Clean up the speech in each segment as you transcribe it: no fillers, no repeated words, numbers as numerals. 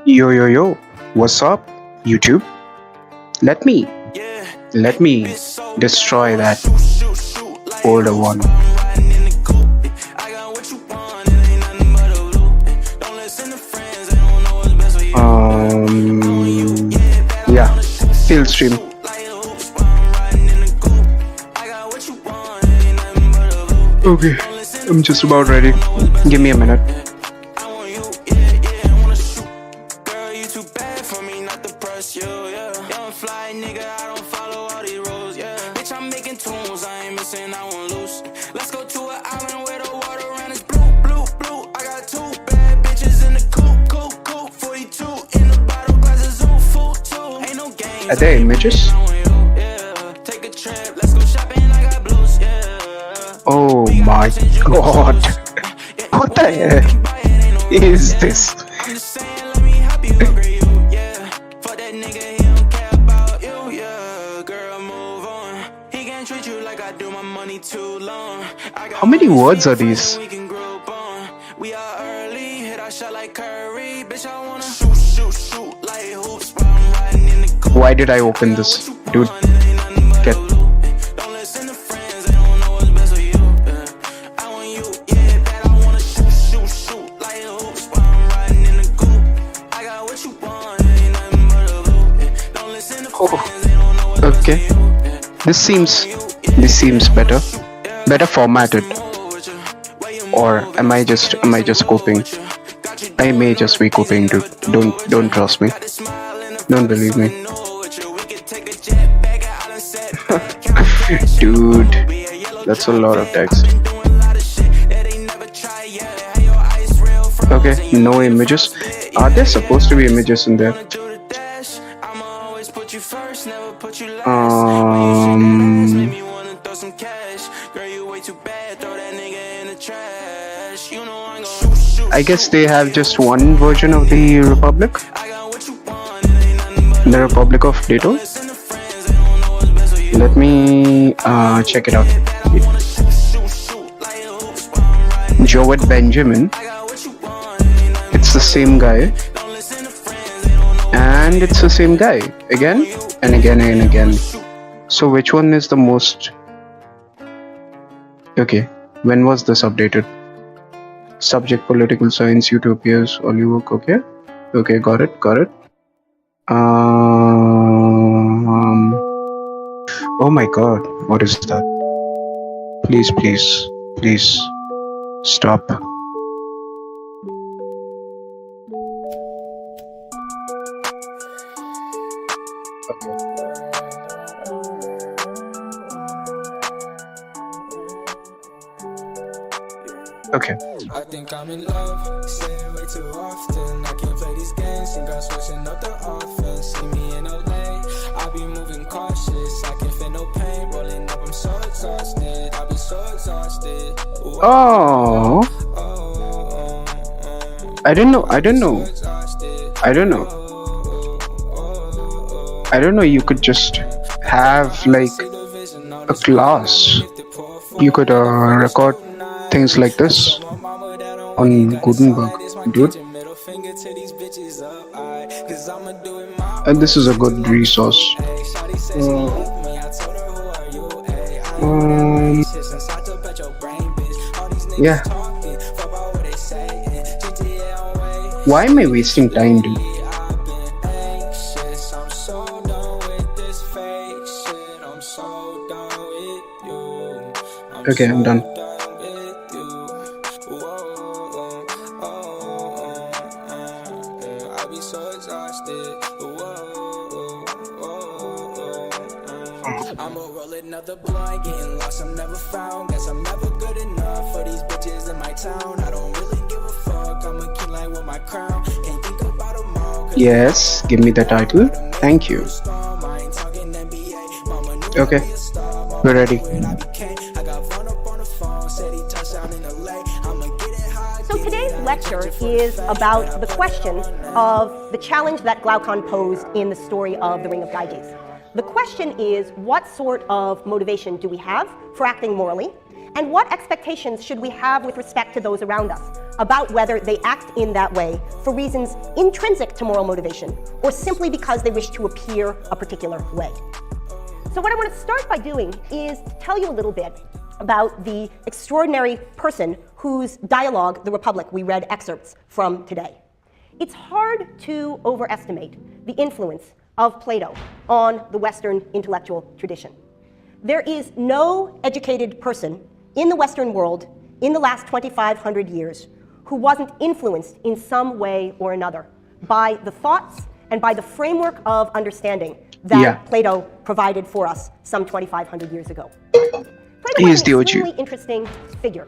Yo yo yo, what's up, YouTube? Let me destroy that older one. Yeah, field stream. Okay, I'm just about ready. Give me a minute. Let's go to an island where the water around is blue, blue, blue. I got two bad bitches in the coop, 42 in the bottle, glasses on full too. Ain't no games. Are there images? Take a trip, let's go shopping. I got blues, yeah. Oh my god. What the heck is this? I'm just saying, let me help you upgrade you, yeah. Fuck that nigga, he don't care about you, yeah. Girl, move on. He can't treat you like I do, my money too long. How many words are these? We are early, hit our shot like Curry. Bitch, I wanna shoot like hoops, but I'm riding in the coupe. Why did I open this? Dude, get. Don't listen to friends, they don't know what's best for you. I want you, yeah, bet I wanna shoot like hoops, but I'm riding in the coupe. I got what you want, ain't nothing but a loop. Don't listen to friends, they don't know what's best for Okay, you. this seems better formatted. Or am I just coping? I may just be coping, dude. Don't trust me. Don't believe me. Dude, that's a lot of text. Okay, no images. Are there supposed to be images in there? I guess they have just one version of the Republic. The Republic of Plato. Let me check it out. Joet Benjamin. It's the same guy. And it's the same guy. Again and again and again. So which one is the most... Okay, when was this updated? Subject political science, utopias, Oliver. Okay, got it. Oh my god, what is that? Please stop. Okay. I think I'm in love, say it way too often. I can't play these games, think I'm switching up the offense. See me in LA, I be moving cautious. I can feel no pain rolling up, I'm so exhausted. I be so exhausted. Oh, I don't know. You could just have like a class. You could record things like this on Gutenberg, dude. And this is a good resource. Yeah. Why am I wasting time, dude? Okay, I'm done. I'ma roll another blunt, getting lost, I'm never found. Guess I'm never good enough for these bitches in my town. I don't really give a fuck, I'm a king like with my crown. Can't think about them all. Yes, give me the title. Thank you. Okay, we're ready. So today's lecture is about the question of the challenge that Glaucon posed in the story of the Ring of Gyges. The question is, what sort of motivation do we have for acting morally? And what expectations should we have with respect to those around us about whether they act in that way for reasons intrinsic to moral motivation or simply because they wish to appear a particular way? So what I want to start by doing is to tell you a little bit about the extraordinary person whose dialogue, The Republic, we read excerpts from today. It's hard to overestimate the influence of Plato on the Western intellectual tradition. There is no educated person in the Western world in the last 2,500 years who wasn't influenced in some way or another by the thoughts and by the framework of understanding that Plato provided for us some 2,500 years ago. Plato was an extremely interesting figure.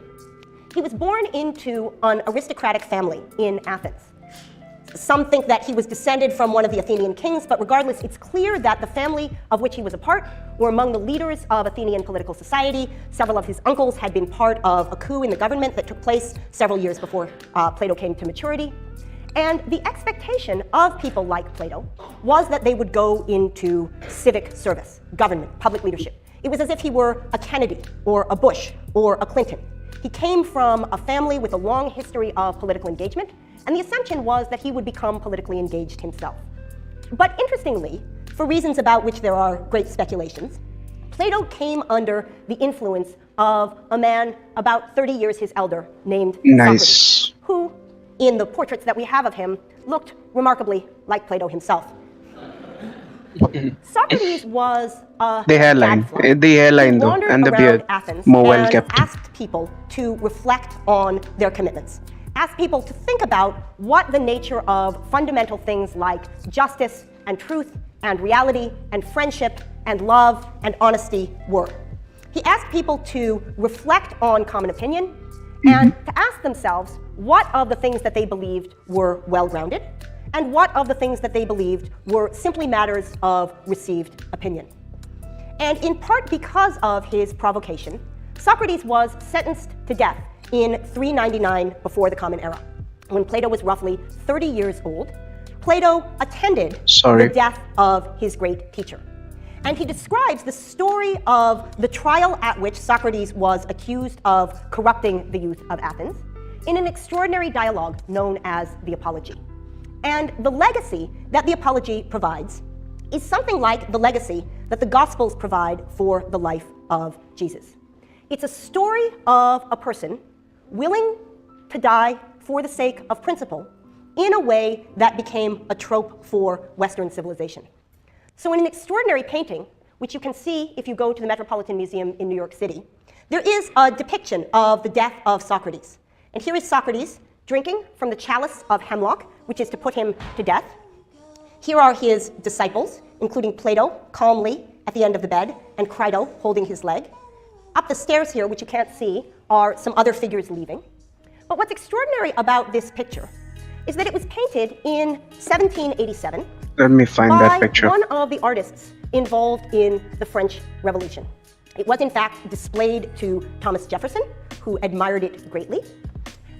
He was born into an aristocratic family in Athens. Some think that he was descended from one of the Athenian kings, but regardless, it's clear that the family of which he was a part were among the leaders of Athenian political society. Several of his uncles had been part of a coup in the government that took place several years before Plato came to maturity. And the expectation of people like Plato was that they would go into civic service, government, public leadership. It was as if he were a Kennedy or a Bush or a Clinton. He came from a family with a long history of political engagement, and the assumption was that he would become politically engaged himself. But interestingly, for reasons about which there are great speculations, Plato came under the influence of a man about 30 years his elder named Socrates, who, in the portraits that we have of him, looked remarkably like Plato himself. Socrates was the hairline, though, and the beard, Athens more well kept. Asked people to reflect on their commitments. Asked people to think about what the nature of fundamental things like justice and truth and reality and friendship and love and honesty were. He asked people to reflect on common opinion and to ask themselves what of the things that they believed were well-grounded and what of the things that they believed were simply matters of received opinion. And in part because of his provocation, Socrates was sentenced to death in 399 before the Common Era. When Plato was roughly 30 years old, Plato attended the death of his great teacher. And he describes the story of the trial at which Socrates was accused of corrupting the youth of Athens in an extraordinary dialogue known as the Apology. And the legacy that the Apology provides is something like the legacy that the Gospels provide for the life of Jesus. It's a story of a person willing to die for the sake of principle in a way that became a trope for Western civilization. So in an extraordinary painting, which you can see if you go to the Metropolitan Museum in New York City, there is a depiction of the death of Socrates. And here is Socrates drinking from the chalice of hemlock, which is to put him to death. Here are his disciples, including Plato, calmly at the end of the bed, and Crito holding his leg. Up the stairs here, which you can't see, are some other figures leaving. But what's extraordinary about this picture is that it was painted in 1787 Let me find that picture. By one of the artists involved in the French Revolution. It was in fact displayed to Thomas Jefferson, who admired it greatly.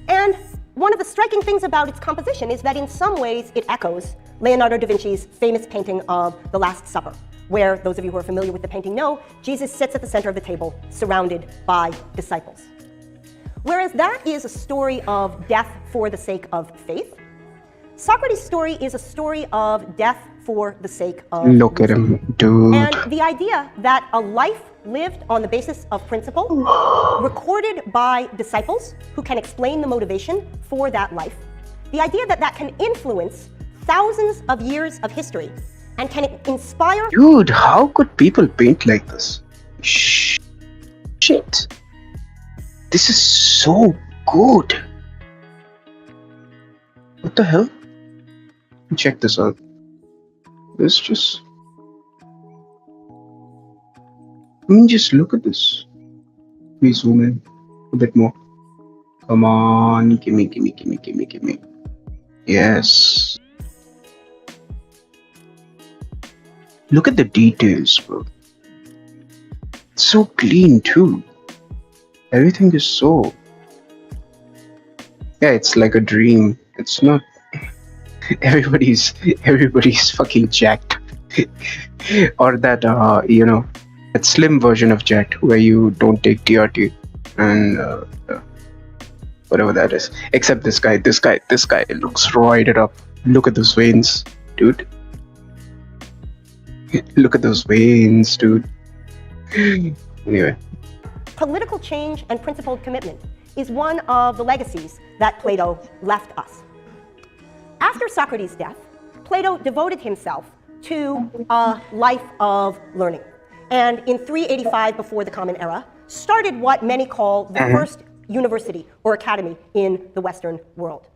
And one of the striking things about its composition is that in some ways it echoes Leonardo da Vinci's famous painting of The Last Supper, where, those of you who are familiar with the painting know, Jesus sits at the center of the table surrounded by disciples. Whereas that is a story of death for the sake of faith, Socrates' story is a story of death for the sake of Look at him, dude. And the idea that a life lived on the basis of principle, recorded by disciples who can explain the motivation for that life, the idea that that can influence thousands of years of history and can inspire... Dude, how could people paint like this? Shit. This is so good. What the hell? Check this out. This just... I mean, just look at this. Let me zoom in a bit more. Come on, gimme. Yes. Look at the details, bro. It's so clean too. Everything is so... Yeah, it's like a dream. It's not... Everybody's fucking jacked. Or that, that slim version of jacked where you don't take TRT. and whatever that is. Except this guy looks roided up. Look at those veins, dude. Look at those veins, dude. Anyway. Political change and principled commitment is one of the legacies that Plato left us. After Socrates' death, Plato devoted himself to a life of learning, and in 385 before the Common Era, started what many call the first university or academy in the Western world.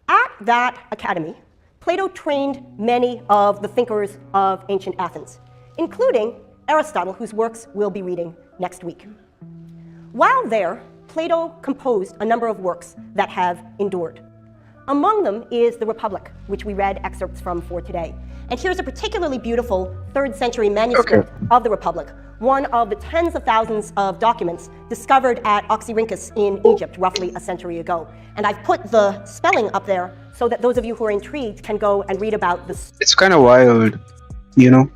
At that academy, Plato trained many of the thinkers of ancient Athens, including Aristotle, whose works we'll be reading next week. While there, Plato composed a number of works that have endured. Among them is the Republic, which we read excerpts from for today. And here's a particularly beautiful 3rd century manuscript of the Republic, one of the tens of thousands of documents discovered at Oxyrhynchus in Egypt roughly a century ago. And I've put the spelling up there so that those of you who are intrigued can go and read about this. It's kind of wild, you know,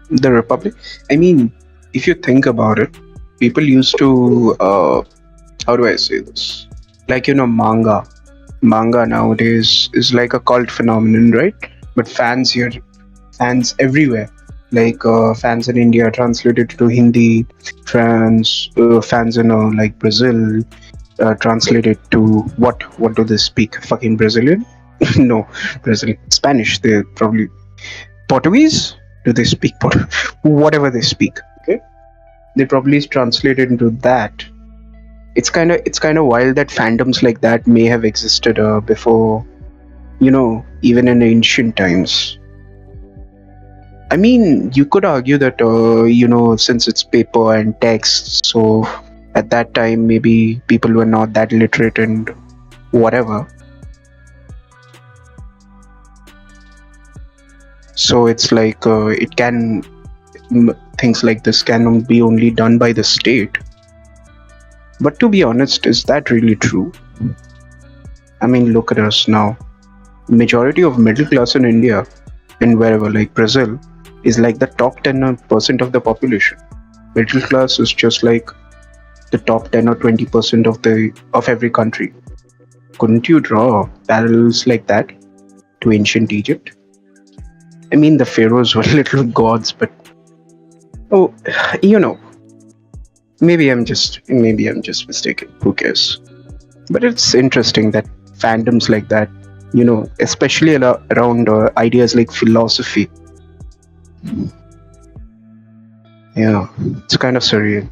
the Republic. I mean, if you think about it, people used to, how do I say this? Like, you know, manga nowadays is like a cult phenomenon, right? But fans everywhere, like fans in India translated to Hindi, fans in like Brazil translated to what do they speak? Fucking Brazilian? No, Brazilian. Spanish. They probably Portuguese. Do they speak whatever they speak? Okay, they probably translated into that. It's kind of wild that fandoms like that may have existed before, you know, even in ancient times. I mean, you could argue that, you know, since it's paper and text, so at that time maybe people were not that literate and whatever. So it's like things like this can be only done by the state. But to be honest, is that really true? I mean, look at us now. Majority of middle class in India and wherever, like Brazil, is like the top 10% of the population. Middle class is just like the top 10 or 20% of every country. Couldn't you draw parallels like that to ancient Egypt? I mean, the pharaohs were little gods, but you know, maybe I'm just mistaken. Who cares? But it's interesting that fandoms like that, you know, especially around ideas like philosophy. Yeah, it's kind of surreal.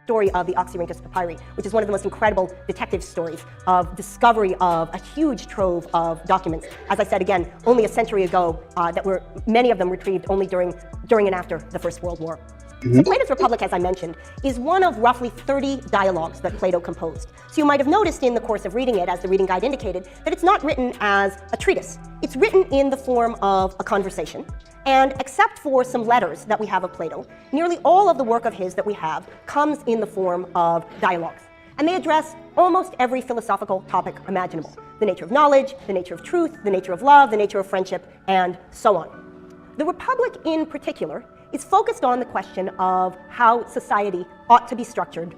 Story of the Oxyrhynchus papyri, which is one of the most incredible detective stories of discovery of a huge trove of documents. As I said again, only a century ago, that were many of them retrieved only during and after the First World War. So Plato's Republic, as I mentioned, is one of roughly 30 dialogues that Plato composed. So you might have noticed in the course of reading it, as the reading guide indicated, that it's not written as a treatise. It's written in the form of a conversation. And except for some letters that we have of Plato, nearly all of the work of his that we have comes in the form of dialogues. And they address almost every philosophical topic imaginable. The nature of knowledge, the nature of truth, the nature of love, the nature of friendship, and so on. The Republic in particular is focused on the question of how society ought to be structured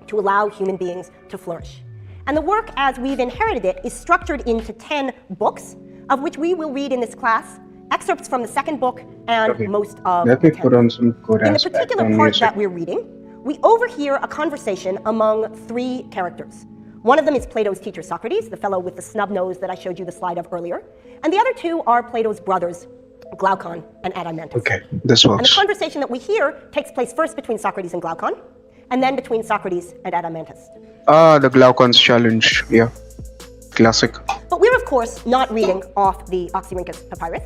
to allow human beings to flourish. And the work, as we've inherited it, is structured into 10 books, of which we will read in this class excerpts from the second book and most of Let the me put on some good In the aspect particular on part music. that we're reading, we overhear a conversation among 3 characters. One of them is Plato's teacher Socrates, the fellow with the snub nose that I showed you the slide of earlier. And the other 2 are Plato's brothers, Glaucon and Adeimantus. Okay, this And the works. conversation that we hear takes place first between Socrates and Glaucon, and then between Socrates and Adeimantus. The Glaucon's challenge. Yeah, classic. But we're, of course, not reading off the Oxyrhynchus papyrus.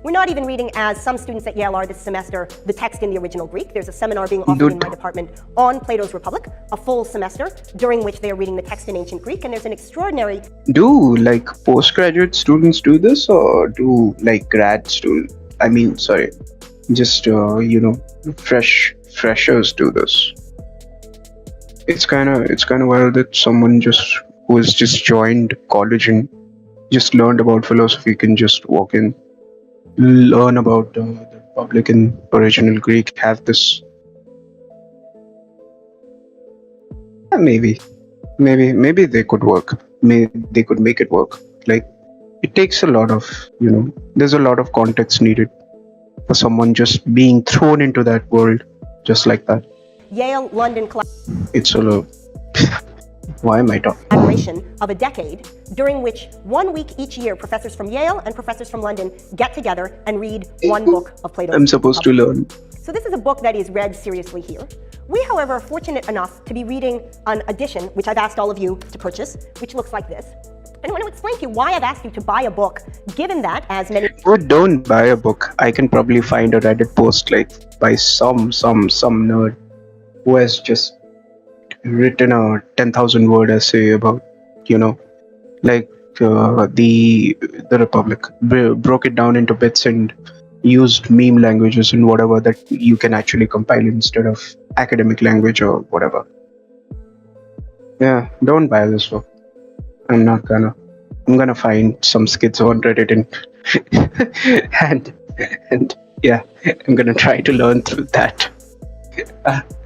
We're not even reading, as some students at Yale are this semester, the text in the original Greek. There's a seminar being offered in my department on Plato's Republic, a full semester, during which they are reading the text in ancient Greek, and there's an extraordinary... Do like postgraduate students do this, or do like grad students? I mean, sorry, just you know, freshers do this. It's kind of wild that someone who has just joined college and just learned about philosophy can just walk in, learn about the Republic in original Greek, have this. Maybe they could work. They could make it work. Like, it takes a lot of, there's a lot of context needed for someone just being thrown into that world just like that. Yale, London It's a little. Why am I talking? collaboration of a decade during which 1 week each year professors from Yale and professors from London get together and read one book of Plato's. I'm supposed to learn. So this is a book that is read seriously here. We, however, are fortunate enough to be reading an edition, which I've asked all of you to purchase, which looks like this. And I want to explain to you why I've asked you to buy a book, given that, as many... Oh, don't buy a book. I can probably find a Reddit post like by some nerd who has just written a 10,000 word essay about, like the Republic, broke it down into bits and used meme languages and whatever that you can actually compile instead of academic language or whatever. Yeah, don't buy this book. I'm gonna find some schizo on Reddit and yeah, I'm gonna try to learn through that.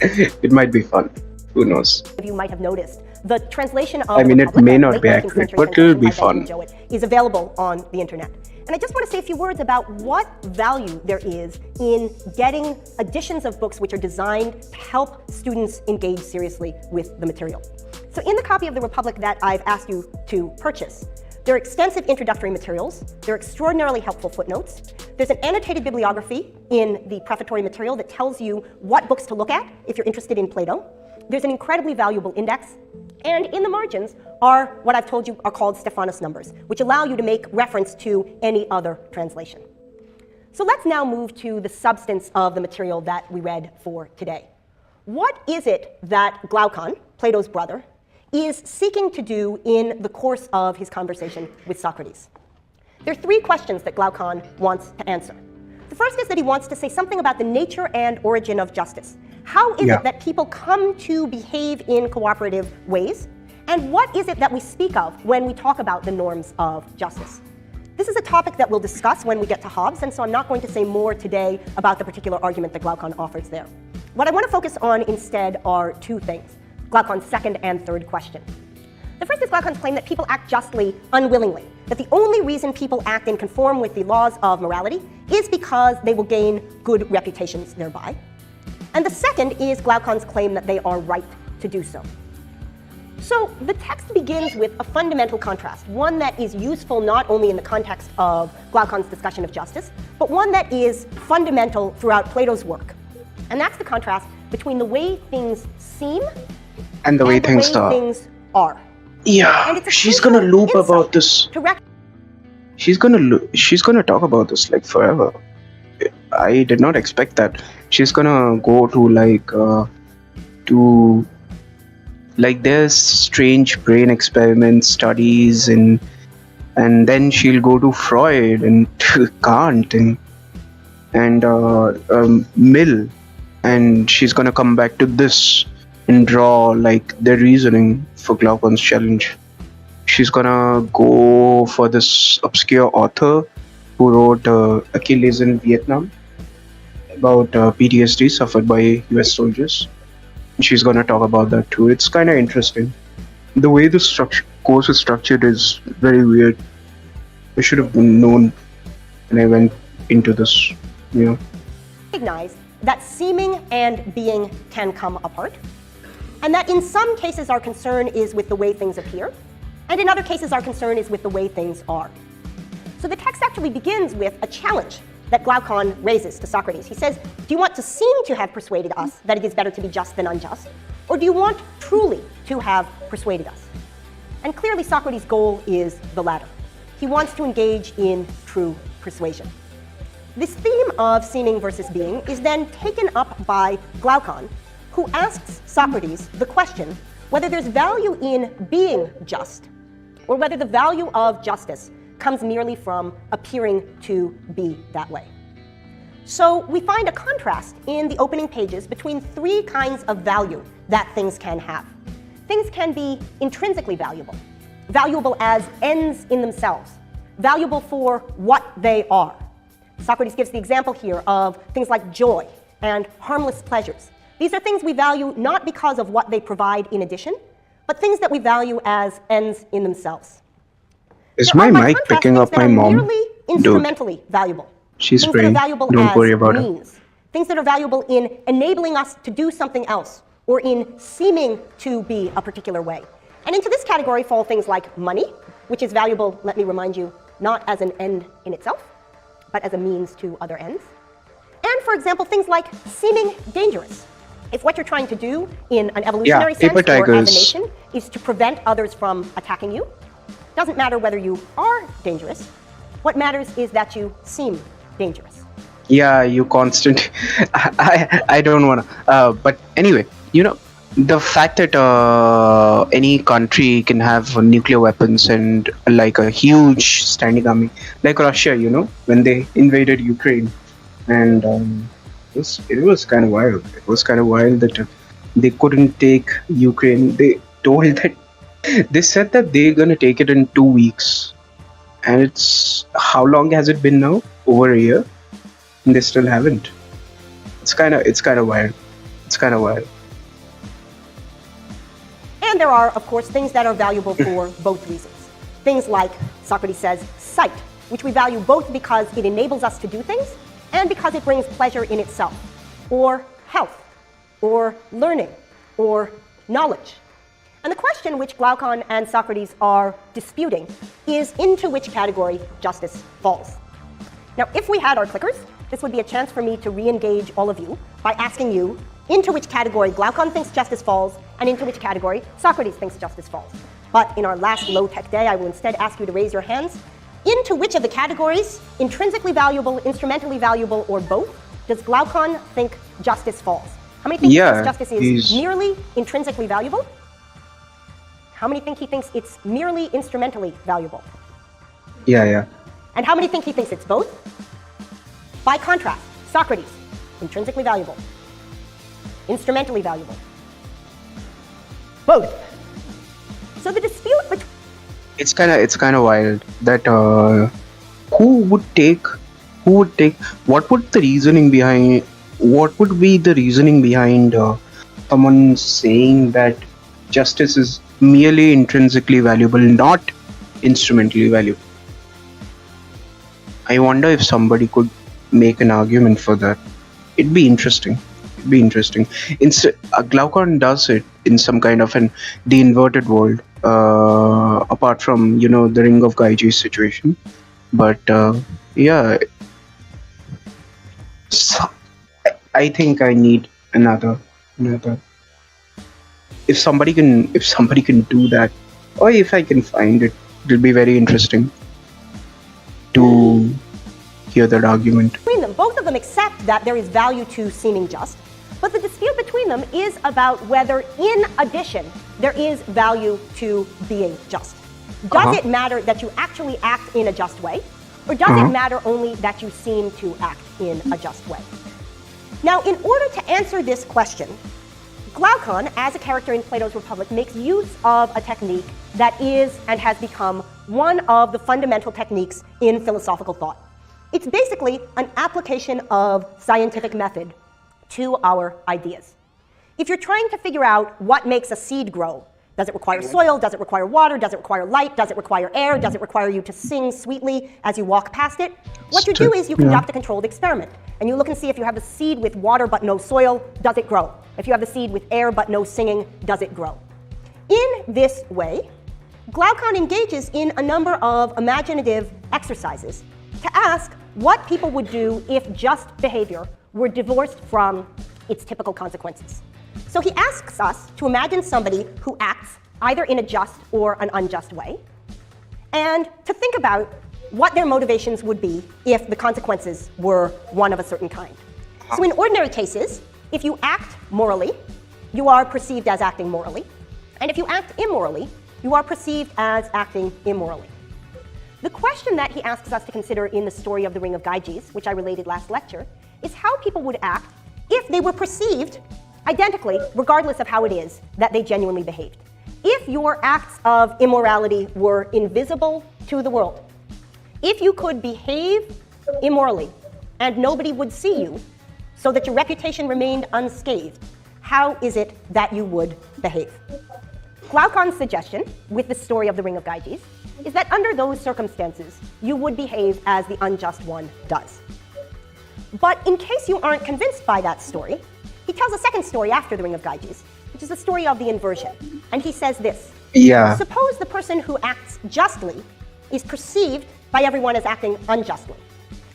It might be fun. Who knows? You might have noticed the translation of it may not be accurate, but it'll be fun. Is available on the internet. And I just want to say a few words about what value there is in getting editions of books which are designed to help students engage seriously with the material. So in the copy of the Republic that I've asked you to purchase, there are extensive introductory materials, there are extraordinarily helpful footnotes, there's an annotated bibliography in the prefatory material that tells you what books to look at if you're interested in Plato. There's an incredibly valuable index, and in the margins are what I've told you are called Stephanus numbers, which allow you to make reference to any other translation. So let's now move to the substance of the material that we read for today. What is it that Glaucon, Plato's brother, is seeking to do in the course of his conversation with Socrates? There are three questions that Glaucon wants to answer. The first is that he wants to say something about the nature and origin of justice. How is it that people come to behave in cooperative ways? And what is it that we speak of when we talk about the norms of justice? This is a topic that we'll discuss when we get to Hobbes, and so I'm not going to say more today about the particular argument that Glaucon offers there. What I want to focus on instead are two things, Glaucon's second and third question. The first is Glaucon's claim that people act justly unwillingly, that the only reason people act and conform with the laws of morality is because they will gain good reputations thereby. And the second is Glaucon's claim that they are right to do so. So the text begins with a fundamental contrast, one that is useful not only in the context of Glaucon's discussion of justice, but one that is fundamental throughout Plato's work. And that's the contrast between the way things seem and the way things are. Yeah, she's gonna loop about this. She's gonna talk about this like forever. I did not expect that. She's gonna go to there's strange brain experiment studies and then she'll go to Freud and Kant and Mill, and she's gonna come back to this and draw their reasoning for Glaucon's challenge. She's gonna go for this obscure author who wrote Achilles in Vietnam about PTSD suffered by US soldiers. She's gonna talk about that too. It's kind of interesting. The way the course is structured is very weird. I should have known when I went into this, Recognize that seeming and being can come apart, and that in some cases our concern is with the way things appear, and in other cases our concern is with the way things are. So the text actually begins with a challenge that Glaucon raises to Socrates. He says, do you want to seem to have persuaded us that it is better to be just than unjust? Or do you want truly to have persuaded us? And clearly Socrates' goal is the latter. He wants to engage in true persuasion. This theme of seeming versus being is then taken up by Glaucon, who asks Socrates the question whether there's value in being just, or whether the value of justice comes merely from appearing to be that way. So we find a contrast in the opening pages between three kinds of value that things can have. Things can be intrinsically valuable, valuable as ends in themselves, valuable for what they are. Socrates gives the example here of things like joy and harmless pleasures, These are things we value not because of what they provide in addition, but things that we value as ends in themselves. Is There my are, by mic contrast, picking things up that my are mom? merely instrumentally valuable. She's things that are praying. valuable Don't as worry about her. means. Things that are valuable in enabling us to do something else, or in seeming to be a particular way. And into this category fall things like money, which is valuable, let me remind you, not as an end in itself, but as a means to other ends. And for example, things like seeming dangerous. If what you're trying to do in an evolutionary sense paper or as a tigers. nation is to prevent others from attacking you, doesn't matter whether you are dangerous. What matters is that you seem dangerous. Yeah, you constant. I don't wanna. But anyway, the fact that any country can have nuclear weapons and like a huge standing army, like Russia, when they invaded Ukraine, and it was kind of wild. It was kind of wild that they couldn't take Ukraine. They told that they said that they're gonna take it in 2 weeks, and it's how long has it been now? Over a year. And they still haven't. It's kind of wild. It's kind of wild. And there are, of course, things that are valuable for both reasons. Things like, Socrates says, sight, which we value both because it enables us to do things and because it brings pleasure in itself, or health, or learning, or knowledge. And the question which Glaucon and Socrates are disputing is into which category justice falls. Now, if we had our clickers, this would be a chance for me to re-engage all of you by asking you into which category Glaucon thinks justice falls and into which category Socrates thinks justice falls. But in our last low-tech day, I will instead ask you to raise your hands. Into which of the categories, intrinsically valuable, instrumentally valuable, or both, does Glaucon think justice falls? How many think justice is merely intrinsically valuable? How many think he thinks it's merely instrumentally valuable? Yeah. And how many think he thinks it's both? By contrast, Socrates, intrinsically valuable, instrumentally valuable, both. So the dispute between It's kind of wild that what would be the reasoning behind someone saying that justice is merely intrinsically valuable, not instrumentally valuable? I wonder if somebody could make an argument for that. It'd be interesting. Glaucon does it in some kind of the inverted world, apart from the Ring of Gyges situation. But yeah, so, I think I need another. If somebody can do that, or if I can find it, it'll be very interesting to hear that argument. Between them, both of them accept that there is value to seeming just, but the dispute between them is about whether, in addition, there is value to being just. Does it matter that you actually act in a just way, or does it matter only that you seem to act in a just way? Now, in order to answer this question, Glaucon, as a character in Plato's Republic, makes use of a technique that is and has become one of the fundamental techniques in philosophical thought. It's basically an application of scientific method to our ideas. If you're trying to figure out what makes a seed grow, does it require soil? Does it require water? Does it require light? Does it require air? Does it require you to sing sweetly as you walk past it? What you do is you conduct a controlled experiment, and you look and see if you have a seed with water but no soil, does it grow? If you have a seed with air but no singing, does it grow? In this way, Glaucon engages in a number of imaginative exercises to ask what people would do if just behavior were divorced from its typical consequences. So he asks us to imagine somebody who acts either in a just or an unjust way, and to think about what their motivations would be if the consequences were one of a certain kind. So in ordinary cases, if you act morally, you are perceived as acting morally, and if you act immorally, you are perceived as acting immorally. The question that he asks us to consider in the story of the Ring of Gyges, which I related last lecture, is how people would act if they were perceived identically, regardless of how it is that they genuinely behaved. If your acts of immorality were invisible to the world, if you could behave immorally and nobody would see you so that your reputation remained unscathed, how is it that you would behave? Glaucon's suggestion with the story of the Ring of Gyges is that under those circumstances, you would behave as the unjust one does. But in case you aren't convinced by that story, he tells a second story after the Ring of Gyges, which is the story of the inversion. And he says this. Yeah. Suppose the person who acts justly is perceived by everyone as acting unjustly.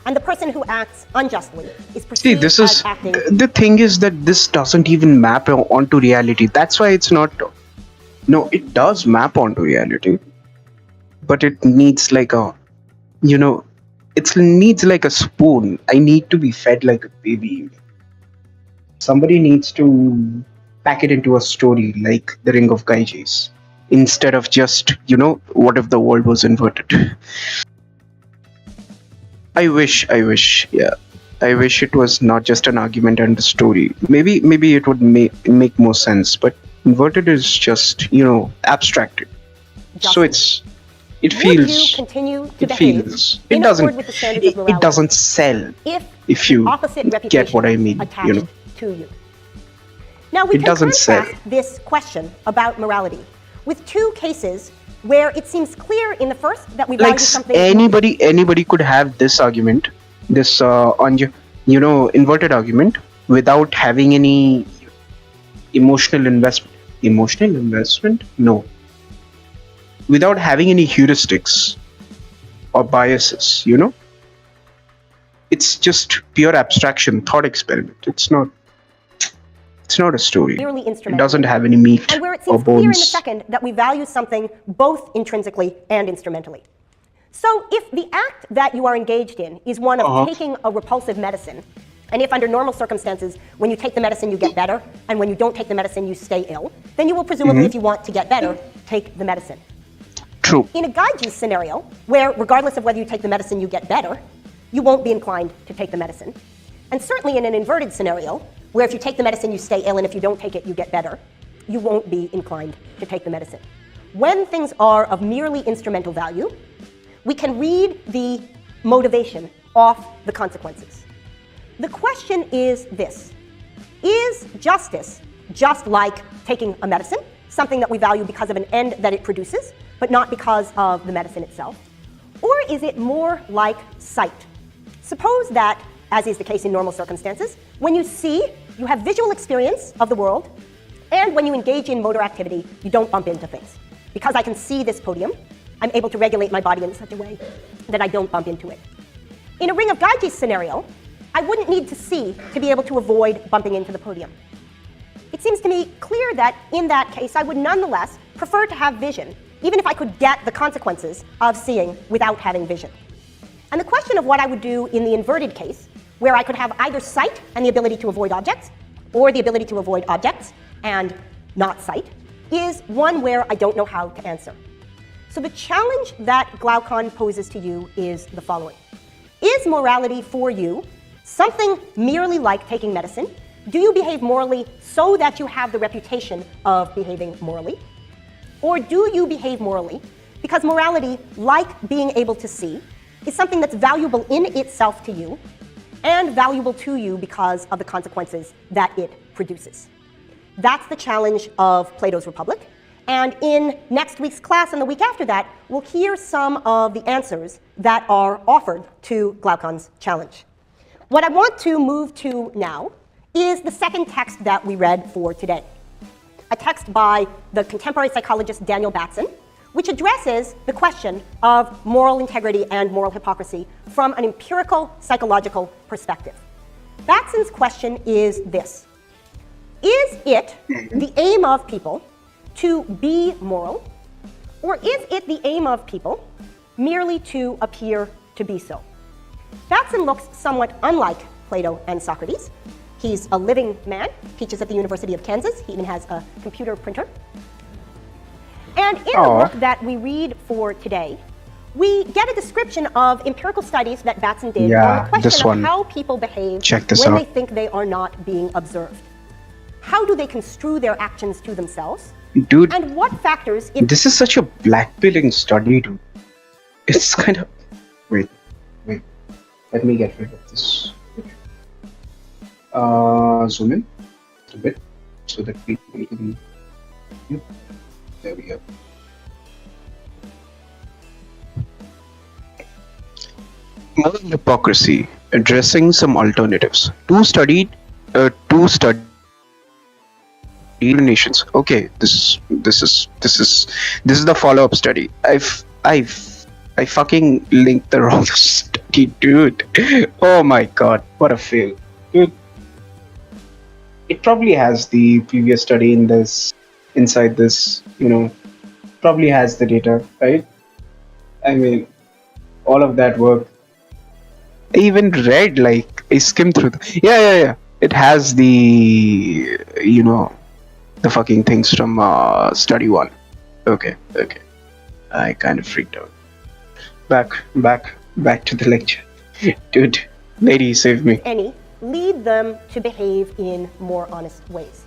And the person who acts unjustly is perceived as acting... The thing is that this doesn't even map onto reality. That's why it's not... No, it does map onto reality. But it needs like a... it needs like a spoon. I need to be fed like a baby. Somebody needs to pack it into a story like the Ring of Gyges. Instead of just, what if the world was inverted? I wish, yeah. I wish it was not just an argument and a story. Maybe it would make more sense, but inverted is just, abstracted. So it feels... Would you continue to behave it accord with the standards of morality it doesn't sell if you opposite get what I mean, attached to you? Now we can contrast this question about morality with two cases where it seems clear in the first that we value something... Anybody could have this argument, this inverted argument, without having any emotional investment. Emotional investment? No. Without having any heuristics or biases, It's just pure abstraction, thought experiment. It's not a story. It doesn't have any meat or bones. And where it seems clear in the second that we value something both intrinsically and instrumentally. So if the act that you are engaged in is one of taking a repulsive medicine, and if under normal circumstances, when you take the medicine you get better, and when you don't take the medicine you stay ill, then you will presumably, if you want to get better, take the medicine. True. In a Gyges scenario, where regardless of whether you take the medicine you get better, you won't be inclined to take the medicine. And certainly in an inverted scenario, where if you take the medicine you stay ill and if you don't take it you get better, you won't be inclined to take the medicine. When things are of merely instrumental value, we can read the motivation off the consequences. The question is this: is justice just like taking a medicine, something that we value because of an end that it produces, but not because of the medicine itself? Or is it more like sight? Suppose that, as is the case in normal circumstances, when you see, you have visual experience of the world, and when you engage in motor activity, you don't bump into things. Because I can see this podium, I'm able to regulate my body in such a way that I don't bump into it. In a Ring of Gyges scenario, I wouldn't need to see to be able to avoid bumping into the podium. It seems to me clear that in that case, I would nonetheless prefer to have vision, even if I could get the consequences of seeing without having vision. And the question of what I would do in the inverted case, where I could have either sight and the ability to avoid objects, or the ability to avoid objects and not sight, is one where I don't know how to answer. So the challenge that Glaucon poses to you is the following. Is morality for you something merely like taking medicine? Do you behave morally so that you have the reputation of behaving morally? Or do you behave morally because morality, like being able to see, is something that's valuable in itself to you and valuable to you because of the consequences that it produces? That's the challenge of Plato's Republic. And in next week's class and the week after that, we'll hear some of the answers that are offered to Glaucon's challenge. What I want to move to now is the second text that we read for today, a text by the contemporary psychologist Daniel Batson, which addresses the question of moral integrity and moral hypocrisy from an empirical psychological perspective. Batson's question is this: is it the aim of people to be moral, or is it the aim of people merely to appear to be so? Batson looks somewhat unlike Plato and Socrates. He's a living man, teaches at the University of Kansas. He even has a computer printer. And in the work that we read for today, we get a description of empirical studies that Batson did on the question of how people behave when they think they are not being observed. How do they construe their actions to themselves? Dude, and what factors... This is such a blackpilling study, dude. It's kind of... Wait. Let me get rid of this. Zoom in a bit. so that people can. Yep, there we go. Moral hypocrisy. Addressing some alternatives. Two studied nations. Okay, this is the follow-up study. I fucking linked the wrong study, dude. Oh my god, what a fail, dude. It probably has the previous study inside this. Probably has the data, right? I mean, all of that work. I even read, like, I skimmed through yeah. It has the fucking things from study one. Okay. I kind of freaked out. Back to the lecture. Dude, lady, save me. Any lead them to behave in more honest ways.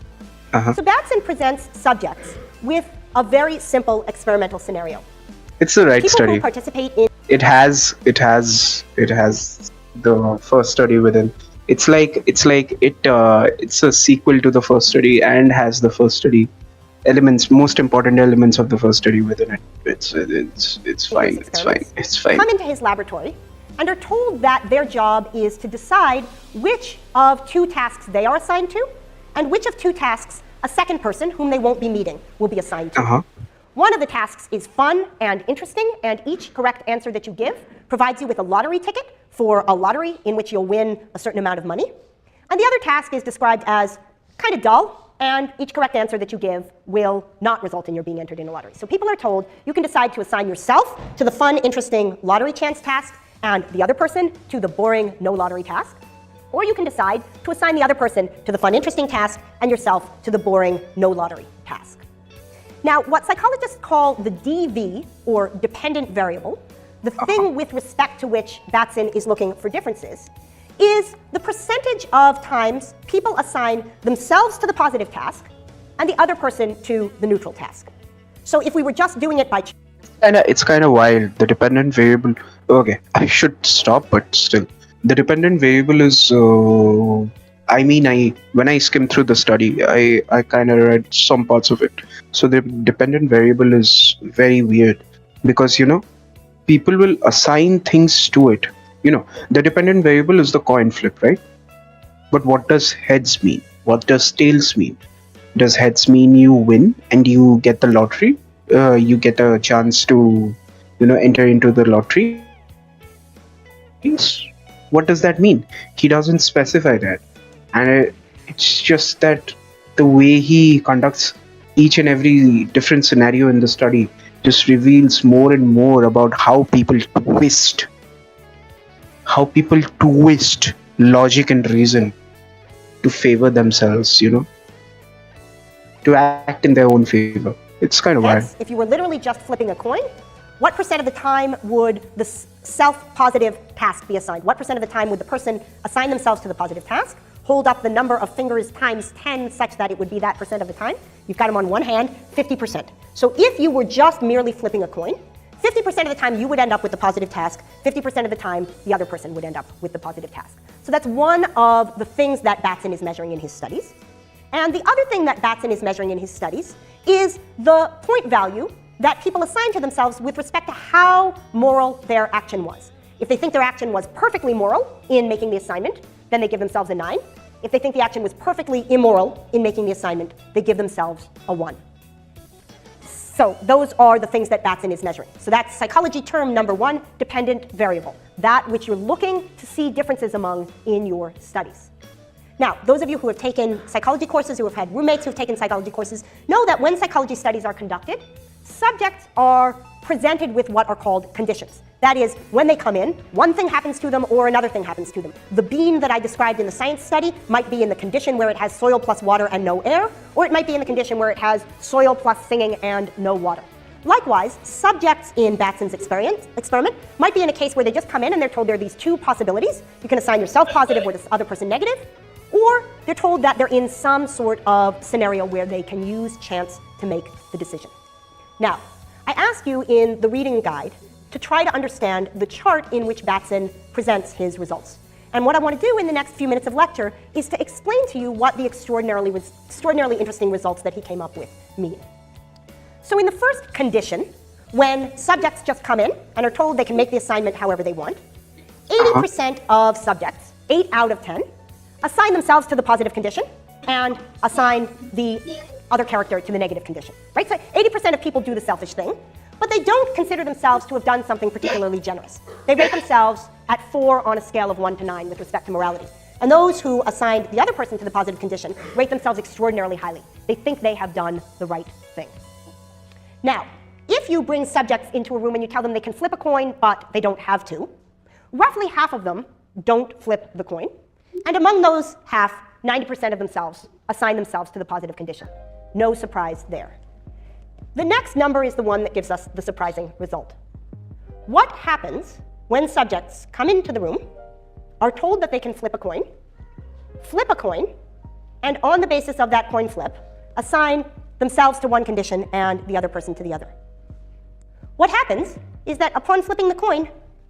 Uh-huh. So Batson presents subjects with a very simple experimental scenario. It's the right People study. who participate in It has the first study within. It's a sequel to the first study and has the first study most important elements of the first study within it. It's fine. It's fine. come into his laboratory and are told that their job is to decide which of two tasks they are assigned to and which of two tasks a second person whom they won't be meeting will be assigned to. Uh-huh. One of the tasks is fun and interesting, and each correct answer that you give provides you with a lottery ticket for a lottery in which you'll win a certain amount of money. And the other task is described as kind of dull, and each correct answer that you give will not result in your being entered in a lottery. So people are told you can decide to assign yourself to the fun, interesting lottery chance task and the other person to the boring no lottery task. Or you can decide to assign the other person to the fun, interesting task and yourself to the boring no lottery task. Now, what psychologists call the DV, or dependent variable, the thing with respect to which Batson is looking for differences, is the percentage of times people assign themselves to the positive task and the other person to the neutral task. So if we were just doing it by It's kind of wild. The dependent variable. Okay, I should stop, but still, the dependent variable is. When I skimmed through the study, I kind of read some parts of it. So the dependent variable is very weird because people will assign things to it. The dependent variable is the coin flip, right? But what does heads mean? What does tails mean? Does heads mean you win and you get the lottery? You get a chance to, enter into the lottery? What does that mean? He doesn't specify that. And it's just that the way he conducts each and every different scenario in the study just reveals more and more about how people twist logic and reason to favor themselves, to act in their own favor. It's kind of wild. If you were literally just flipping a coin, what percent of the time would the self-positive task be assigned? What percent of the time would the person assign themselves to the positive task, hold up the number of fingers times 10 such that it would be that percent of the time? You've got them on one hand, 50%. So if you were just merely flipping a coin, 50% of the time you would end up with the positive task, 50% of the time the other person would end up with the positive task. So that's one of the things that Batson is measuring in his studies. And the other thing that Batson is measuring in his studies is the point value that people assign to themselves with respect to how moral their action was. If they think their action was perfectly moral in making the assignment, then they give themselves a 9. If they think the action was perfectly immoral in making the assignment, they give themselves a 1. So those are the things that Batson is measuring. So that's psychology term number 1, dependent variable, that which you're looking to see differences among in your studies. Now, those of you who have taken psychology courses, who have had roommates who have taken psychology courses, know that when psychology studies are conducted, subjects are presented with what are called conditions. That is, when they come in, one thing happens to them or another thing happens to them. The bean that I described in the science study might be in the condition where it has soil plus water and no air, or it might be in the condition where it has soil plus singing and no water. Likewise, subjects in Batson's experiment might be in a case where they just come in and they're told there are these two possibilities. You can assign yourself positive or this other person negative, or they're told that they're in some sort of scenario where they can use chance to make the decision. Now, I ask you in the reading guide to try to understand the chart in which Batson presents his results. And what I want to do in the next few minutes of lecture is to explain to you what the extraordinarily interesting results that he came up with mean. So in the first condition, when subjects just come in and are told they can make the assignment however they want, 80% of subjects, 8 out of 10, assign themselves to the positive condition and assign the other character to the negative condition, right? So 80% of people do the selfish thing, but they don't consider themselves to have done something particularly generous. They rate themselves at 4 on a scale of 1 to 9 with respect to morality. And those who assigned the other person to the positive condition rate themselves extraordinarily highly. They think they have done the right thing. Now, if you bring subjects into a room and you tell them they can flip a coin, but they don't have to, roughly half of them don't flip the coin. And among those half, 90% of themselves assign themselves to the positive condition. No surprise there. The next number is the one that gives us the surprising result. What happens when subjects come into the room, are told that they can flip a coin, and on the basis of that coin flip, assign themselves to one condition and the other person to the other? What happens is that upon flipping the coin,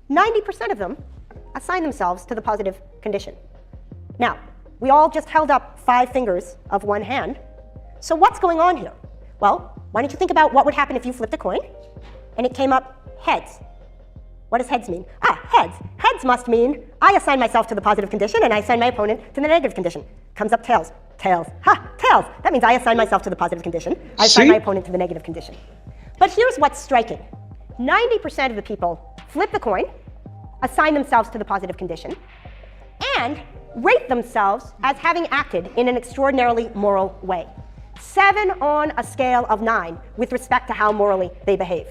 90% of them assign themselves to the positive condition. Now, we all just held up 5 fingers of one hand. So what's going on here? Well, why don't you think about what would happen if you flipped a coin and it came up heads. What does heads mean? Heads. Heads must mean I assign myself to the positive condition and I assign my opponent to the negative condition. Comes up tails. Tails. Tails. That means I assign myself to the positive condition. I assign my opponent to the negative condition. But here's what's striking. 90% of the people flip the coin, assign themselves to the positive condition, and rate themselves as having acted in an extraordinarily moral way. 7 on a scale of 9 with respect to how morally they behave.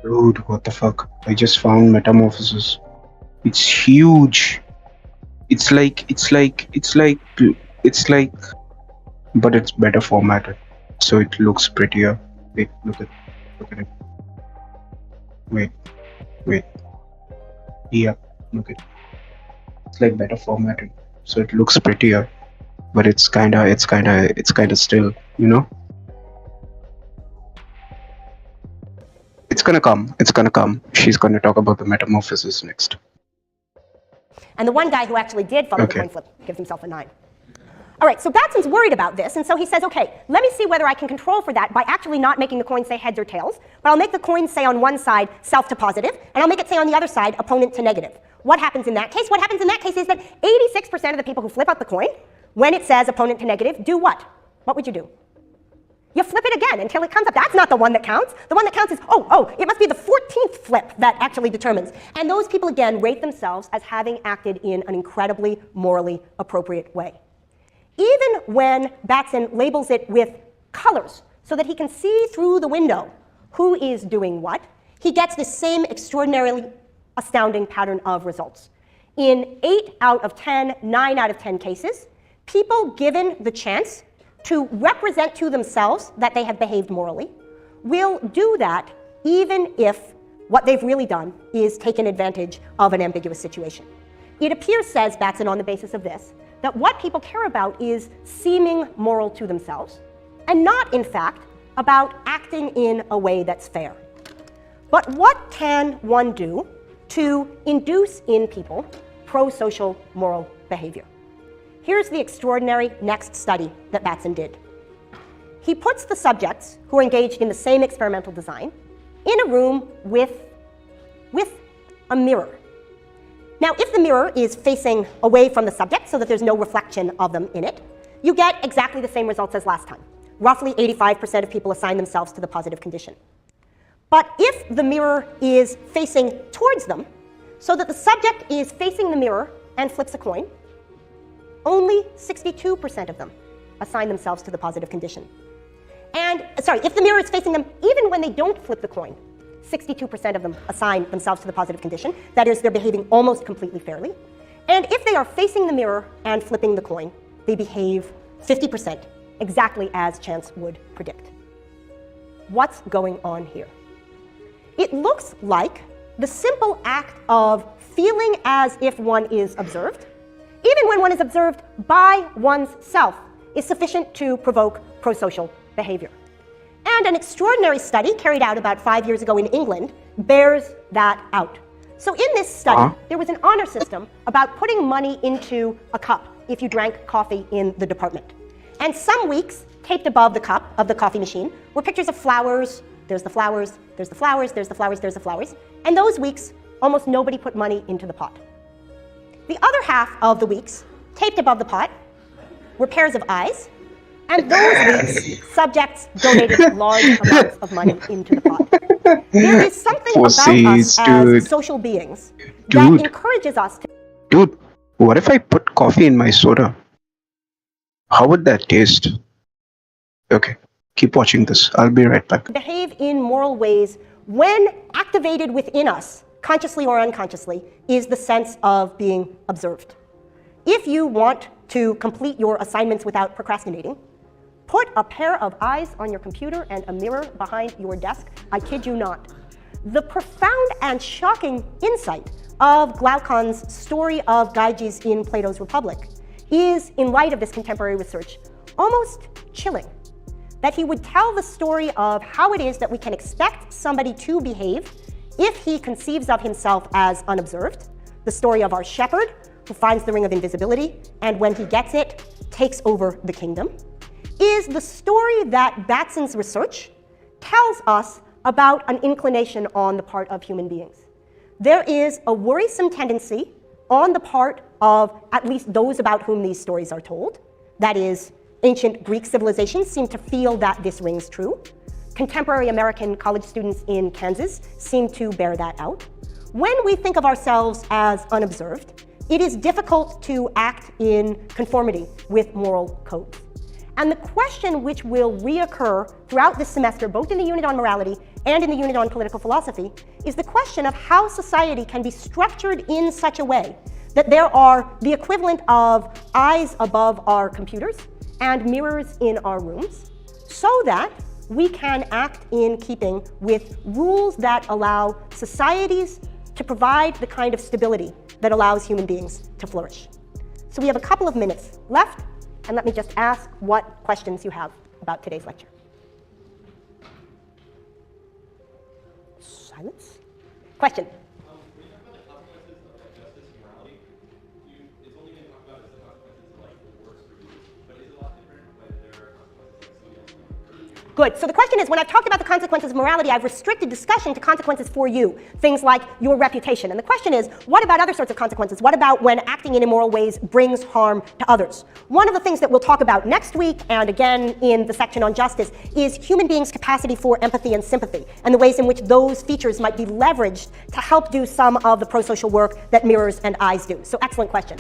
Dude, what the fuck? I just found Metamorphosis. It's huge. It's like, but it's better formatted. So it looks prettier. Wait, look at it. Wait. Yeah, look at it. It's like better formatted. So it looks prettier. But it's kinda still, you know? It's gonna come. She's gonna talk about the Metamorphosis next. And the one guy who actually did follow the coin flip gives himself a 9. All right, so Batson's worried about this, and so he says, okay, let me see whether I can control for that by actually not making the coin say heads or tails, but I'll make the coin say on one side self to positive, and I'll make it say on the other side opponent to negative. What happens in that case? What happens in that case is that 86% of the people who flip out the coin, when it says opponent to negative, do what? What would you do? You flip it again until it comes up. That's not the one that counts. The one that counts is, it must be the 14th flip that actually determines. And those people, again, rate themselves as having acted in an incredibly morally appropriate way. Even when Batson labels it with colors so that he can see through the window who is doing what, he gets this same extraordinarily astounding pattern of results. In 8 out of 10, 9 out of 10 cases, people given the chance to represent to themselves that they have behaved morally will do that even if what they've really done is taken advantage of an ambiguous situation. It appears, says Batson on the basis of this, that what people care about is seeming moral to themselves and not, in fact, about acting in a way that's fair. But what can one do to induce in people pro-social moral behavior? Here's the extraordinary next study that Batson did. He puts the subjects who are engaged in the same experimental design in a room with a mirror. Now, if the mirror is facing away from the subject so that there's no reflection of them in it, you get exactly the same results as last time. Roughly 85% of people assign themselves to the positive condition. But if the mirror is facing towards them, so that the subject is facing the mirror and flips a coin, only 62% of them assign themselves to the positive condition. And, if the mirror is facing them, even when they don't flip the coin, 62% of them assign themselves to the positive condition. That is, they're behaving almost completely fairly. And if they are facing the mirror and flipping the coin, they behave 50%, exactly as chance would predict. What's going on here? It looks like the simple act of feeling as if one is observed, even when one is observed by one's self, is sufficient to provoke prosocial behavior. And an extraordinary study carried out about 5 years ago in England bears that out. So in this study, there was an honor system about putting money into a cup if you drank coffee in the department. And some weeks, taped above the cup of the coffee machine, were pictures of flowers. There's the flowers, there's the flowers, there's the flowers, there's the flowers. And those weeks, almost nobody put money into the pot. The other half of the weeks, taped above the pot, were pairs of eyes. And those weeks, subjects donated large amounts of money into the pot. There is something about us as social beings that encourages us to... Dude, what if I put coffee in my soda? How would that taste? Okay, keep watching this. I'll be right back. Behave in moral ways when activated within us, consciously or unconsciously, is the sense of being observed. If you want to complete your assignments without procrastinating, put a pair of eyes on your computer and a mirror behind your desk. I kid you not. The profound and shocking insight of Glaucon's story of Gyges in Plato's Republic is, in light of this contemporary research, almost chilling. That he would tell the story of how it is that we can expect somebody to behave if he conceives of himself as unobserved, the story of our shepherd who finds the ring of invisibility and when he gets it, takes over the kingdom, is the story that Batson's research tells us about an inclination on the part of human beings. There is a worrisome tendency on the part of at least those about whom these stories are told. That is, ancient Greek civilizations seem to feel that this rings true. Contemporary American college students in Kansas seem to bear that out. When we think of ourselves as unobserved, it is difficult to act in conformity with moral codes. And the question which will reoccur throughout this semester, both in the unit on morality and in the unit on political philosophy, is the question of how society can be structured in such a way that there are the equivalent of eyes above our computers and mirrors in our rooms, so that we can act in keeping with rules that allow societies to provide the kind of stability that allows human beings to flourish. So we have a couple of minutes left. And let me just ask what questions you have about today's lecture. Silence. Question? When you talk about the consequences of justice and morality, it's only going to talk about the consequences of like the worst for you. But is it a lot different when there are consequences like something else? Good. So the question is, when I've talked about the consequences of morality, I've restricted discussion to consequences for you, things like your reputation. And the question is, what about other sorts of consequences? What about when acting in immoral ways brings harm to others? One of the things that we'll talk about next week, and again in the section on justice, is human beings' capacity for empathy and sympathy, and the ways in which those features might be leveraged to help do some of the pro-social work that mirrors and eyes do. So excellent question.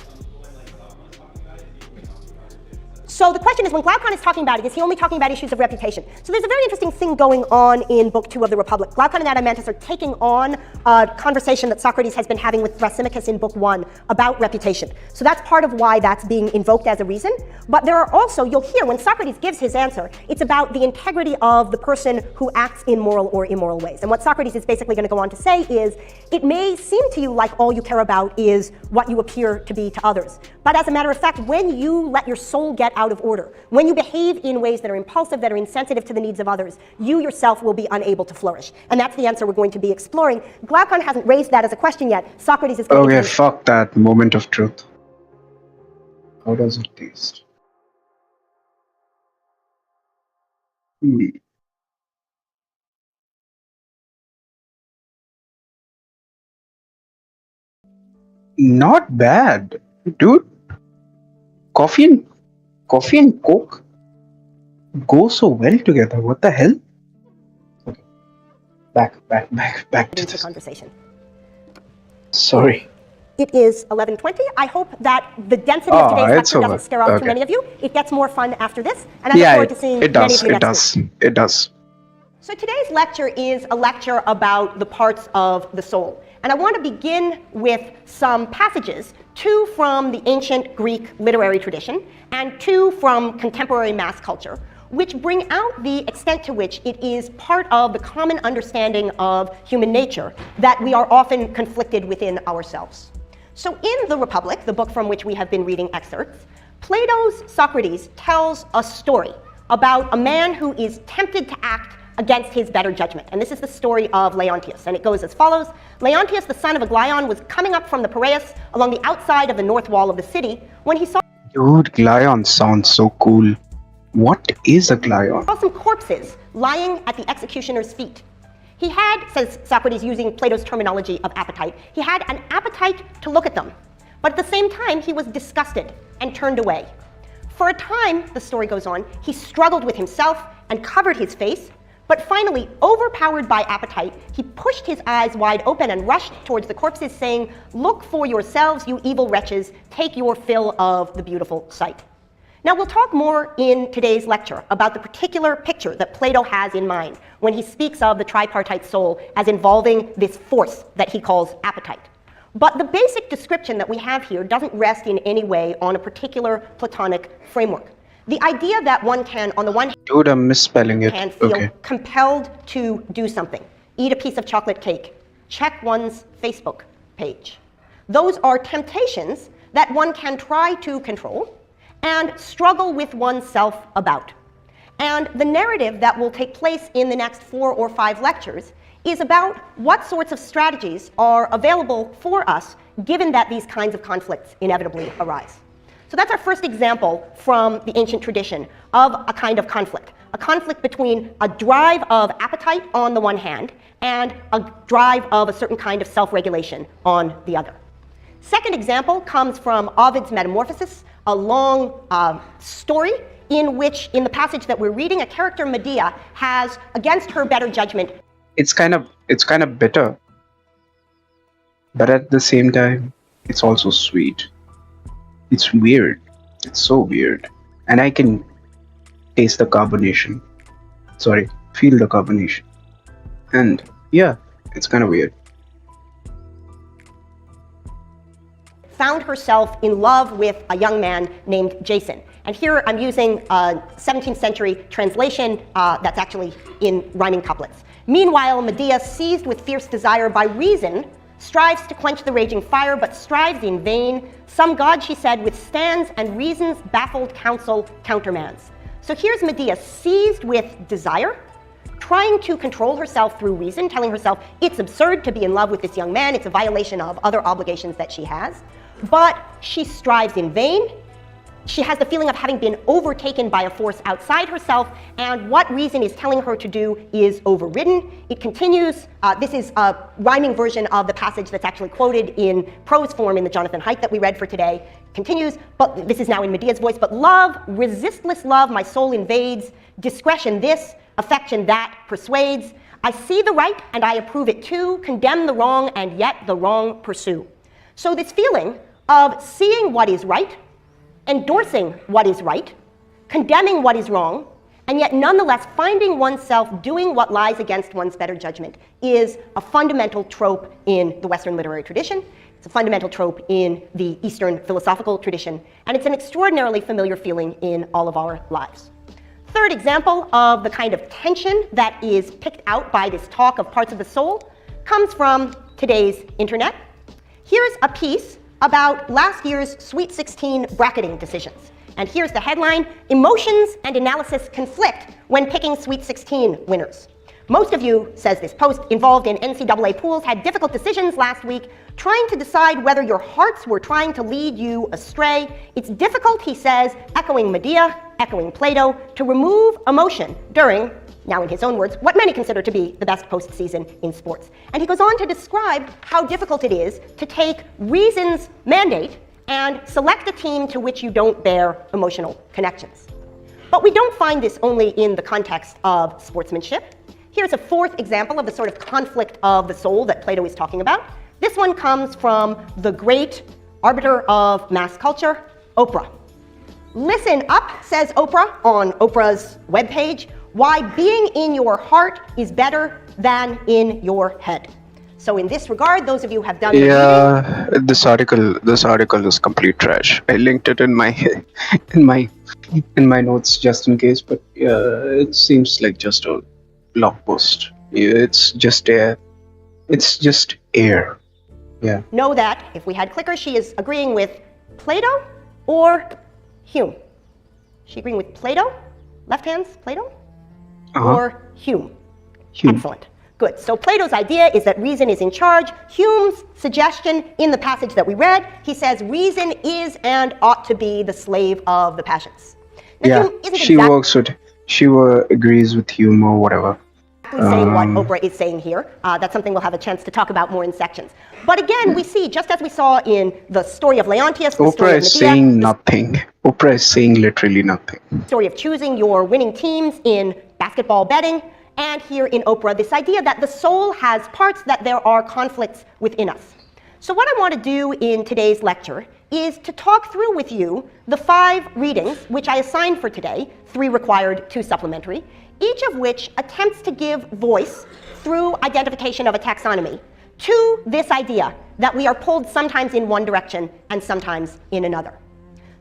So the question is, when Glaucon is talking about it, is he only talking about issues of reputation? So there's a very interesting thing going on in Book 2 of the Republic. Glaucon and Adeimantus are taking on a conversation that Socrates has been having with Thrasymachus in Book 1 about reputation. So that's part of why that's being invoked as a reason. But there are also, you'll hear when Socrates gives his answer, it's about the integrity of the person who acts in moral or immoral ways. And what Socrates is basically going to go on to say is, it may seem to you like all you care about is what you appear to be to others. But as a matter of fact, when you let your soul get out of order, when you behave in ways that are impulsive, that are insensitive to the needs of others, you yourself will be unable to flourish. And that's the answer we're going to be exploring. Glaucon hasn't raised that as a question yet. Socrates is going to... Okay, fuck that moment of truth. How does it taste? Not bad, dude. Coffee and Coke go so well together. What the hell? Okay. Back to into this conversation. Sorry. It is 11:20. I hope that the density of today's lecture doesn't scare off too many of you. It gets more fun after this, and I look forward to seeing many of you next week. It does. So today's lecture is a lecture about the parts of the soul. And I want to begin with some passages, 2 from the ancient Greek literary tradition and 2 from contemporary mass culture, which bring out the extent to which it is part of the common understanding of human nature that we are often conflicted within ourselves. So in the Republic, the book from which we have been reading excerpts, Plato's Socrates tells a story about a man who is tempted to act against his better judgment. And this is the story of Leontius. And it goes as follows. Leontius, the son of Aglaion, was coming up from the Piraeus along the outside of the north wall of the city when he saw Dude, Glion sounds so cool. What is a Glion? some corpses lying at the executioner's feet. He had, says Socrates using Plato's terminology of appetite, he had an appetite to look at them. But at the same time, he was disgusted and turned away. For a time, the story goes on, he struggled with himself and covered his face, but finally, overpowered by appetite, he pushed his eyes wide open and rushed towards the corpses, saying, "Look for yourselves, you evil wretches, take your fill of the beautiful sight." Now, we'll talk more in today's lecture about the particular picture that Plato has in mind when he speaks of the tripartite soul as involving this force that he calls appetite. But the basic description that we have here doesn't rest in any way on a particular Platonic framework. The idea that one can, on the one Dude, I'm misspelling it. hand, feel Okay. compelled to do something, eat a piece of chocolate cake, check one's Facebook page. Those are temptations that one can try to control and struggle with oneself about. And the narrative that will take place in the next 4 or 5 lectures is about what sorts of strategies are available for us given that these kinds of conflicts inevitably arise. So that's our first example from the ancient tradition of a kind of conflict between a drive of appetite on the one hand and a drive of a certain kind of self-regulation on the other. Second example comes from Ovid's Metamorphoses, a long story in which, in the passage that we're reading, a character, Medea, has, against her better judgment, It's kind of bitter, but at the same time, it's also sweet. It's weird. It's so weird, and I can taste the carbonation. Sorry, feel the carbonation, and yeah, it's kind of weird. found herself in love with a young man named Jason. And here I'm using a 17th century translation that's actually in rhyming couplets. Meanwhile, Medea, seized with fierce desire by reason, strives to quench the raging fire, but strives in vain. Some god, she said, withstands, and reason's baffled counsel countermands. So here's Medea, seized with desire, trying to control herself through reason, telling herself it's absurd to be in love with this young man, it's a violation of other obligations that she has. But she strives in vain. She has the feeling of having been overtaken by a force outside herself, and what reason is telling her to do is overridden. It continues. This is a rhyming version of the passage that's actually quoted in prose form in the Jonathan Haidt that we read for today. Continues, but this is now in Medea's voice. But love, resistless love, my soul invades. Discretion this, affection that, persuades. I see the right and I approve it too. Condemn the wrong and yet the wrong pursue. So this feeling of seeing what is right, endorsing what is right, condemning what is wrong, and yet nonetheless finding oneself doing what lies against one's better judgment is a fundamental trope in the Western literary tradition. It's a fundamental trope in the Eastern philosophical tradition, and it's an extraordinarily familiar feeling in all of our lives. Third example of the kind of tension that is picked out by this talk of parts of the soul comes from today's internet. Here's a piece about last year's Sweet 16 bracketing decisions. And here's the headline: emotions and analysis conflict when picking Sweet 16 winners. Most of you, says this post, involved in NCAA pools had difficult decisions last week, trying to decide whether your hearts were trying to lead you astray. It's difficult, he says, echoing Medea, echoing Plato, to remove emotion during, now in his own words, what many consider to be the best postseason in sports. And he goes on to describe how difficult it is to take reason's mandate and select a team to which you don't bear emotional connections. But we don't find this only in the context of sportsmanship. Here's a fourth example of the sort of conflict of the soul that Plato is talking about. This one comes from the great arbiter of mass culture, Oprah. Listen up, says Oprah on Oprah's webpage, why being in your heart is better than in your head. So in this regard, those of you who have done Yeah, this article is complete trash. I linked it in my in my notes just in case, but it seems like just a blog post. It's just air. It's just air. Yeah. know that if we had clickers, she is agreeing with Plato or Hume. Is she agreeing with Plato? Left hands, Plato? Or Hume? Hume. Excellent. Good. So Plato's idea is that reason is in charge. Hume's suggestion in the passage that we read, he says reason is and ought to be the slave of the passions. Now, Yeah, Hume isn't she exactly works with, agrees with Hume or whatever. saying what Oprah is saying here. That's something we'll have a chance to talk about more in sections. But again, we see, just as we saw in the story of Leontius, the story Oprah of is Medea, saying nothing. Oprah is saying literally nothing. the story of choosing your winning teams in basketball betting, and here in Oprah, this idea that the soul has parts, that there are conflicts within us. So what I want to do in today's lecture is to talk through with you the 5 readings, which I assigned for today, 3 required, 2 supplementary, each of which attempts to give voice through identification of a taxonomy to this idea that we are pulled sometimes in one direction and sometimes in another.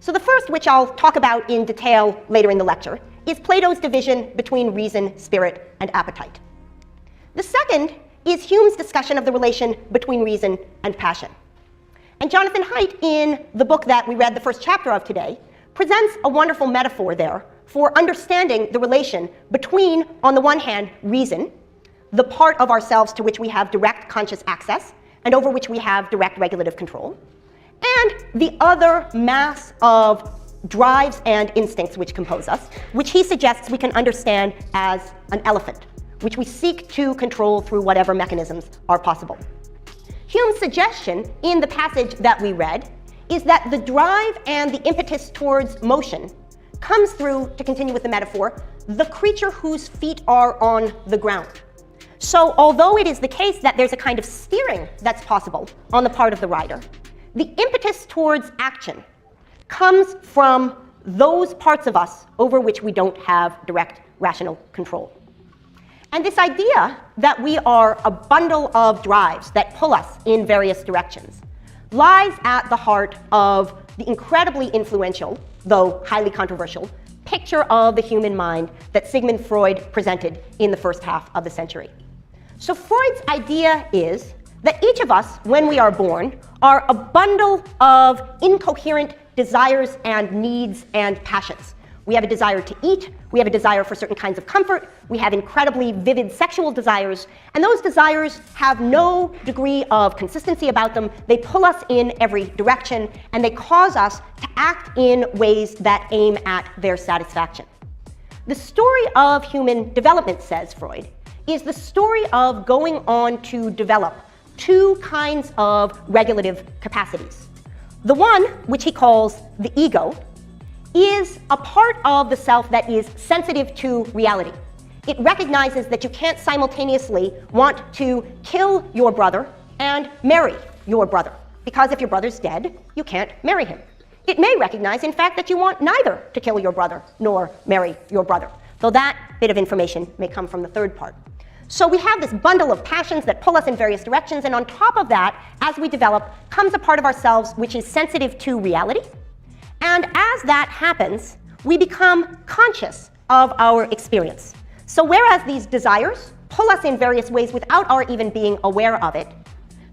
So the first, which I'll talk about in detail later in the lecture, is Plato's division between reason, spirit, and appetite. The second is Hume's discussion of the relation between reason and passion. And Jonathan Haidt, in the book that we read the first chapter of today, presents a wonderful metaphor there for understanding the relation between, on the one hand, reason, the part of ourselves to which we have direct conscious access and over which we have direct regulative control, and the other mass of drives and instincts which compose us, which he suggests we can understand as an elephant, which we seek to control through whatever mechanisms are possible. Hume's suggestion in the passage that we read is that the drive and the impetus towards motion comes through, to continue with the metaphor, the creature whose feet are on the ground. So although it is the case that there's a kind of steering that's possible on the part of the rider, the impetus towards action comes from those parts of us over which we don't have direct rational control. And this idea that we are a bundle of drives that pull us in various directions lies at the heart of the incredibly influential, though highly controversial, picture of the human mind that Sigmund Freud presented in the first half of the century. So Freud's idea is that each of us, when we are born, are a bundle of incoherent desires and needs and passions. We have a desire to eat, we have a desire for certain kinds of comfort, we have incredibly vivid sexual desires, and those desires have no degree of consistency about them. They pull us in every direction, and they cause us to act in ways that aim at their satisfaction. The story of human development, says Freud, is the story of going on to develop 2 kinds of regulative capacities. The one, which he calls the ego, is a part of the self that is sensitive to reality. It recognizes that you can't simultaneously want to kill your brother and marry your brother, because if your brother's dead, you can't marry him. It may recognize, in fact, that you want neither to kill your brother nor marry your brother, though that bit of information may come from the third part. So we have this bundle of passions that pull us in various directions, and on top of that, as we develop, comes a part of ourselves which is sensitive to reality. And as that happens, we become conscious of our experience. So whereas these desires pull us in various ways without our even being aware of it,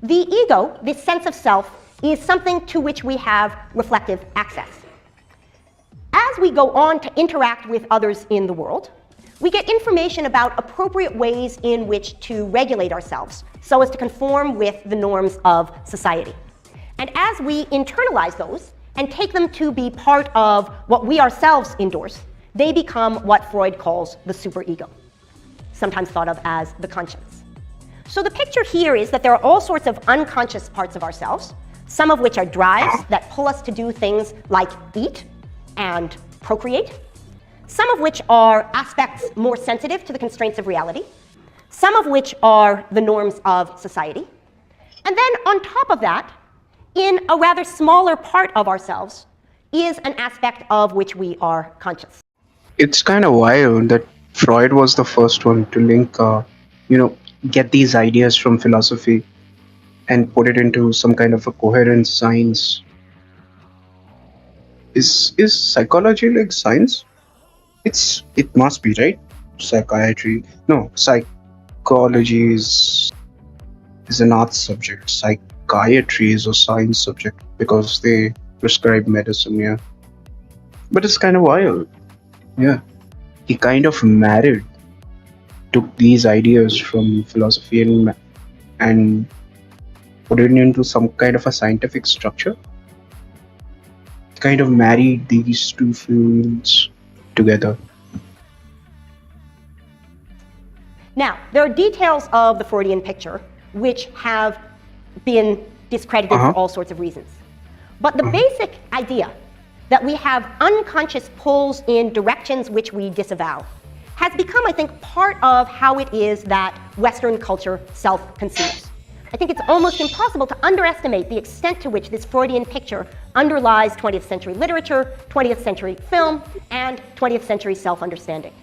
the ego, this sense of self, is something to which we have reflective access. As we go on to interact with others in the world, we get information about appropriate ways in which to regulate ourselves so as to conform with the norms of society. And as we internalize those and take them to be part of what we ourselves endorse, they become what Freud calls the superego, sometimes thought of as the conscience. So the picture here is that there are all sorts of unconscious parts of ourselves, some of which are drives that pull us to do things like eat and procreate, some of which are aspects more sensitive to the constraints of reality, some of which are the norms of society. And then on top of that, in a rather smaller part of ourselves, is an aspect of which we are conscious. It's kind of wild that Freud was the first one to link, get these ideas from philosophy and put it into some kind of a coherent science. Is psychology like science? It must be, right? Psychiatry. No, psychology is an art subject. Psychiatry is a science subject because they prescribe medicine, yeah. But it's kind of wild. Yeah. He kind of married took these ideas from philosophy and put it into some kind of a scientific structure, kind of married these two fields together. Now, there are details of the Freudian picture which have been discredited for all sorts of reasons. But the basic idea that we have unconscious pulls in directions which we disavow has become, I think, part of how it is that Western culture self-conceives. I think it's almost impossible to underestimate the extent to which this Freudian picture underlies 20th century literature, 20th century film, and 20th century self-understanding.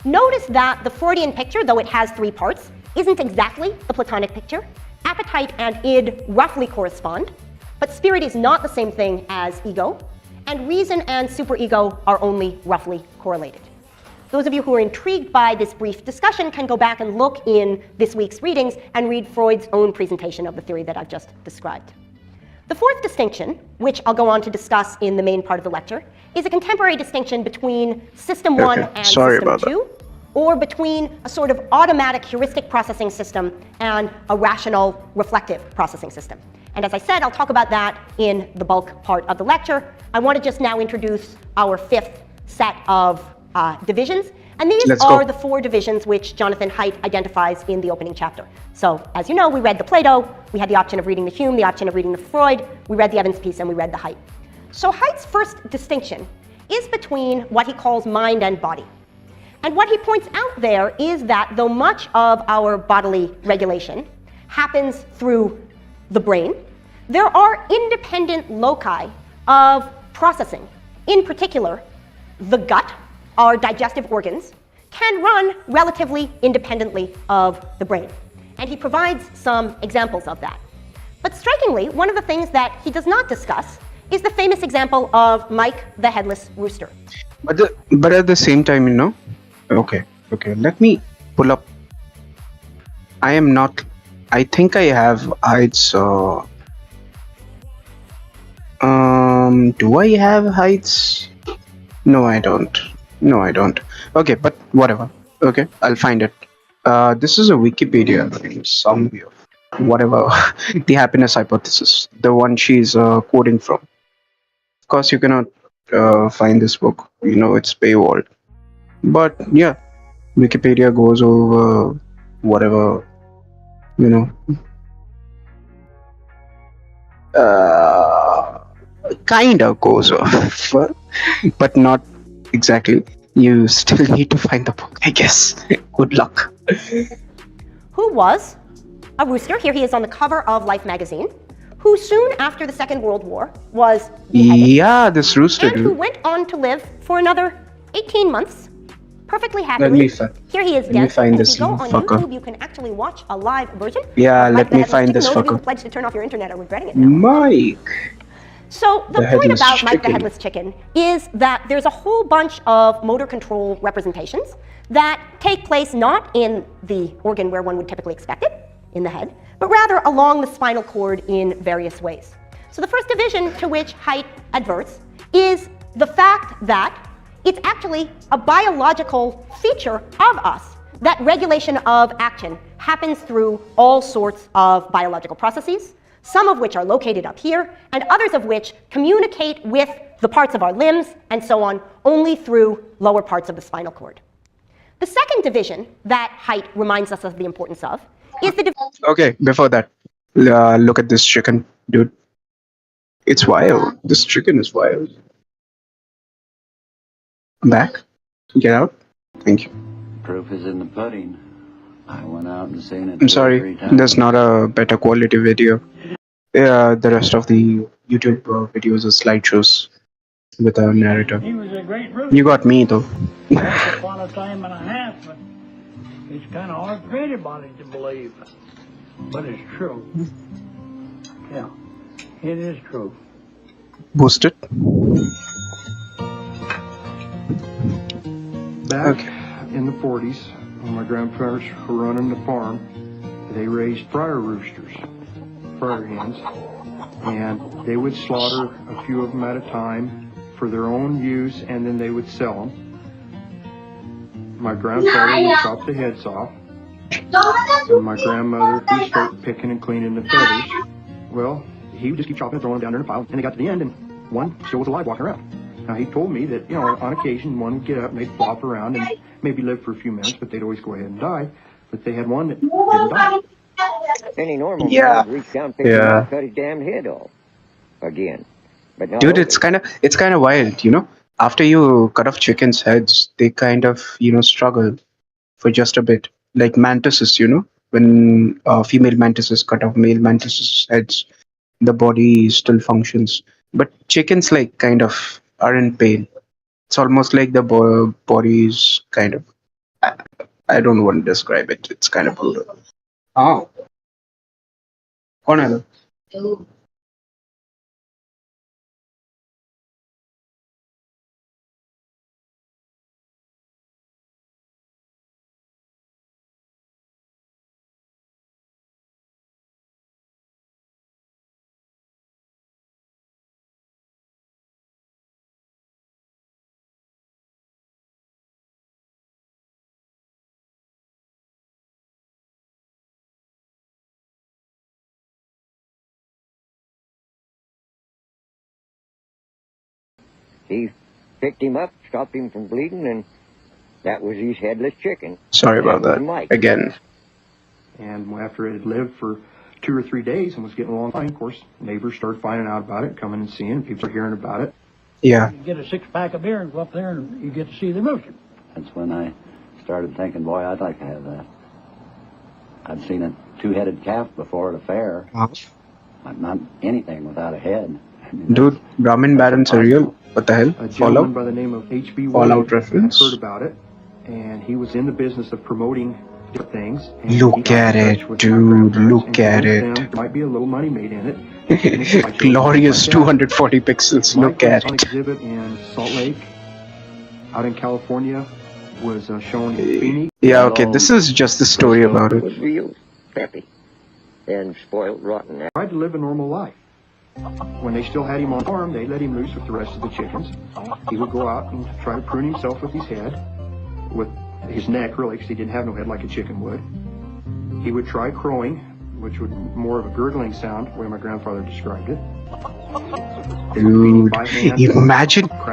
Notice that the Freudian picture, though it has three parts, isn't exactly the Platonic picture. Appetite and id roughly correspond, but spirit is not the same thing as ego, and reason and superego are only roughly correlated. Those of you who are intrigued by this brief discussion can go back and look in this week's readings and read Freud's own presentation of the theory that I've just described. The fourth distinction, which I'll go on to discuss in the main part of the lecture, is a contemporary distinction between System 1 and System 2, or between a sort of automatic heuristic processing system and a rational reflective processing system. And as I said, I'll talk about that in the bulk part of the lecture. I want to just now introduce our fifth set of divisions. And these are the four divisions which Jonathan Haidt identifies in the opening chapter. So, as you know, we read the Plato, we had the option of reading the Hume, the option of reading the Freud, we read the Evans piece, and we read the Haidt. So Haidt's first distinction is between what he calls mind and body. And what he points out there is that though much of our bodily regulation happens through the brain, there are independent loci of processing. In particular, the gut, our digestive organs, can run relatively independently of the brain. And he provides some examples of that. But strikingly, one of the things that he does not discuss is the famous example of Mike the Headless Rooster. But at the same time, you know, okay, let me pull up. I think I have Haidt's, do I have Haidt's? No, I don't. Okay, but whatever. Okay, I'll find it. This is a Wikipedia summary of whatever, the happiness hypothesis, the one she's quoting from. Of course, you cannot find this book. You know, it's paywalled. But yeah, Wikipedia goes over whatever, you know. Kinda goes off, but not exactly. You still need to find the book, I guess. Good luck. Who was a rooster, here he is on the cover of Life magazine, who soon after the Second World War was beheaded. Yeah, this rooster, and who went on to live for another 18 months, perfectly happily. Here he is, Let me find this if you go on fucker. YouTube, you can actually watch a live version. Yeah, of let me find this Those of you who fucker. pledged to turn off your internet are regretting it now. Mike. So the point Headless about Mike the Chicken. Headless Chicken is that there's a whole bunch of motor control representations that take place not in the organ where one would typically expect it, in the head, but rather along the spinal cord in various ways. So the first division to which Haidt adverts is the fact that it's actually a biological feature of us that regulation of action happens through all sorts of biological processes, some of which are located up here, and others of which communicate with the parts of our limbs and so on only through lower parts of the spinal cord. The second division that Haidt reminds us of the importance of is the Okay, before that, look at this chicken, dude. It's wild. This chicken is wild. Back. Get out. Thank you. Proof is in the pudding. I went out and seen it. I'm sorry, there's not a better quality video. The rest of the YouTube videos are slideshows with a narrator. He was a great rooster. You got me though. Once upon a time and a half, but it's kind of hard for anybody to believe. But it's true. Yeah, it is true. Boost it. Back in the 40s, when my grandparents were running the farm, they raised fryer roosters, fryer hens, and they would slaughter a few of them at a time for their own use, and then they would sell them. my grandfather would chop the heads off, and my grandmother would start picking and cleaning the feathers. Well, he would just keep chopping and throwing them down there in a pile, and they got to the end, and one still was alive walking around. Now, he told me that, on occasion, one would get up and they'd flop around and maybe live for a few minutes, but they'd always go ahead and die. But they had one that didn't die. Any normal man would reach down, pick him up, and cut his damn head off again. But not Dude, always. it's kind of wild. After you cut off chickens' heads, they kind of struggle for just a bit, like mantises. When female mantises cut off male mantises' heads, the body still functions. But chickens kind of are in pain. It's almost like the body is kind of. I don't want to describe it. It's kind of brutal. Oh. कौन है लोग? He picked him up, stopped him from bleeding, and that was his headless chicken. Sorry about that. Mike. Again. And after it had lived for 2 or 3 days and was getting along fine, of course, neighbors started finding out about it, coming and seeing, people are hearing about it. Yeah. You get a 6-pack of beer and go up there and you get to see the rooster. That's when I started thinking, boy, I'd like to have that. I'd seen a 2-headed calf before at a fair. Not anything without a head. Dude, Brahmin Barons are real. What the hell? A gentleman Fallout? by the name of H.B. Fallout Wade reference? heard about it, and he was in the business of promoting different things. And he Look got at in touch it, with my dude. grandparents Look and at told it. them there might be a little money made in it. Glorious Like that. 240 pixels. Mike Look at was on it. exhibit in Salt Lake, out in California, was shown in Phoenix. Yeah, okay. This is just the story about It it. was real peppy and spoiled rotten. Tried to live a normal life. When they still had him on the farm, they let him loose with the rest of the chickens. He would go out and try to prune himself with his head, with his neck really, because he didn't have no head like a chicken would. He would try crowing, which would more of a gurgling sound, the way my grandfather described it. Dude,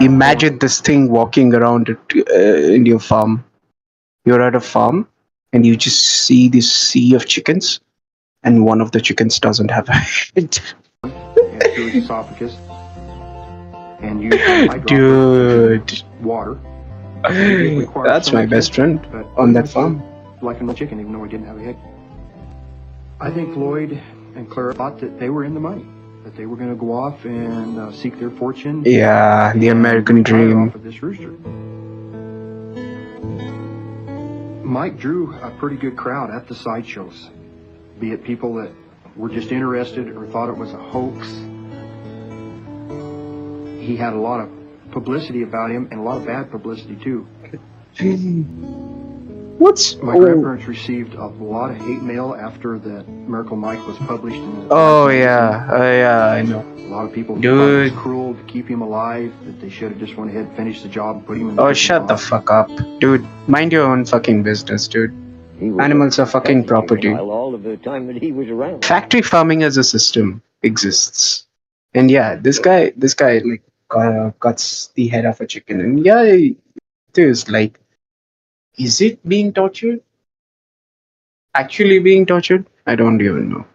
imagine this thing walking around in your farm. You're at a farm and you just see this sea of chickens, and one of the chickens doesn't have a head. Through his esophagus, and use Dude, water. that's my best friend But on that farm. like a chicken, even though he didn't have a head. I think Floyd and Clara thought that they were in the money, that they were going to go off and seek their fortune. Yeah, the and American retire dream. off of this rooster. Mike drew a pretty good crowd at the sideshows, be it people that were just interested or thought it was a hoax. He had a lot of publicity about him and a lot of bad publicity too. What's My grandparents received a lot of hate mail after that Miracle Mike was published. In the Oh yeah, I know. A lot of people thought it Dude. was cruel to keep him alive, that they should have just went ahead and finished the job and put him in the Oh, prison shut the box. fuck up, dude. Mind your own fucking business, dude. He was Animals are fucking a property. juvenile all of the time that he was around. Factory farming as a system exists, and yeah, this guy like cuts the head off a chicken, and yeah, it is like, is it being tortured? Actually being tortured? I don't even know.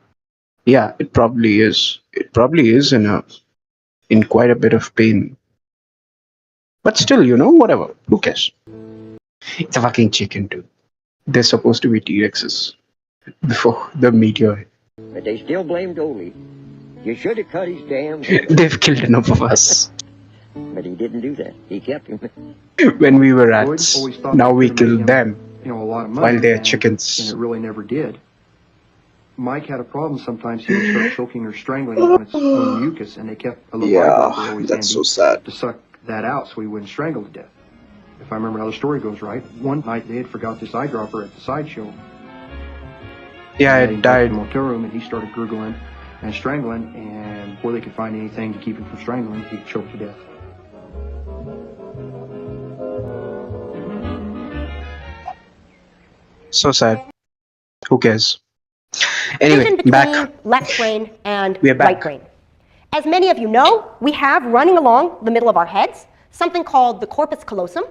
Yeah, it probably is. It probably is in quite a bit of pain. But still, whatever. Who cares? It's a fucking chicken, dude. They're supposed to be T-Rexes before the meteor. But they still blamed Ole. You should have cut his damn head. They've killed enough of us But he didn't do that. He kept him. when we were Floyd rats. always thought Now that we it would've kill made them him, a lot of money, while they're and chickens. it really never did. Mike had a problem. Sometimes he would start choking or strangling on its own mucus, and they kept a little eyedropper always handy sad. to suck that out so he wouldn't strangle to death. If I remember how the story goes right, one night they had forgot this eyedropper at the sideshow. Yeah, And it he died. went to the motel room and he started gurgling and strangling, and before they could find anything to keep him from strangling, he choked to death. So sad. Who cares? Anyway, Division between back. left brain and We are back. right brain. As many of you know, we have running along the middle of our heads something called the corpus callosum,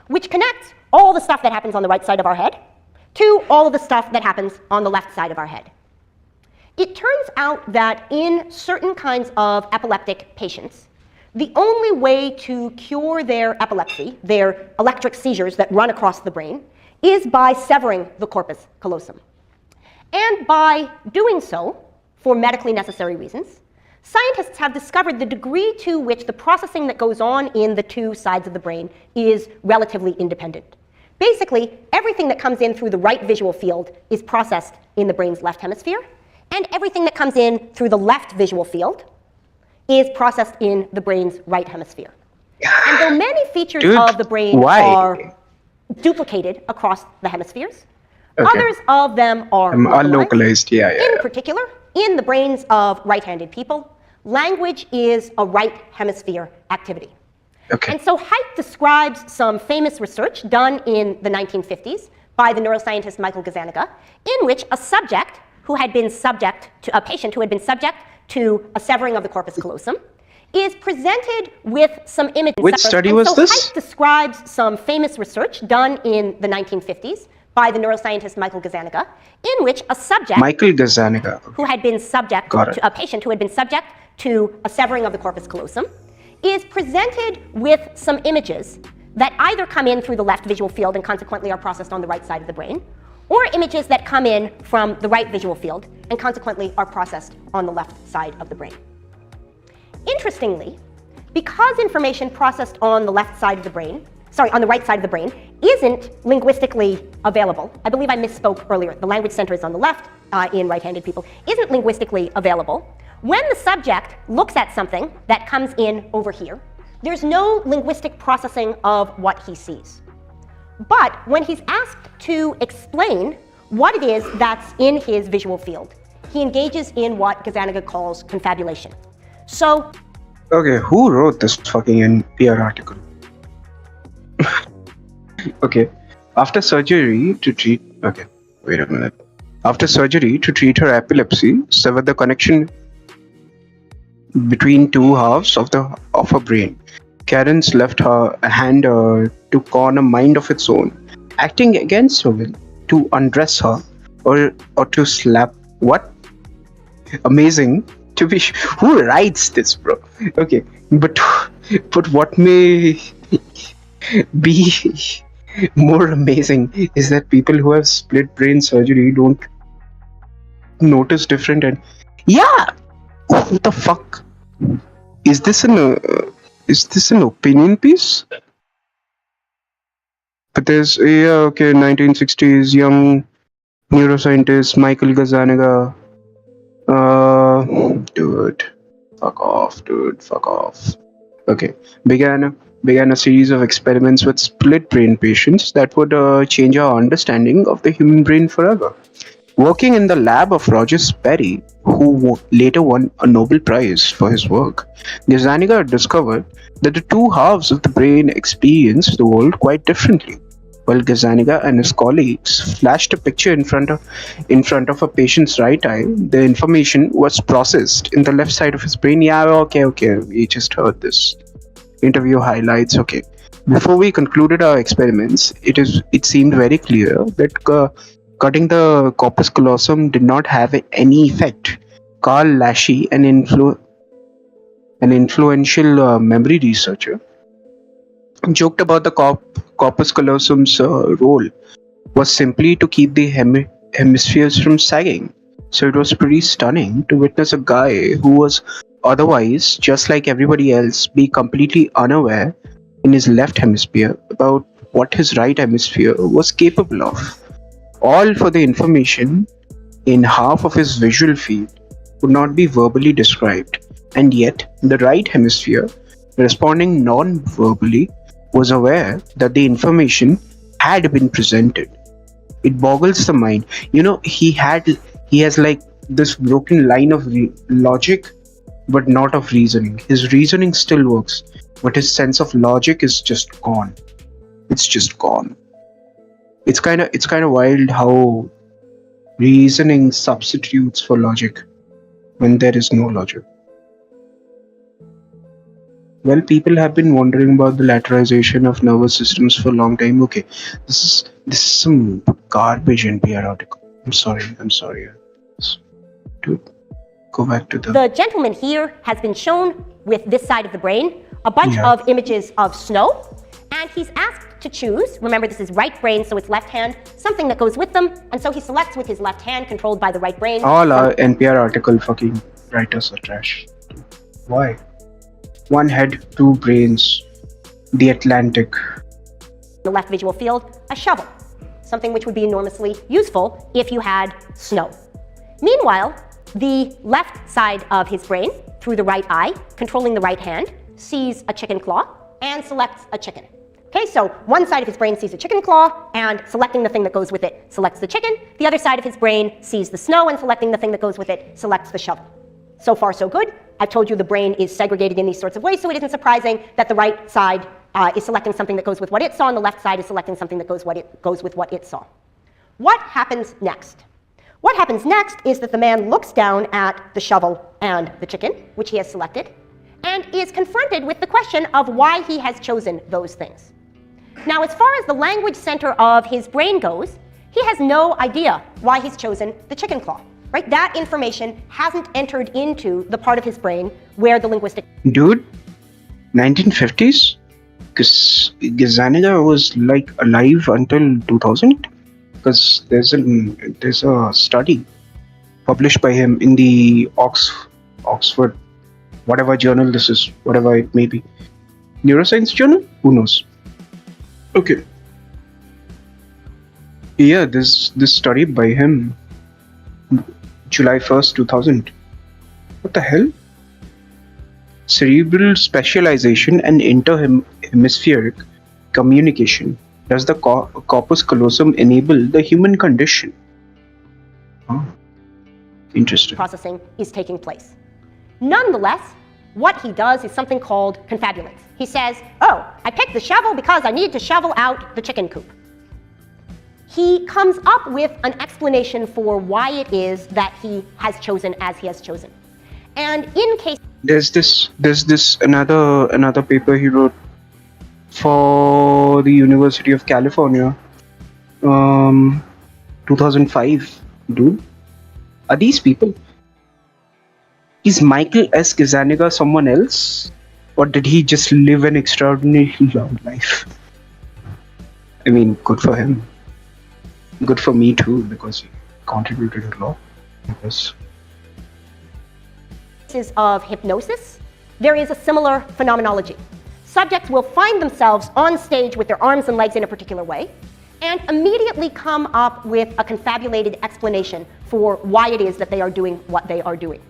which connects all the stuff that happens on the right side of our head to all of the stuff that happens on the left side of our head. It turns out that in certain kinds of epileptic patients, the only way to cure their epilepsy, their electric seizures that run across the brain, is by severing the corpus callosum. And by doing so, for medically necessary reasons, scientists have discovered the degree to which the processing that goes on in the two sides of the brain is relatively independent. Basically, everything that comes in through the right visual field is processed in the brain's left hemisphere, and everything that comes in through the left visual field is processed in the brain's right hemisphere. And though many features of the brain are duplicated across the hemispheres, others of them are localized. In particular, in the brains of right-handed people, language is a right hemisphere activity. And so Haidt describes some famous research done in the 1950s by the neuroscientist Michael Gazzaniga, in which a patient who had been subject to a severing of the corpus callosum is presented with some images. Which study was this? Haidt describes some famous research done in the 1950s by the neuroscientist Michael Gazzaniga, in which a who had been subject to a patient who had been subject to a severing of the corpus callosum is presented with some images that either come in through the left visual field and consequently are processed on the right side of the brain, or images that come in from the right visual field and consequently are processed on the left side of the brain. Interestingly, because information processed on the right side of the brain isn't linguistically available, I believe I misspoke earlier, the language center is on the left in right-handed people, isn't linguistically available, when the subject looks at something that comes in over here, there's no linguistic processing of what he sees. But when he's asked to explain what it is that's in his visual field, he engages in what Gazzaniga calls confabulation. So, okay, who wrote this fucking NPR article? Okay, after surgery to treat her epilepsy, sever the connection between two halves of her brain. Karen's left her hand took on a mind of its own, acting against her will to undress her or to slap. What? Amazing. To be who writes this, bro? Okay, but what may be more amazing is that people who have split brain surgery don't notice different and what the fuck? Is this an opinion piece? But there's 1960s young neuroscientist Michael Gazzaniga. Dude, fuck off. Okay, began a series of experiments with split brain patients that would change our understanding of the human brain forever. Working in the lab of Roger Sperry, who later won a Nobel Prize for his work, Gazzaniga discovered that the two halves of the brain experience the world quite differently. While Gazzaniga and his colleagues flashed a picture in front of a patient's right eye, the information was processed in the left side of his brain. Okay, we just heard this. Interview highlights. Okay, before we concluded our experiments, it seemed very clear that cutting the corpus callosum did not have any effect. Carl Lashy, an influential memory researcher, joked about the corpus callosum's role was simply to keep the hemispheres from sagging. So it was pretty stunning to witness a guy who was otherwise, just like everybody else, be completely unaware in his left hemisphere about what his right hemisphere was capable of. All for the information in half of his visual field could not be verbally described, and yet the right hemisphere, responding non-verbally, was aware that the information had been presented. It boggles the mind. He has like this broken line of logic, but not of reasoning. His reasoning still works, but his sense of logic is just gone. It's just gone. It's kind of wild how reasoning substitutes for logic when there is no logic. Well, people have been wondering about the lateralization of nervous systems for a long time. Okay, this is some garbage NPR article. I'm sorry. Dude, go back to The gentleman here has been shown with this side of the brain a bunch of images of snow, and he's asked to choose. Remember, this is right brain, so it's left hand, something that goes with them, and so he selects with his left hand, controlled by the right brain. All our NPR article fucking writers are trash. Why? One head, two brains. The Atlantic. The left visual field, a shovel, something which would be enormously useful if you had snow. Meanwhile, the left side of his brain, through the right eye, controlling the right hand, sees a chicken claw and selects a chicken. Okay, so one side of his brain sees a chicken claw and selecting the thing that goes with it selects the chicken. The other side of his brain sees the snow and selecting the thing that goes with it selects the shovel. So far, so good. I've told you the brain is segregated in these sorts of ways, so it isn't surprising that the right side is selecting something that goes with what it saw, and the left side is selecting something that goes with what it saw. What happens next? What happens next is that the man looks down at the shovel and the chicken, which he has selected, and is confronted with the question of why he has chosen those things. Now, as far as the language center of his brain goes, he has no idea why he's chosen the chicken claw. Right? That information hasn't entered into the part of his brain where the linguistic... Dude, 1950s? Because Gazzaniga was like alive until 2000? Because there's a study published by him in the Oxford, whatever journal this is, whatever it may be. Neuroscience journal? Who knows? Okay. Yeah, this study by him, July 1st, 2000. What the hell? Cerebral specialization and interhemispheric communication. Does the corpus callosum enable the human condition? Oh, interesting. Processing is taking place. Nonetheless, what he does is something called confabulates. He says, oh, I picked the shovel because I need to shovel out the chicken coop. He comes up with an explanation for why it is that he has chosen as he has chosen. And in case... There's this another paper he wrote for the University of California, 2005. Dude, are these people? Is Michael S. Gazzaniga someone else? Or did he just live an extraordinarily long life? I mean, good for him. Good for me too, because he contributed a lot. Of hypnosis, there is a similar phenomenology. Subjects will find themselves on stage with their arms and legs in a particular way, and immediately come up with a confabulated explanation for why it is that they are doing what they are doing.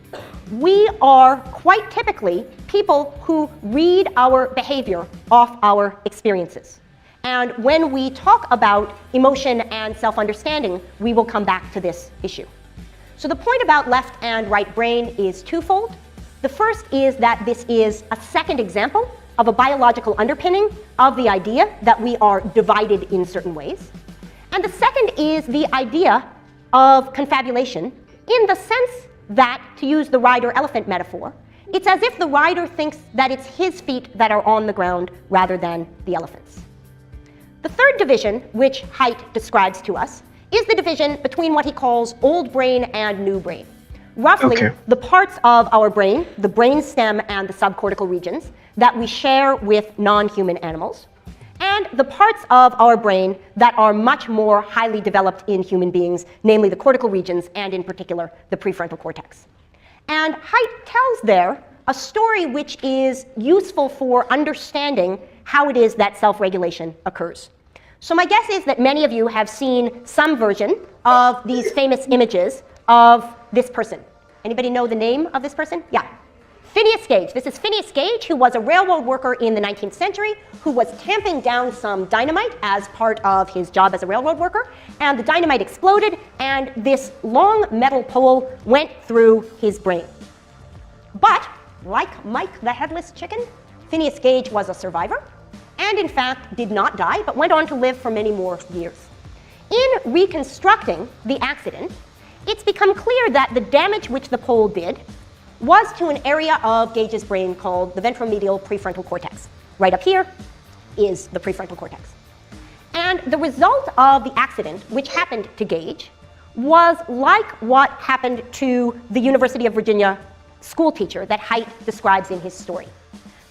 We are quite typically people who read our behavior off our experiences. And when we talk about emotion and self-understanding, we will come back to this issue. So the point about left and right brain is twofold. The first is that this is a second example of a biological underpinning of the idea that we are divided in certain ways. And the second is the idea of confabulation in the sense that, to use the rider-elephant metaphor, it's as if the rider thinks that it's his feet that are on the ground rather than the elephant's. The third division, which Haidt describes to us, is the division between what he calls old brain and new brain. Roughly, the parts of our brain, the brain stem and the subcortical regions, that we share with non-human animals, and the parts of our brain that are much more highly developed in human beings, namely the cortical regions and in particular the prefrontal cortex. And Haidt tells there a story which is useful for understanding how it is that self-regulation occurs. So my guess is that many of you have seen some version of these famous images of this person. Anybody know the name of this person? Yeah. Phineas Gage. This is Phineas Gage, who was a railroad worker in the 19th century, who was tamping down some dynamite as part of his job as a railroad worker, and the dynamite exploded, and this long metal pole went through his brain. But, like Mike the Headless Chicken, Phineas Gage was a survivor, and in fact did not die, but went on to live for many more years. In reconstructing the accident, it's become clear that the damage which the pole did was to an area of Gage's brain called the ventromedial prefrontal cortex. Right up here is the prefrontal cortex. And the result of the accident, which happened to Gage, was like what happened to the University of Virginia school teacher that Haidt describes in his story.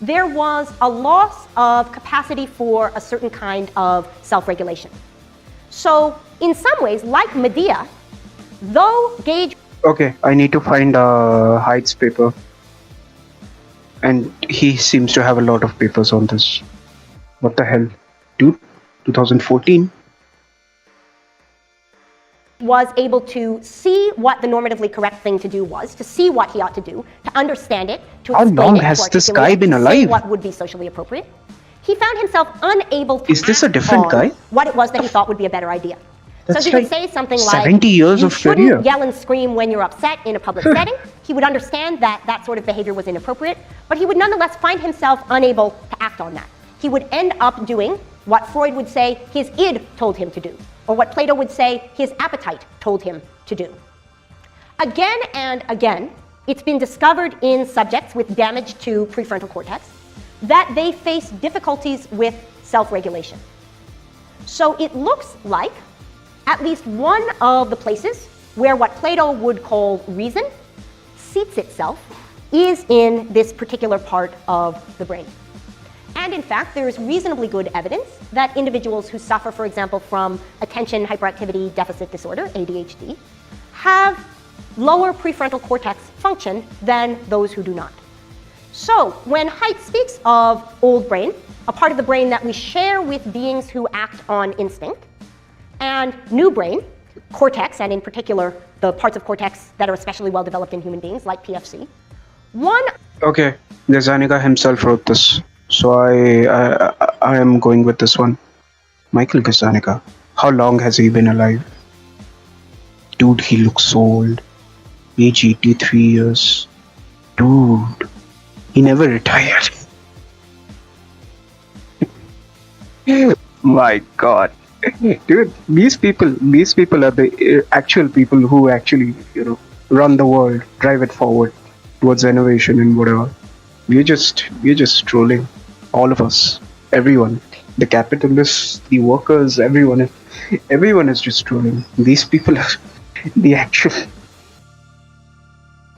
There was a loss of capacity for a certain kind of self-regulation. So, in some ways, like Medea, though Gage... Okay, I need to find Haidt's paper. And he seems to have a lot of papers on this. What the hell? Dude, 2014? was able to see what the normatively correct thing to do was, to see what he ought to do, to understand it, to How explain long it, has to this articulate guy it, been to say alive? what would be socially appropriate. He found himself unable to Is this a act different on guy? what it was that he thought would be a better idea. That's So he like would say something like, 70 years you of shouldn't career. yell and scream when you're upset in a public setting. He would understand that that sort of behavior was inappropriate, but he would nonetheless find himself unable to act on that. He would end up doing what Freud would say his id told him to do, or what Plato would say his appetite told him to do. Again and again, it's been discovered in subjects with damage to prefrontal cortex that they face difficulties with self-regulation. So it looks like at least one of the places where what Plato would call reason seats itself is in this particular part of the brain. And in fact, there is reasonably good evidence that individuals who suffer, for example, from attention hyperactivity deficit disorder, ADHD, have lower prefrontal cortex function than those who do not. So when Haidt speaks of old brain, a part of the brain that we share with beings who act on instinct, and new brain, cortex, and in particular the parts of cortex that are especially well developed in human beings, like PFC, one... Okay, Gazzaniga himself wrote this, so I am going with this one. Michael Gazzaniga. How long has he been alive? Dude, he looks so old. Age 83 years. Dude, he never retired. My God. Dude, these people are the actual people who actually, run the world, drive it forward towards innovation and whatever. We're just trolling. All of us. Everyone. The capitalists, the workers, everyone is just trolling. These people are the actual...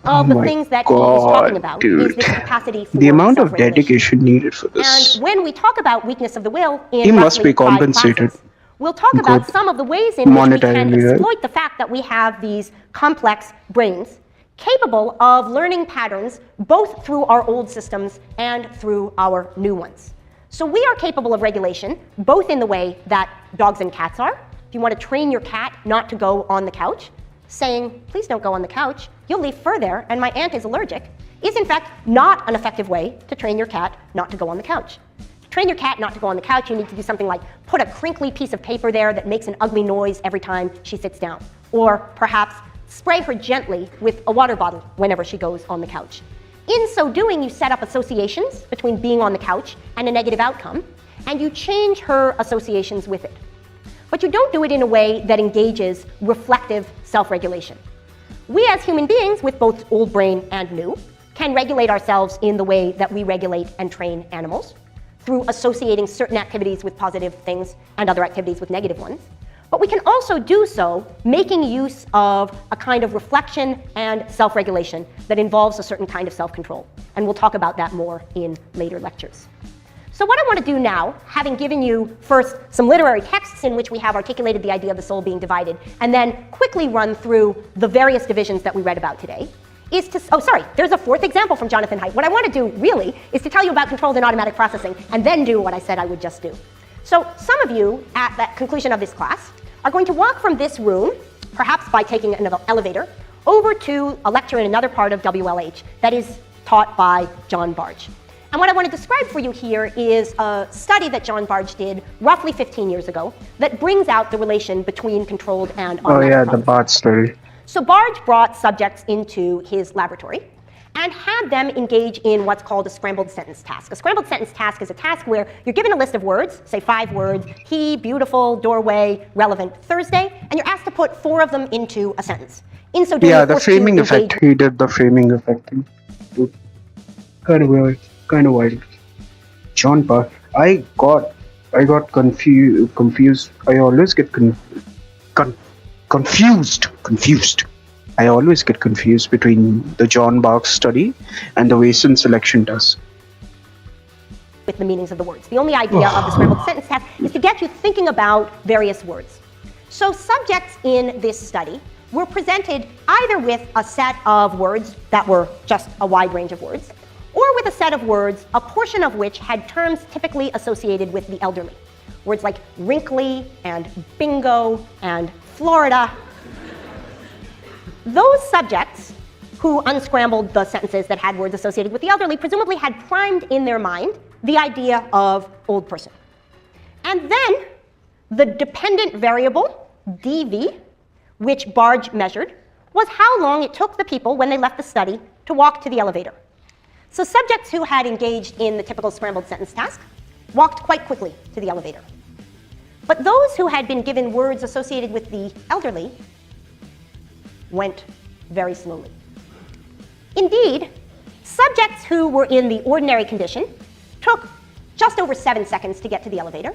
Of the things that he is talking about is this capacity for the amount of self-regulation. dedication needed for this. And when we talk about weakness of the will in He must roughly be compensated. 5 classes, we'll talk about some of the ways in which we can Monetarily, right? exploit the fact that we have these complex brains capable of learning patterns both through our old systems and through our new ones. So we are capable of regulation both in the way that dogs and cats are. If you want to train your cat not to go on the couch, saying, please don't go on the couch, you'll leave fur there and my aunt is allergic, is in fact not an effective way to train your cat not to go on the couch. To train your cat not to go on the couch, you need to do something like put a crinkly piece of paper there that makes an ugly noise every time she sits down. Or perhaps spray her gently with a water bottle whenever she goes on the couch. In so doing, you set up associations between being on the couch and a negative outcome, and you change her associations with it. But you don't do it in a way that engages reflective self-regulation. We as human beings, with both old brain and new, can regulate ourselves in the way that we regulate and train animals, through associating certain activities with positive things and other activities with negative ones. But we can also do so making use of a kind of reflection and self-regulation that involves a certain kind of self-control. And we'll talk about that more in later lectures. So what I want to do now, having given you first some literary texts in which we have articulated the idea of the soul being divided, and then quickly run through the various divisions that we read about today, is to, there's a fourth example from Jonathan Haidt. What I want to do, really, is to tell you about controlled and automatic processing, and then do what I said I would just do. So some of you, at the conclusion of this class, are going to walk from this room, perhaps by taking an elevator, over to a lecture in another part of WLH that is taught by John Barge. And what I want to describe for you here is a study that John Barge did roughly 15 years ago that brings out the relation between controlled and automatic processing. The Barge study. So Barge brought subjects into his laboratory, and had them engage in what's called a scrambled sentence task. A scrambled sentence task is a task where you're given a list of words, say 5 words, he, beautiful, doorway, relevant, Thursday, and you're asked to put 4 of them into a sentence. In so doing, Yeah, the framing effect. He did the framing effect thing. Kind of weird, kind of wild. John Park. I got confused. I always get confused. I always get confused between the John Barks study and the Wason selection test. With the meanings of the words. The only idea of the scrambled sentence test is to get you thinking about various words. So subjects in this study were presented either with a set of words that were just a wide range of words, or with a set of words, a portion of which had terms typically associated with the elderly. Words like wrinkly and bingo and Florida. Those subjects who unscrambled the sentences that had words associated with the elderly presumably had primed in their mind the idea of old person. And then the dependent variable, dv, which Barge measured, was how long it took the people when they left the study to walk to the elevator. So subjects who had engaged in the typical scrambled sentence task walked quite quickly to the elevator. But those who had been given words associated with the elderly went very slowly. Indeed, subjects who were in the ordinary condition took just over 7 seconds to get to the elevator,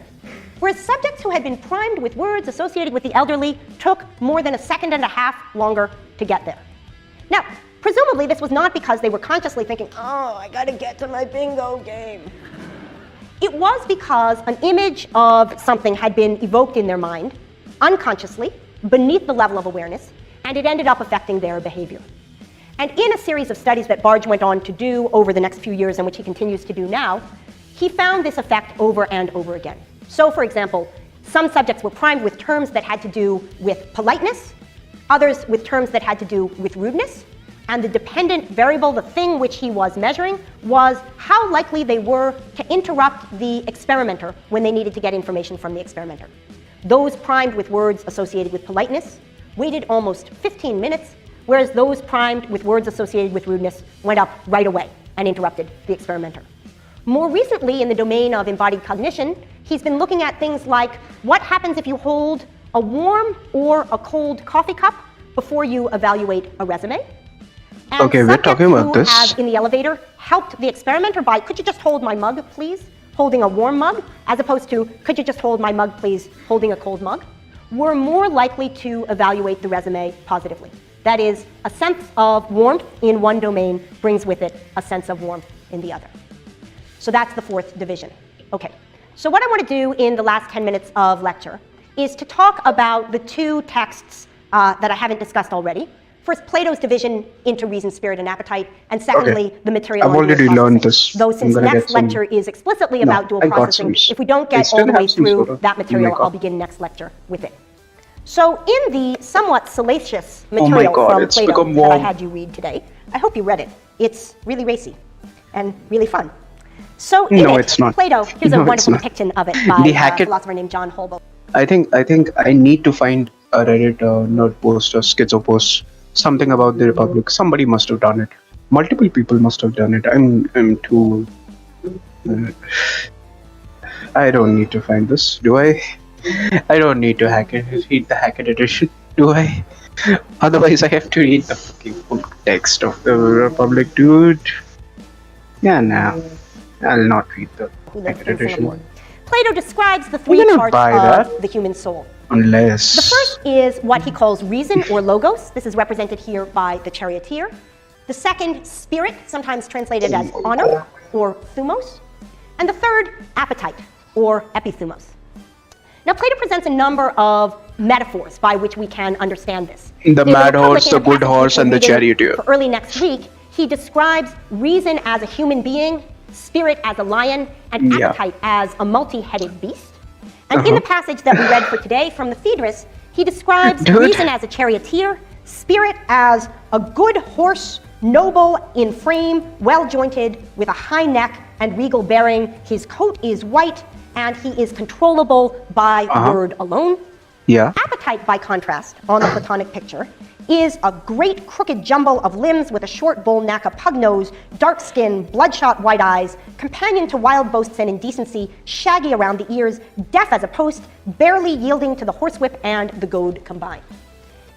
whereas subjects who had been primed with words associated with the elderly took more than 1.5 seconds longer to get there. Now, presumably this was not because they were consciously thinking, oh, I gotta get to my bingo game. It was because an image of something had been evoked in their mind, unconsciously, beneath the level of awareness, and it ended up affecting their behavior. And in a series of studies that Barge went on to do over the next few years, and which he continues to do now, he found this effect over and over again. So, for example, some subjects were primed with terms that had to do with politeness, others with terms that had to do with rudeness, and the dependent variable, the thing which he was measuring, was how likely they were to interrupt the experimenter when they needed to get information from the experimenter. Those primed with words associated with politeness waited almost 15 minutes, whereas those primed with words associated with rudeness went up right away and interrupted the experimenter. More recently, in the domain of embodied cognition, he's been looking at things like what happens if you hold a warm or a cold coffee cup before you evaluate a resume. And okay, we're talking about this. Have in the elevator helped the experimenter by, could you just hold my mug, please? Holding a warm mug, as opposed to, could you just hold my mug, please? Holding a cold mug. We're more likely to evaluate the resume positively. That is, a sense of warmth in one domain brings with it a sense of warmth in the other. So that's the 4th division. Okay, so what I want to do in the last 10 minutes of lecture is to talk about the 2 texts that I haven't discussed already. First, Plato's division into reason, spirit, and appetite, and secondly, the material. I've already learned this. Though since next lecture is explicitly about dual processing, if we don't get all the way through that material, I'll begin next lecture with it. So in the somewhat salacious material from Plato that I had you read today, I hope you read it. It's really racy and really fun. So in it's not. Plato, here's a wonderful depiction of it by a philosopher named John Holbrook. I think I need to find a Reddit nerd post or schizo post, something about the Republic. Somebody must have done it. Multiple people must have done it. I'm too. I don't need to find this, do I? I don't need to read the Hackett edition, do I? Otherwise, I have to read the fucking full text of the Republic, dude. Yeah, nah. I'll not read the Hackett edition. Plato describes the 3 parts of the human soul. Unless... The first is what he calls reason or logos. This is represented here by the charioteer. The second, spirit, sometimes translated as honor or thumos. And the third, appetite or epithumos. Now, Plato presents a number of metaphors by which we can understand this. The mad horse, the good horse, and the charioteer. For early next week, he describes reason as a human being, spirit as a lion, and appetite as a multi-headed beast. And in the passage that we read for today from the Phaedrus, he describes reason as a charioteer, spirit as a good horse, noble in frame, well-jointed, with a high neck and regal bearing. His coat is white, and he is controllable by word alone. Yeah. Appetite, by contrast, on the Platonic picture, is a great crooked jumble of limbs with a short bull neck, a pug nose, dark skin, bloodshot white eyes, companion to wild boasts and indecency, shaggy around the ears, deaf as a post, barely yielding to the horsewhip and the goad combined.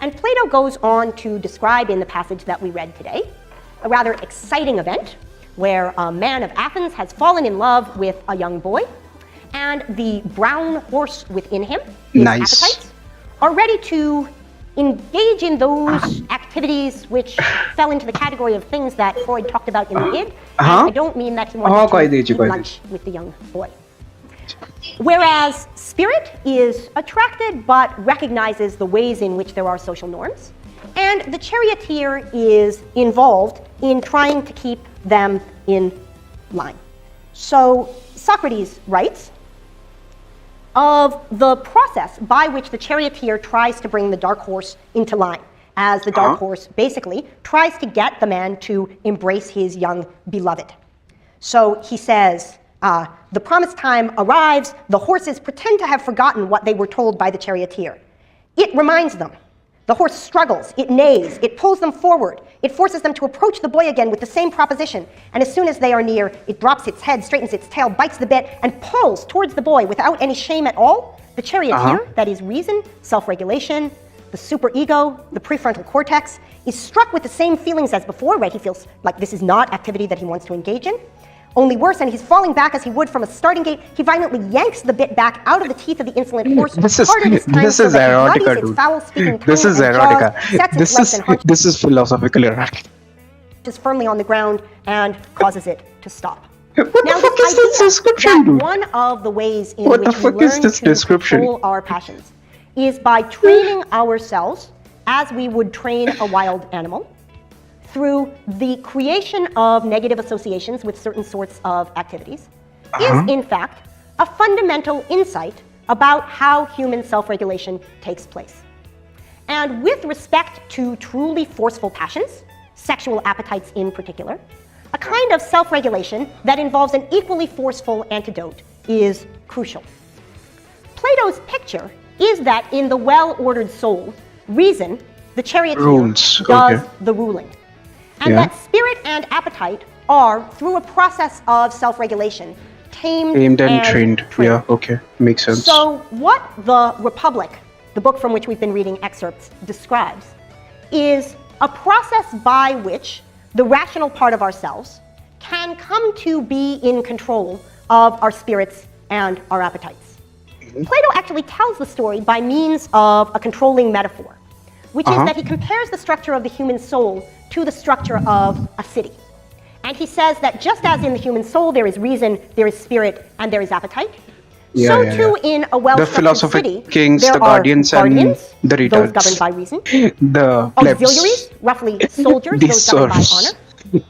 And Plato goes on to describe in the passage that we read today a rather exciting event where a man of Athens has fallen in love with a young boy, and the brown horse within him, his appetites, are ready to engage in those activities which fell into the category of things that Freud talked about in the id. I don't mean that he wanted to eat lunch with the young boy. Whereas spirit is attracted but recognizes the ways in which there are social norms, and the charioteer is involved in trying to keep them in line. So Socrates writes of the process by which the charioteer tries to bring the dark horse into line, as the dark horse basically tries to get the man to embrace his young beloved. So he says, the promised time arrives, the horses pretend to have forgotten what they were told by the charioteer. It reminds them. The horse struggles, it neighs, it pulls them forward, it forces them to approach the boy again with the same proposition, and as soon as they are near, it drops its head, straightens its tail, bites the bit, and pulls towards the boy without any shame at all. The charioteer, that is reason, self-regulation, the superego, the prefrontal cortex, is struck with the same feelings as before, right? He feels like this is not activity that he wants to engage in. Only worse, and he's falling back as he would from a starting gate. He violently yanks the bit back out of the teeth of the insolent horse. This is erotica, dude. This is erotica. This is philosophical erotica. Is firmly on the ground and causes it to stop. What the fuck is this description, dude? One of the ways in which we learn to control our passions is by training ourselves as we would train a wild animal, through the creation of negative associations with certain sorts of activities, is in fact a fundamental insight about how human self-regulation takes place. And with respect to truly forceful passions, sexual appetites in particular, a kind of self-regulation that involves an equally forceful antidote is crucial. Plato's picture is that in the well-ordered soul, reason, the charioteer, does the ruling. And that spirit and appetite are, through a process of self-regulation, tamed and trained. Yeah, okay, makes sense. So what the Republic, the book from which we've been reading excerpts, describes is a process by which the rational part of ourselves can come to be in control of our spirits and our appetites. Plato actually tells the story by means of a controlling metaphor, which is that he compares the structure of the human soul to the structure of a city. And he says that just as in the human soul there is reason, there is spirit, and there is appetite, too in a well-structured city, kings, there the guardians, are and the retards. those governed by reason, the auxiliaries, roughly soldiers, those governed by honor,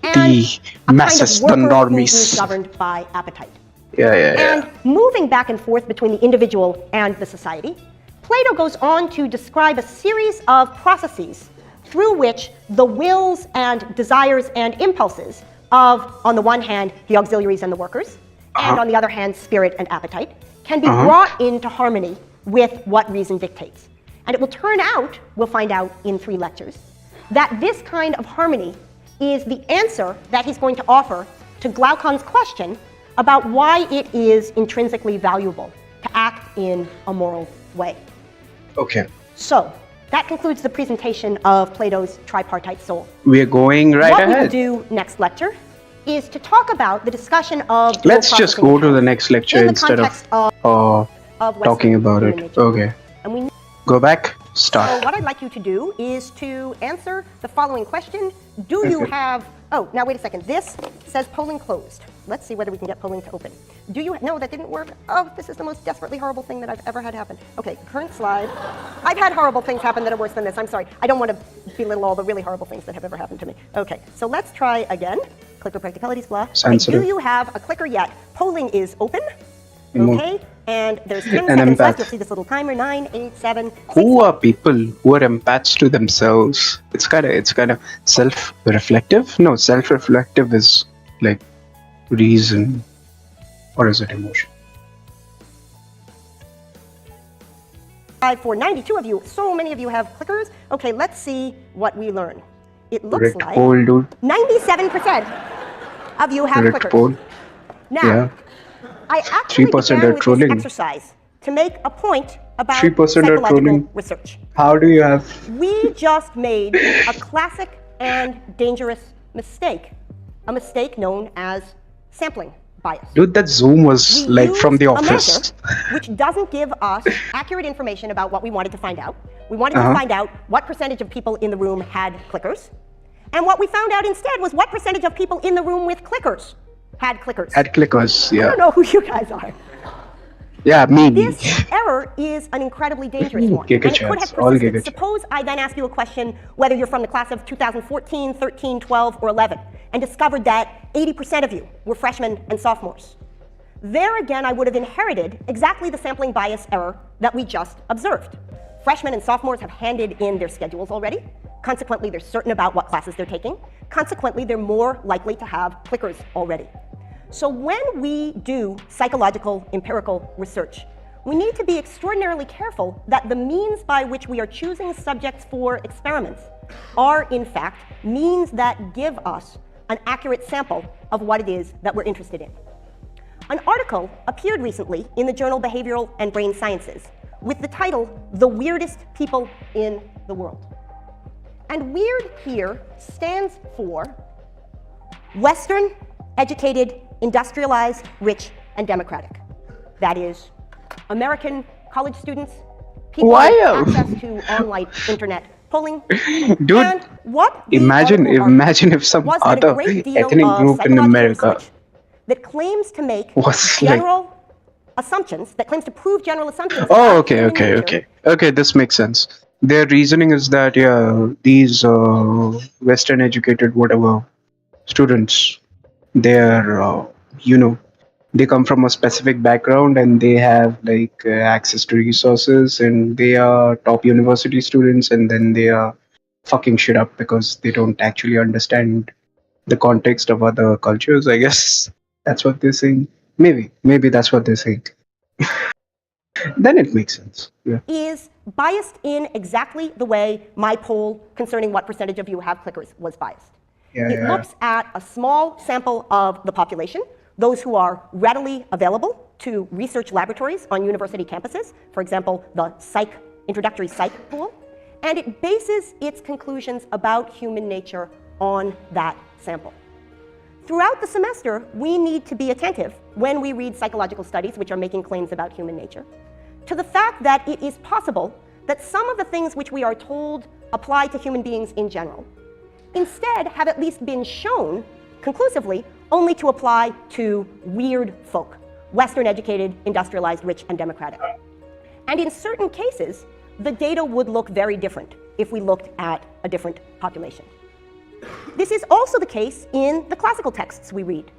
and the masses, the worker who is normies. governed by appetite. And moving back and forth between the individual and the society, Plato goes on to describe a series of processes through which the wills and desires and impulses of, on the one hand, the auxiliaries and the workers, and on the other hand, spirit and appetite, can be brought into harmony with what reason dictates. And it will turn out, we'll find out in 3 lectures, that this kind of harmony is the answer that he's going to offer to Glaucon's question about why it is intrinsically valuable to act in a moral way. Okay. So, that concludes the presentation of Plato's tripartite soul. We're going right ahead. What we'll do next lecture is to talk about the discussion of... Let's just go to the next lecture instead of talking about it. Okay. And we go back, start. So what I'd like you to do is to answer the following question. Do you have... Oh, now wait a second. This says polling closed. Let's see whether we can get polling to open. Do you... No, that didn't work. Oh, this is the most desperately horrible thing that I've ever had happen. Okay, current slide. I've had horrible things happen that are worse than this. I'm sorry. I don't want to belittle all the really horrible things that have ever happened to me. Okay, so let's try again. Clicker practicalities, blah. Okay, do you have a clicker yet? Polling is open. Okay, and there's 10 seconds left. You'll see this little timer, 9, 8, 7, 6. Who are people who are empaths to themselves? It's kind of self-reflective. No, self-reflective is like reason, or is it emotion? For 92 of you, so many of you have clickers. Okay, let's see what we learn. It looks Correct like poll, dude. 97% of you have Correct clickers. poll. Now, Yeah. I actually 3% began are with trolling. this exercise to make a point about 3% are psychological trolling. research. How do you have... We just made a classic and dangerous mistake, a mistake known as sampling bias. Dude, that Zoom was We like from used the a office. measure which doesn't give us accurate information about what we wanted to find out. We wanted to find out what percentage of people in the room had clickers. And what we found out instead was what percentage of people in the room with clickers had clickers. Had clickers, I yeah. don't know who you guys are. Yeah, me. This error is an incredibly dangerous one. Giga And it could chats, have all persisted. giga chats. Suppose I then ask you a question whether you're from the class of 2014, 13, 12, or 11, and discovered that 80% of you were freshmen and sophomores. There again, I would have inherited exactly the sampling bias error that we just observed. Freshmen and sophomores have handed in their schedules already. Consequently, they're certain about what classes they're taking. Consequently, they're more likely to have clickers already. So when we do psychological empirical research, we need to be extraordinarily careful that the means by which we are choosing subjects for experiments are, in fact, means that give us an accurate sample of what it is that we're interested in. An article appeared recently in the journal Behavioral and Brain Sciences with the title, "The Weirdest People in the World." And weird here stands for Western, educated, industrialized, rich, and democratic. That is, American college students, people with access to online internet polling. Dude, and what imagine if some was that a other great deal ethnic of group in psychological America research that claims to make was like... general assumptions, that claims to prove general assumptions. Oh, about okay, human okay, nature. okay. Okay, this makes sense. Their reasoning is that, yeah, these Western educated, whatever, students, they're, they come from a specific background and they have like access to resources and they are top university students and then they are fucking shit up because they don't actually understand the context of other cultures, I guess. That's what they're saying. Maybe that's what they're saying. Then it makes sense. Yeah. Is biased in exactly the way my poll concerning what percentage of you have clickers was biased. It looks at a small sample of the population, those who are readily available to research laboratories on university campuses, for example, the introductory psych pool, and it bases its conclusions about human nature on that sample. Throughout the semester, we need to be attentive when we read psychological studies which are making claims about human nature, to the fact that it is possible that some of the things which we are told apply to human beings in general, instead have at least been shown conclusively only to apply to weird folk, Western educated, industrialized, rich, and democratic. And in certain cases, the data would look very different if we looked at a different population. This is also the case in the classical texts we read.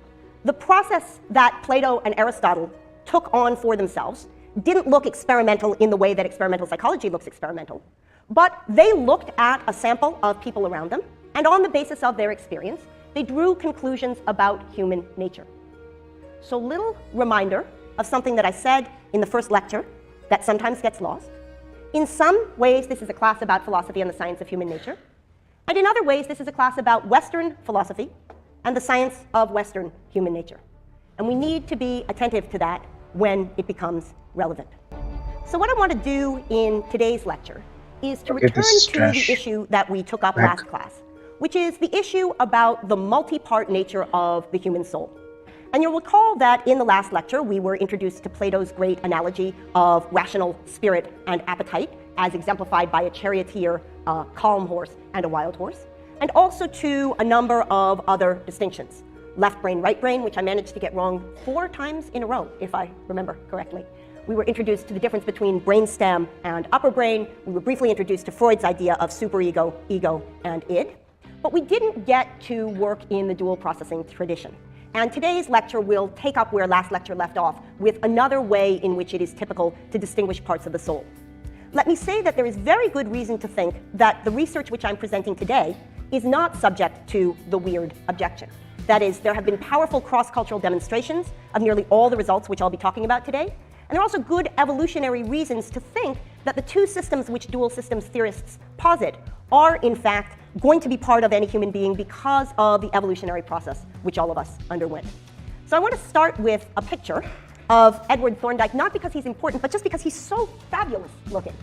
The process that Plato and Aristotle took on for themselves didn't look experimental in the way that experimental psychology looks experimental, but they looked at a sample of people around them, and on the basis of their experience, they drew conclusions about human nature. So little reminder of something that I said in the first lecture that sometimes gets lost. In some ways, this is a class about philosophy and the science of human nature. And in other ways, this is a class about Western philosophy and the science of Western human nature. And we need to be attentive to that when it becomes relevant. So what I want to do in today's lecture is to return to the issue that we took up last class, which is the issue about the multi-part nature of the human soul. And you'll recall that in the last lecture, we were introduced to Plato's great analogy of rational spirit and appetite, as exemplified by a charioteer, a calm horse, and a wild horse, and also to a number of other distinctions. Left brain, right brain, which I managed to get wrong 4 times in a row, if I remember correctly. We were introduced to the difference between brainstem and upper brain. We were briefly introduced to Freud's idea of superego, ego, and id. But we didn't get to work in the dual processing tradition. And today's lecture will take up where last lecture left off with another way in which it is typical to distinguish parts of the soul. Let me say that there is very good reason to think that the research which I'm presenting today is not subject to the weird objection. That is, there have been powerful cross-cultural demonstrations of nearly all the results which I'll be talking about today. And there are also good evolutionary reasons to think that the two systems which dual systems theorists posit are, in fact, going to be part of any human being because of the evolutionary process which all of us underwent. So I want to start with a picture of Edward Thorndike, not because he's important, but just because he's so fabulous looking.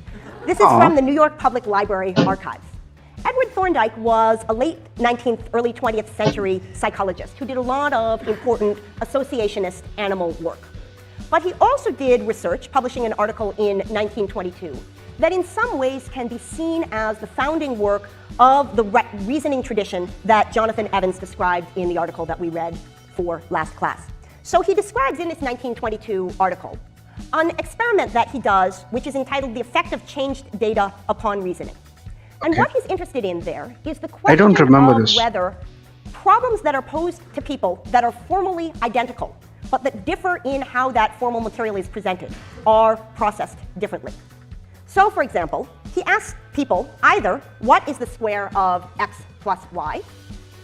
This is from the New York Public Library archives. Edward Thorndike was a late 19th, early 20th century psychologist who did a lot of important associationist animal work. But he also did research, publishing an article in 1922, that in some ways can be seen as the founding work of the reasoning tradition that Jonathan Evans described in the article that we read for last class. So he describes in this 1922 article an experiment that he does, which is entitled The Effect of Changed Data Upon Reasoning. And what he's interested in there is the question of whether problems that are posed to people that are formally identical, but that differ in how that formal material is presented, are processed differently. So, for example, he asks people either what is the square of x plus y,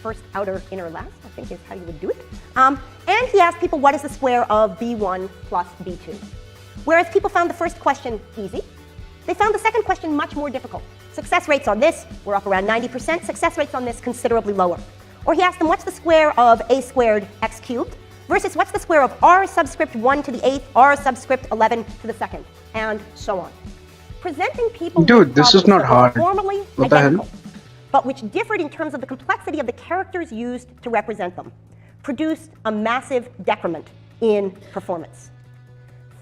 first, outer, inner, last, I think is how you would do it. And he asked people what is the square of b1 plus b2. Whereas people found the first question easy, they found the second question much more difficult. Success rates on this were up around 90%, success rates on this considerably lower. Or he asked them what's the square of a squared x cubed versus what's the square of r subscript 1 to the 8th, r subscript 11 to the 2nd, and so on. Presenting people with this is not that hard. Were formally What the identical, hell? but which differed in terms of the complexity of the characters used to represent them, produced a massive decrement in performance.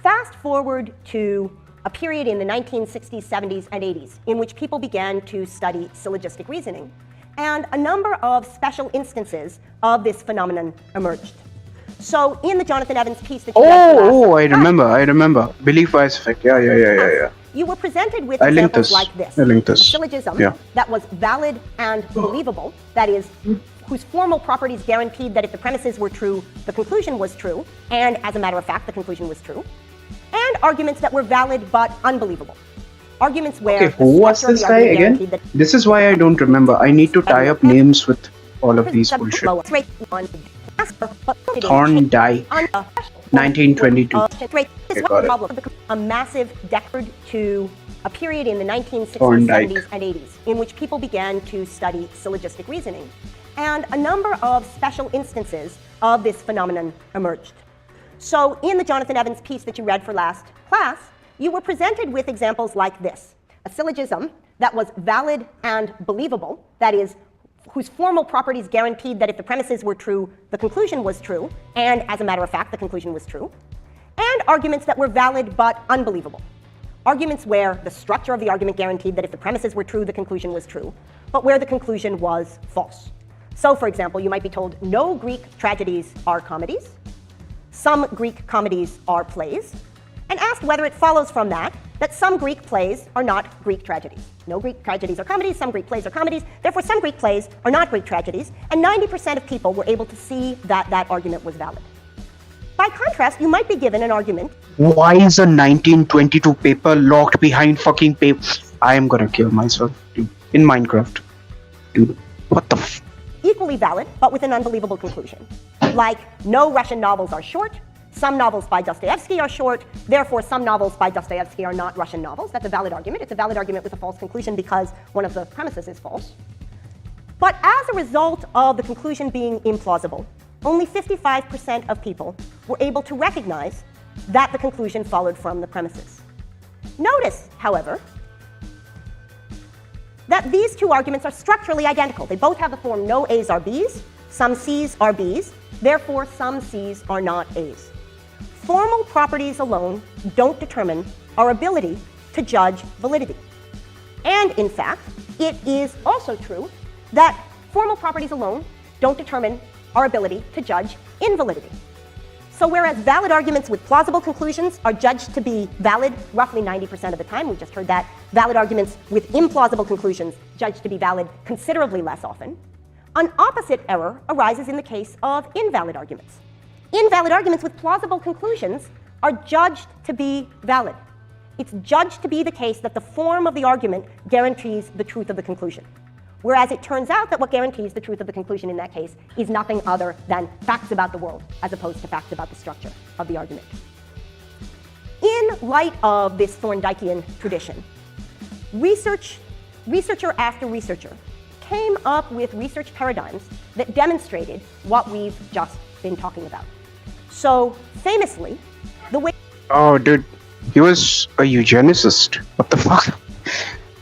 Fast forward to a period in the 1960s, 70s, and 80s in which people began to study syllogistic reasoning, and a number of special instances of this phenomenon emerged. So in the Jonathan Evans piece that you read I remember. Belief-wise effect. Yeah. You were presented with examples like this. I linked this. A syllogism that was valid and believable, that is, whose formal properties guaranteed that if the premises were true, the conclusion was true, and as a matter of fact, the conclusion was true. And arguments that were valid but unbelievable. Arguments where who was this guy again? This is why I don't remember. I need to tie up names with all of these bullshit. Thorndike, 1922. I got it. A massive decade to a period in the 1960s, 70s, and 80s in which people began to study syllogistic reasoning. And a number of special instances of this phenomenon emerged. So in the Jonathan Evans piece that you read for last class, you were presented with examples like this. A syllogism that was valid and believable, that is, whose formal properties guaranteed that if the premises were true, the conclusion was true, and as a matter of fact, the conclusion was true. And arguments that were valid but unbelievable. Arguments where the structure of the argument guaranteed that if the premises were true, the conclusion was true, but where the conclusion was false. So, for example, you might be told no Greek tragedies are comedies, some Greek comedies are plays, and asked whether it follows from that some Greek plays are not Greek tragedies. No Greek tragedies are comedies, some Greek plays are comedies, therefore some Greek plays are not Greek tragedies, and 90% of people were able to see that that argument was valid. By contrast, you might be given an argument. Why is a 1922 paper locked behind fucking paper? I am gonna kill myself, dude. In Minecraft. Dude, what the f? Equally valid, but with an unbelievable conclusion. Like, no Russian novels are short, some novels by Dostoevsky are short, therefore some novels by Dostoevsky are not Russian novels. That's a valid argument. It's a valid argument with a false conclusion because one of the premises is false. But as a result of the conclusion being implausible, only 55% of people were able to recognize that the conclusion followed from the premises. Notice, however, that these two arguments are structurally identical. They both have the form no A's are B's, some C's are B's, therefore some C's are not A's. Formal properties alone don't determine our ability to judge validity. And in fact, it is also true that formal properties alone don't determine our ability to judge invalidity. So whereas valid arguments with plausible conclusions are judged to be valid roughly 90% of the time, we just heard that, valid arguments with implausible conclusions judged to be valid considerably less often, an opposite error arises in the case of invalid arguments. Invalid arguments with plausible conclusions are judged to be valid. It's judged to be the case that the form of the argument guarantees the truth of the conclusion. Whereas it turns out that what guarantees the truth of the conclusion in that case is nothing other than facts about the world, as opposed to facts about the structure of the argument. In light of this Thorndikean tradition, researcher after researcher came up with research paradigms that demonstrated what we've just been talking about. So famously, the way... Oh, dude, he was a eugenicist. What the fuck?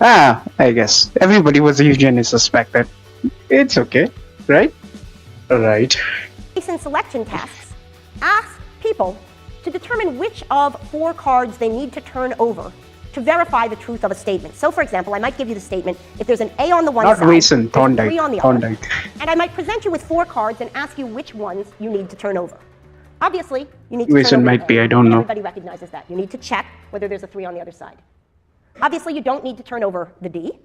I guess everybody was a eugenicist back then. It's okay, right? Right. Bayesian selection tasks ask people to determine which of 4 cards they need to turn over to verify the truth of a statement. So, for example, I might give you the statement, if there's an A on the one Not side, Wason, there's a 3 on the other. Thorndike. And I might present you with 4 cards and ask you which ones you need to turn over. Obviously, you need to Wason turn over might the be, A, I don't and know. everybody recognizes that. You need to check whether there's a 3 on the other side. Obviously, you don't need to turn over the D.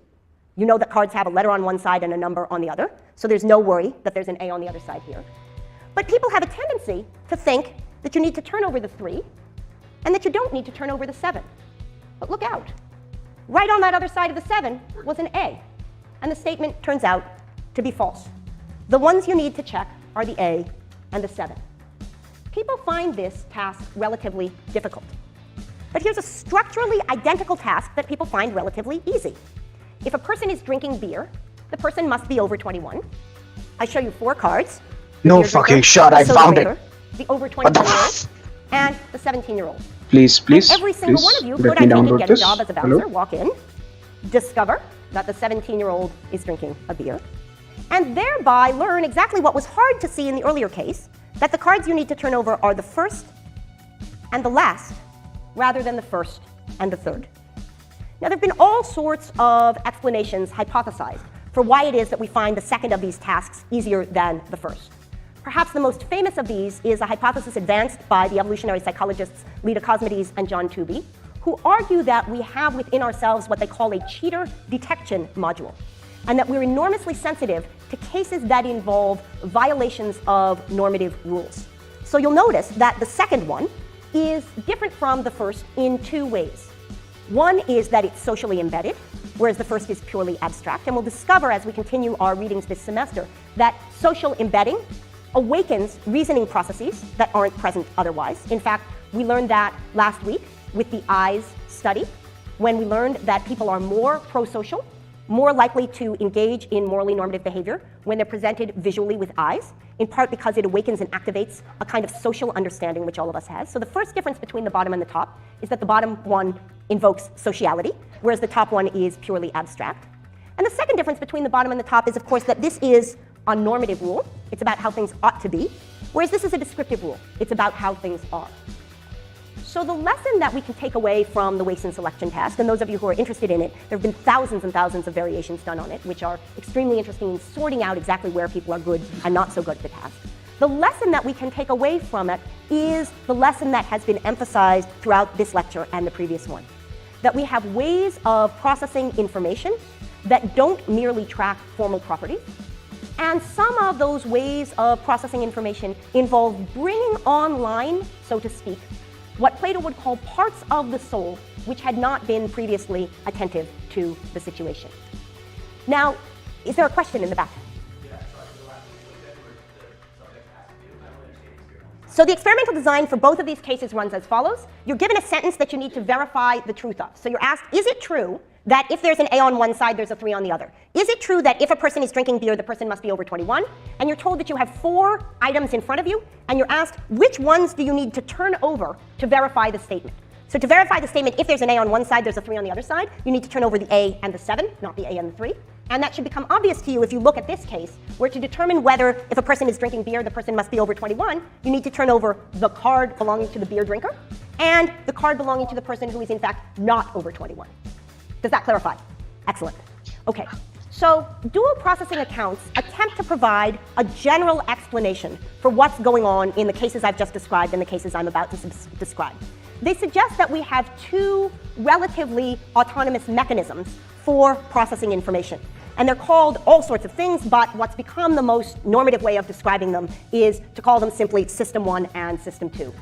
You know that cards have a letter on one side and a number on the other, so there's no worry that there's an A on the other side here. But people have a tendency to think that you need to turn over the 3 and that you don't need to turn over the 7. But look out. Right on that other side of the 7 was an A, and the statement turns out to be false. The ones you need to check are the A and the 7. People find this task relatively difficult. But here's a structurally identical task that people find relatively easy. If a person is drinking beer, the person must be over 21. I show you 4 cards. No fucking shot, I found it. The over 21-year-old and the 17-year-old. Please, please, And every single please, one of you let could, me I think, download get this. a job as a bouncer, Hello? walk in, discover that the 17-year-old is drinking a beer, and thereby learn exactly what was hard to see in the earlier case, that the cards you need to turn over are the first and the last, rather than the first and the third. Now, there have been all sorts of explanations hypothesized for why it is that we find the second of these tasks easier than the first. Perhaps the most famous of these is a hypothesis advanced by the evolutionary psychologists Leda Cosmides and John Tooby, who argue that we have within ourselves what they call a cheater detection module, and that we're enormously sensitive to cases that involve violations of normative rules. So you'll notice that the second one is different from the first in 2 ways. One is that it's socially embedded, whereas the first is purely abstract. And we'll discover as we continue our readings this semester that social embedding awakens reasoning processes that aren't present otherwise. In fact, we learned that last week with the eyes study, when we learned that people are more pro-social, more likely to engage in morally normative behavior when they're presented visually with eyes, in part because it awakens and activates a kind of social understanding which all of us has. So the first difference between the bottom and the top is that the bottom one invokes sociality, whereas the top one is purely abstract. And the second difference between the bottom and the top is, of course, that this is a normative rule. It's about how things ought to be, whereas this is a descriptive rule. It's about how things are. So the lesson that we can take away from the Wason selection task, and those of you who are interested in it, there have been thousands and thousands of variations done on it, which are extremely interesting in sorting out exactly where people are good and not so good at the task. The lesson that we can take away from it is the lesson that has been emphasized throughout this lecture and the previous one, that we have ways of processing information that don't merely track formal properties. And some of those ways of processing information involve bringing online, so to speak, what Plato would call parts of the soul which had not been previously attentive to the situation. Now, is there a question in the back? So the experimental design for both of these cases runs as follows. You're given a sentence that you need to verify the truth of. So you're asked, is it true that if there's an A on one side, there's a 3 on the other? Is it true that if a person is drinking beer, the person must be over 21? And you're told that you have 4 items in front of you, and you're asked, which ones do you need to turn over to verify the statement? So to verify the statement, if there's an A on one side, there's a 3 on the other side, you need to turn over the A and the 7, not the A and the 3. And that should become obvious to you if you look at this case, where to determine whether if a person is drinking beer, the person must be over 21, you need to turn over the card belonging to the beer drinker and the card belonging to the person who is in fact not over 21. Does that clarify? Excellent. Okay, so dual processing accounts attempt to provide a general explanation for what's going on in the cases I've just described and the cases I'm about to describe. They suggest that we have 2 relatively autonomous mechanisms for processing information. And they're called all sorts of things, but what's become the most normative way of describing them is to call them simply System 1 and System 2.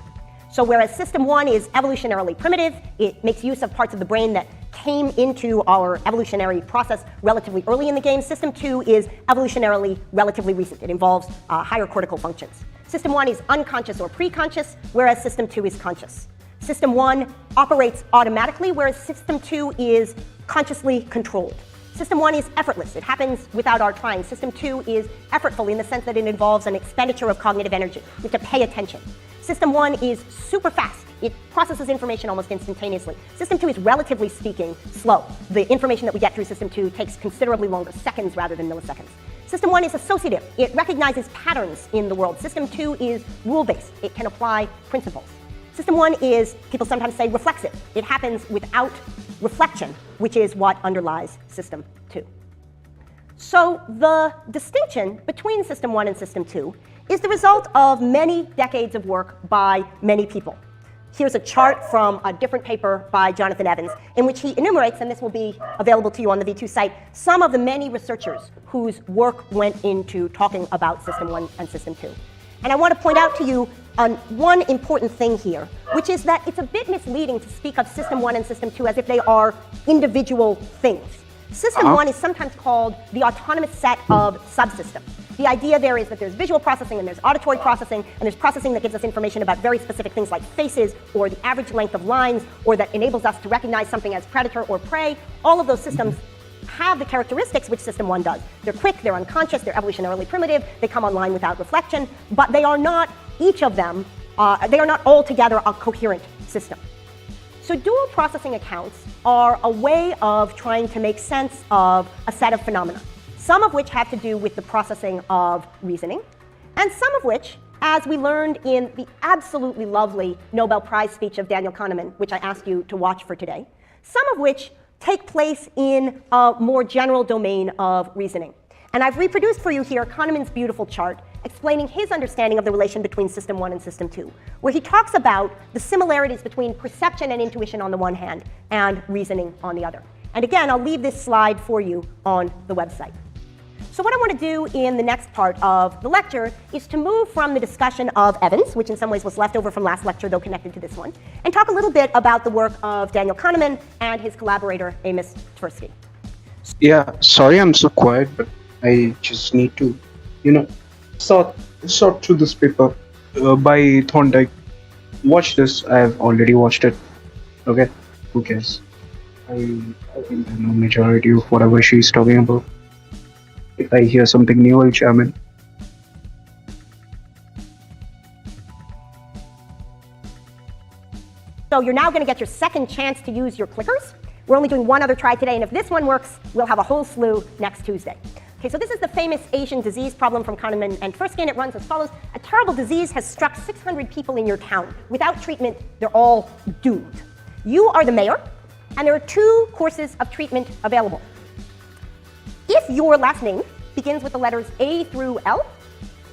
So whereas System 1 is evolutionarily primitive, it makes use of parts of the brain that came into our evolutionary process relatively early in the game. System 2 is evolutionarily relatively recent. It involves higher cortical functions. System 1 is unconscious or preconscious, whereas System 2 is conscious. System 1 operates automatically, whereas System 2 is consciously controlled. System 1 is effortless. It happens without our trying. System 2 is effortful in the sense that it involves an expenditure of cognitive energy. You have to pay attention. System 1 is super fast. It processes information almost instantaneously. System 2 is, relatively speaking, slow. The information that we get through System 2 takes considerably longer, seconds rather than milliseconds. System 1 is associative. It recognizes patterns in the world. System 2 is rule-based. It can apply principles. System 1 is, people sometimes say, reflexive. It happens without reflection, which is what underlies System 2. So the distinction between System 1 and System 2 is the result of many decades of work by many people. Here's a chart from a different paper by Jonathan Evans, in which he enumerates, and this will be available to you on the V2 site, some of the many researchers whose work went into talking about System 1 and System 2. And I want to point out to you one important thing here, which is that it's a bit misleading to speak of System 1 and System 2 as if they are individual things. System 1 is sometimes called the autonomous set of subsystems. The idea there is that there's visual processing and there's auditory processing, and there's processing that gives us information about very specific things like faces or the average length of lines, or that enables us to recognize something as predator or prey. All of those systems have the characteristics which System 1 does. They're quick, they're unconscious, they're evolutionarily primitive, they come online without reflection, but they are not, each of them, they are not altogether a coherent system. So dual processing accounts are a way of trying to make sense of a set of phenomena, some of which have to do with the processing of reasoning, and some of which, as we learned in the absolutely lovely Nobel Prize speech of Daniel Kahneman, which I asked you to watch for today, some of which take place in a more general domain of reasoning. And I've reproduced for you here Kahneman's beautiful chart explaining his understanding of the relation between System 1 and System 2, where he talks about the similarities between perception and intuition on the one hand and reasoning on the other. And again, I'll leave this slide for you on the website. So what I want to do in the next part of the lecture is to move from the discussion of Evans, which in some ways was left over from last lecture, though connected to this one, and talk a little bit about the work of Daniel Kahneman and his collaborator, Amos Tversky. Yeah, sorry I'm so quiet, but I just need to, sort through this paper by Thorndike. Watch this. I have already watched it. Okay, who cares? I think I know majority of whatever she's talking about. If I hear something new, I'll chime in. So you're now going to get your second chance to use your clickers. We're only doing one other try today, and if this one works, we'll have a whole slew next Tuesday. Okay, so this is the famous Asian disease problem from Kahneman and Tversky, and it runs as follows. A terrible disease has struck 600 people in your town. Without treatment, they're all doomed. You are the mayor, and there are 2 courses of treatment available. If your last name begins with the letters A through L,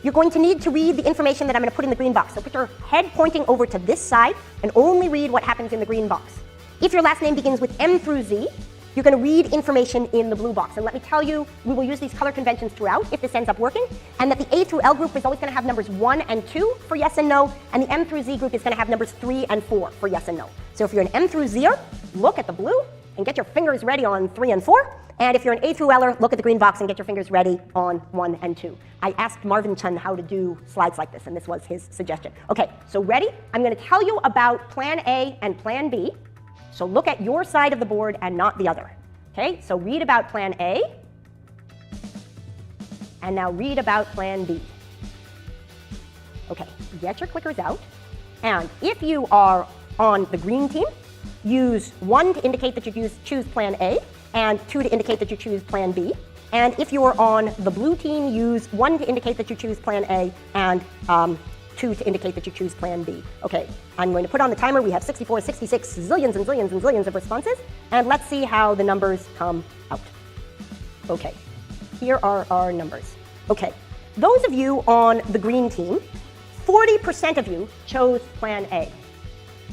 you're going to need to read the information that I'm going to put in the green box. So put your head pointing over to this side and only read what happens in the green box. If your last name begins with M through Z, you're going to read information in the blue box. And let me tell you, we will use these color conventions throughout if this ends up working, and that the A through L group is always going to have numbers 1 and 2 for yes and no, and the M through Z group is going to have numbers 3 and 4 for yes and no. So if you're an M through Zer, look at the blue and get your fingers ready on 3 and 4. And if you're an A through L'er, look at the green box and get your fingers ready on 1 and 2. I asked Marvin Chun how to do slides like this, and this was his suggestion. Okay, so ready? I'm going to tell you about Plan A and Plan B. So look at your side of the board and not the other. Okay, so read about Plan A. And now read about Plan B. Okay, get your clickers out. And if you are on the green team, use 1 to indicate that you choose Plan A, and 2 to indicate that you choose Plan B. And if you're on the blue team, use 1 to indicate that you choose Plan A, and 2 to indicate that you choose Plan B. Okay, I'm going to put on the timer. We have 64, 66 zillions and zillions and zillions of responses, and let's see how the numbers come out. Okay, here are our numbers. Okay, those of you on the green team, 40% of you chose Plan A.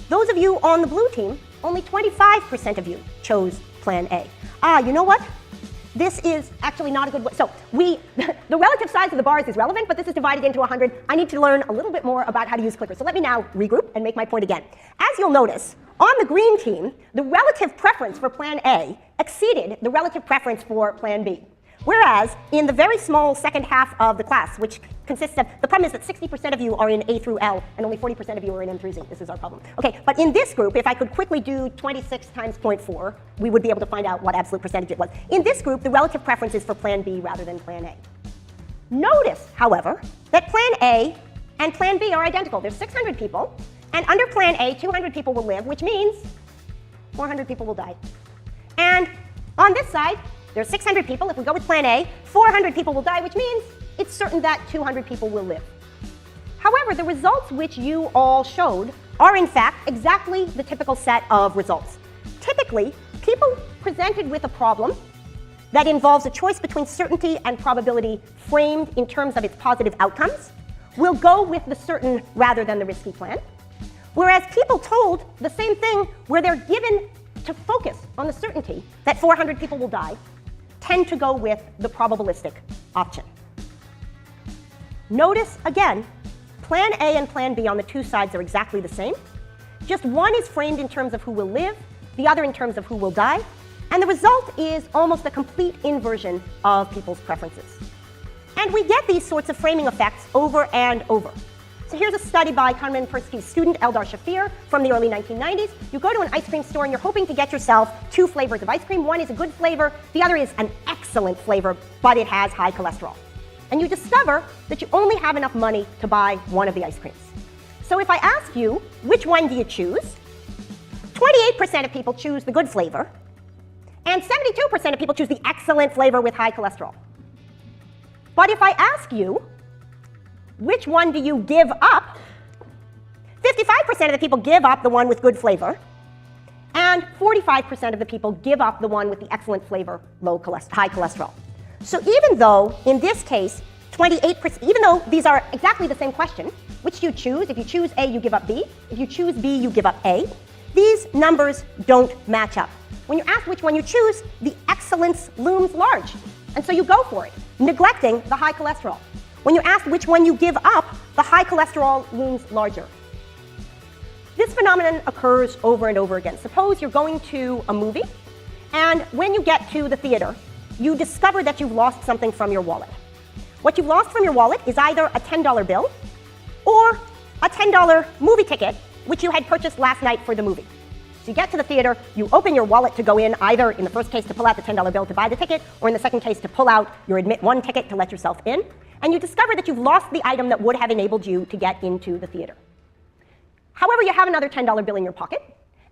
Those of you on the blue team, only 25% of you chose Plan A. You know what? This is actually not a good way. So the relative size of the bars is relevant, but this is divided into 100. I need to learn a little bit more about how to use clickers. So let me now regroup and make my point again. As you'll notice, on the green team, the relative preference for Plan A exceeded the relative preference for Plan B. Whereas in the very small second half of the class, which consists of, the problem is that 60% of you are in A through L, and only 40% of you are in M through Z. This is our problem. Okay, but in this group, if I could quickly do 26 times 0.4, we would be able to find out what absolute percentage it was. In this group, the relative preference is for plan B rather than plan A. Notice, however, that plan A and plan B are identical. There's 600 people, and under plan A, 200 people will live, which means 400 people will die. And on this side, there's 600 people. If we go with plan A, 400 people will die, which means it's certain that 200 people will live. However, the results which you all showed are in fact exactly the typical set of results. Typically, people presented with a problem that involves a choice between certainty and probability framed in terms of its positive outcomes will go with the certain rather than the risky plan. Whereas people told the same thing where they're given to focus on the certainty that 400 people will die tend to go with the probabilistic option. Notice again, plan A and plan B on the two sides are exactly the same. Just one is framed in terms of who will live, the other in terms of who will die, and the result is almost a complete inversion of people's preferences. And we get these sorts of framing effects over and over. So here's a study by Kahneman and Tversky's student, Eldar Shafir, from the early 1990s. You go to an ice cream store and you're hoping to get yourself two flavors of ice cream. One is a good flavor, the other is an excellent flavor, but it has high cholesterol. And you discover that you only have enough money to buy one of the ice creams. So if I ask you, which one do you choose? 28% of people choose the good flavor, and 72% of people choose the excellent flavor with high cholesterol. But if I ask you, which one do you give up? 55% of the people give up the one with good flavor, and 45% of the people give up the one with the excellent flavor, high cholesterol. So even though, in this case, 28%, even though these are exactly the same question, which do you choose? If you choose A, you give up B. If you choose B, you give up A. These numbers don't match up. When you're asked which one you choose, the excellence looms large, and so you go for it, neglecting the high cholesterol. When you're asked which one you give up, the high cholesterol looms larger. This phenomenon occurs over and over again. Suppose you're going to a movie, and when you get to the theater, you discover that you've lost something from your wallet. What you've lost from your wallet is either a $10 bill or a $10 movie ticket, which you had purchased last night for the movie. So you get to the theater, you open your wallet to go in, either in the first case to pull out the $10 bill to buy the ticket, or in the second case to pull out your admit one ticket to let yourself in, and you discover that you've lost the item that would have enabled you to get into the theater. However, you have another $10 bill in your pocket,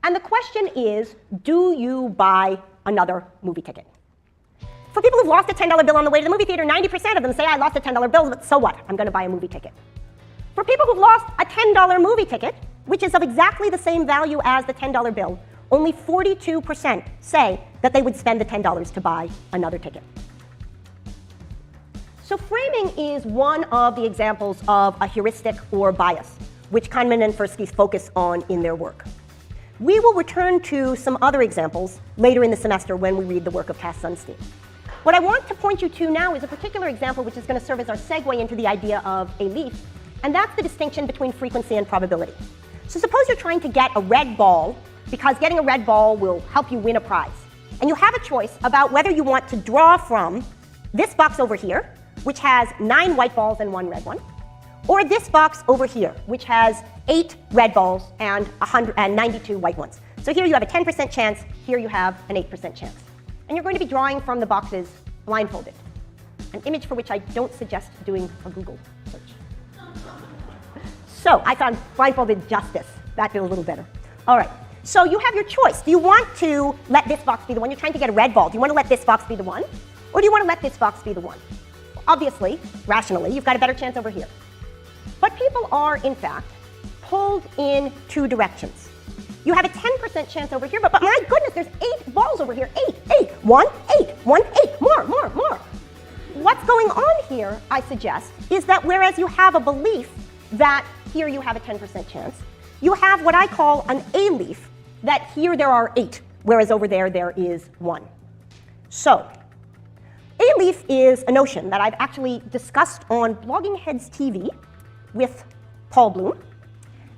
and the question is, do you buy another movie ticket? For people who've lost a $10 bill on the way to the movie theater, 90% of them say, I lost a $10 bill, but so what? I'm going to buy a movie ticket. For people who've lost a $10 movie ticket, which is of exactly the same value as the $10 bill, only 42% say that they would spend the $10 to buy another ticket. So framing is one of the examples of a heuristic or bias, which Kahneman and Tversky focus on in their work. We will return to some other examples later in the semester when we read the work of Cass Sunstein. What I want to point you to now is a particular example which is going to serve as our segue into the idea of a leaf, and that's the distinction between frequency and probability. So suppose you're trying to get a red ball, because getting a red ball will help you win a prize. And you have a choice about whether you want to draw from this box over here, which has 9 white balls and 1 red one, or this box over here, which has 8 red balls and 92 white ones. So here you have a 10% chance, here you have an 8% chance. And you're going to be drawing from the boxes blindfolded, an image for which I don't suggest doing a Google search. So I found blindfolded justice. That feels a little better. All right. So you have your choice. Do you want to let this box be the one? You're trying to get a red ball. Do you want to let this box be the one? Or do you want to let this box be the one? Obviously, rationally, you've got a better chance over here. But people are, in fact, pulled in 2 directions. You have a 10% chance over here, but my goodness, there's 8 balls over here. 8, 1, 8, 1, 8, more. What's going on here, I suggest, is that whereas you have a belief that here you have a 10% chance, you have what I call an A leaf, that here there are 8, whereas over there is 1. So, A leaf is a notion that I've actually discussed on Blogging Heads TV with Paul Bloom.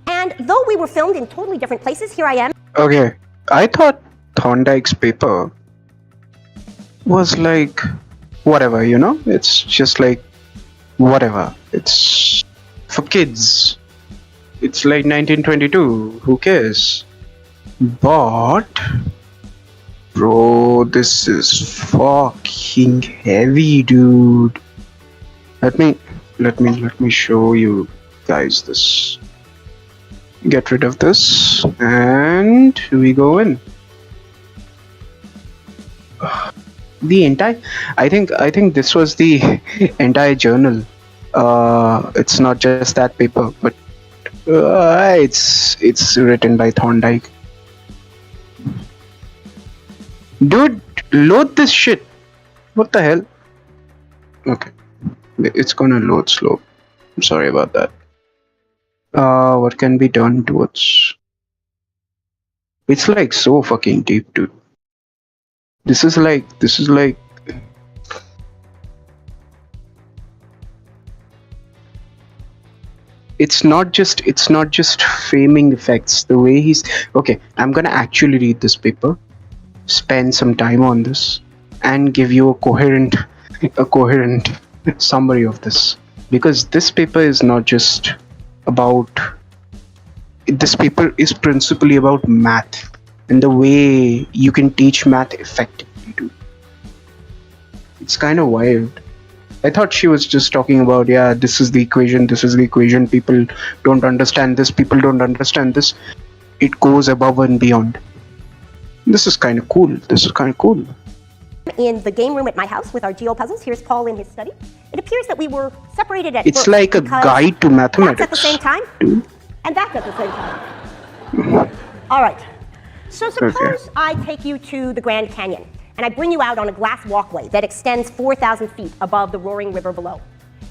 And though we were filmed in totally different places, here I am. Okay, I thought Thorndike's paper was like whatever, you know? It's just like, whatever. It's for kids. It's like 1922. Who cares? But, bro, this is fucking heavy, dude. Let me show you guys this. Get rid of this, and we go in. The entire, I think this was the entire journal. It's not just that paper, but it's written by Thorndike. Dude, load this shit. What the hell? Okay, it's gonna load slow. I'm sorry about that. What can be done towards? It's like so fucking deep, dude. This is like. It's not just framing effects. The way he's okay. I'm gonna actually read this paper, spend some time on this, and give you a coherent summary of this, because this paper is not just about. This paper is principally about math and the way you can teach math effectively, dude. It's kind of wild. I thought she was just talking about, yeah, this is the equation, people don't understand this, it goes above and beyond. This is kind of cool. In the game room at my house with our geo puzzles, here's Paul in his study. It appears that we were separated at It's birth like a guide to mathematics. That's at the same time, dude. and that's at the same time. All right, so suppose I take you to the Grand Canyon, and I bring you out on a glass walkway that extends 4,000 feet above the roaring river below.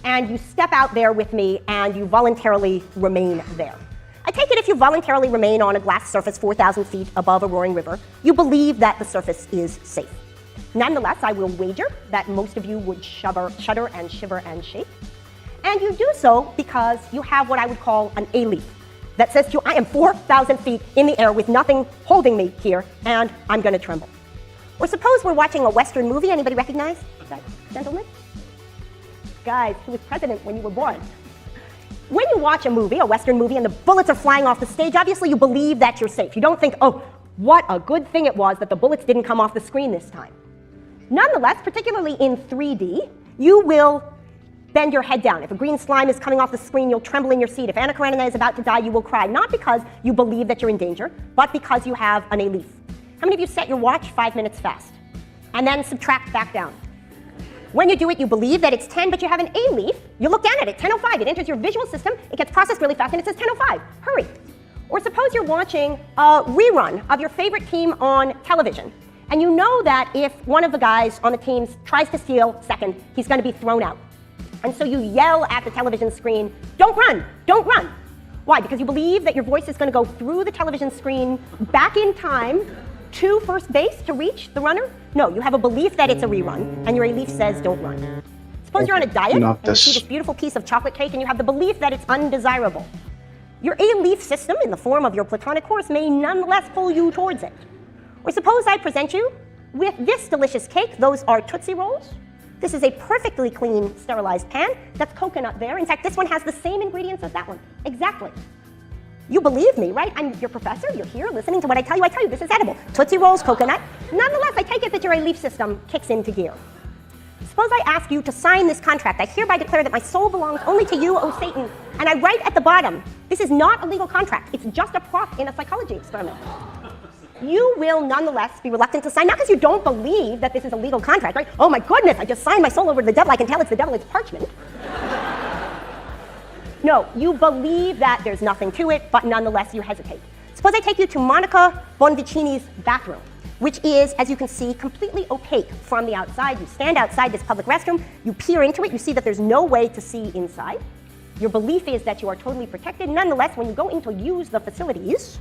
And you step out there with me, and you voluntarily remain there. I take it if you voluntarily remain on a glass surface 4,000 feet above a roaring river, you believe that the surface is safe. Nonetheless, I will wager that most of you would shudder and shiver and shake. And you do so because you have what I would call an A-leaf that says to you, I am 4,000 feet in the air with nothing holding me here, and I'm going to tremble. Or suppose we're watching a Western movie. Anybody recognize that gentleman? Guys, he was president when you were born. When you watch a movie, a Western movie, and the bullets are flying off the stage, obviously you believe that you're safe. You don't think, oh, what a good thing it was that the bullets didn't come off the screen this time. Nonetheless, particularly in 3D, you will bend your head down. If a green slime is coming off the screen, you'll tremble in your seat. If Anna Karenina is about to die, you will cry, not because you believe that you're in danger, but because you have an A-leaf. How many of you set your watch 5 minutes fast and then subtract back down? When you do it, you believe that it's 10, but you have an A-leaf. You look down at it, 10:05. It enters your visual system. It gets processed really fast, and it says 10:05. Hurry. Or suppose you're watching a rerun of your favorite team on television, and you know that if one of the guys on the team tries to steal second, he's going to be thrown out. And so you yell at the television screen, don't run, don't run. Why? Because you believe that your voice is going to go through the television screen back in time to first base to reach the runner? No, you have a belief that it's a rerun, and your A-leaf says don't run. Suppose you're on a diet, and you see this beautiful piece of chocolate cake, and you have the belief that it's undesirable. Your A-leaf system, in the form of your platonic horse, may nonetheless pull you towards it. Or suppose I present you with this delicious cake. Those are Tootsie Rolls. This is a perfectly clean, sterilized pan. That's coconut there. In fact, this one has the same ingredients as that one. Exactly. You believe me, right? I'm your professor. You're here listening to what I tell you. I tell you this is edible. Tootsie Rolls, coconut. Nonetheless, I take it that your A-leaf system kicks into gear. Suppose I ask you to sign this contract. I hereby declare that my soul belongs only to you, O Satan. And I write at the bottom, this is not a legal contract. It's just a prop in a psychology experiment. You will nonetheless be reluctant to sign, not because you don't believe that this is a legal contract, right? Oh my goodness, I just signed my soul over to the devil. I can tell it's the devil, it's parchment. No, you believe that there's nothing to it, but nonetheless you hesitate. Suppose I take you to Monica Bonvicini's bathroom, which is, as you can see, completely opaque from the outside. You stand outside this public restroom, you peer into it, you see that there's no way to see inside. Your belief is that you are totally protected. Nonetheless, when you go in to use the facilities,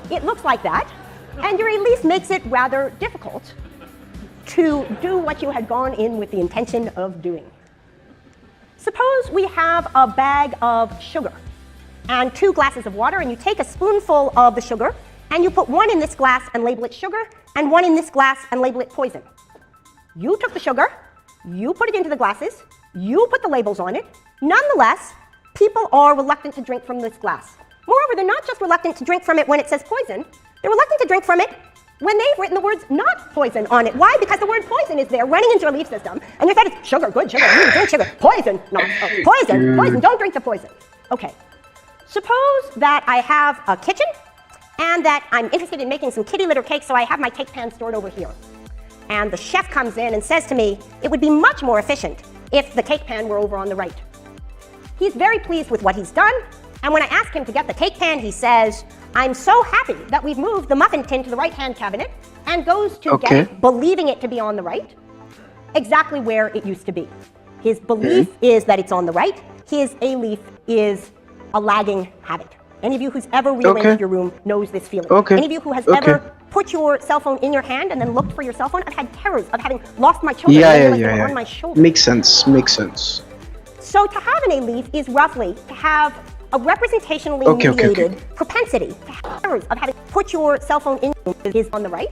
it looks like that, and your A-leaf makes it rather difficult to do what you had gone in with the intention of doing. Suppose we have a bag of sugar and 2 glasses of water, and you take a spoonful of the sugar, and you put one in this glass and label it sugar, and one in this glass and label it poison. You took the sugar, You put it into the glasses. You put the labels on it. Nonetheless, people are reluctant to drink from this glass. Moreover, they're not just reluctant to drink from it when it says poison. They're reluctant to drink from it when they've written the words not poison on it. Why? Because the word poison is there running into your leaf system, and you said it's sugar, good sugar, drink sugar, poison, no, poison, don't drink the poison. Okay, suppose that I have a kitchen, and that I'm interested in making some kitty litter cake, so I have my cake pan stored over here. And the chef comes in and says to me, it would be much more efficient if the cake pan were over on the right. He's very pleased with what he's done, and when I ask him to get the cake pan, he says, I'm so happy that we've moved the muffin tin to the right-hand cabinet, and goes to get it, believing it to be on the right, exactly where it used to be. His belief is that it's on the right. His a-leaf is a lagging habit. Any of you who's ever rearranged your room knows this feeling. Any of you who has ever put your cell phone in your hand and then looked for your cell phone, I've had terrors of having lost my children and realized they were on my shoulder. Makes sense. So to have an a-leaf is roughly to have a representationally mediated propensity to have terrors of having put your cell phone in is on the right.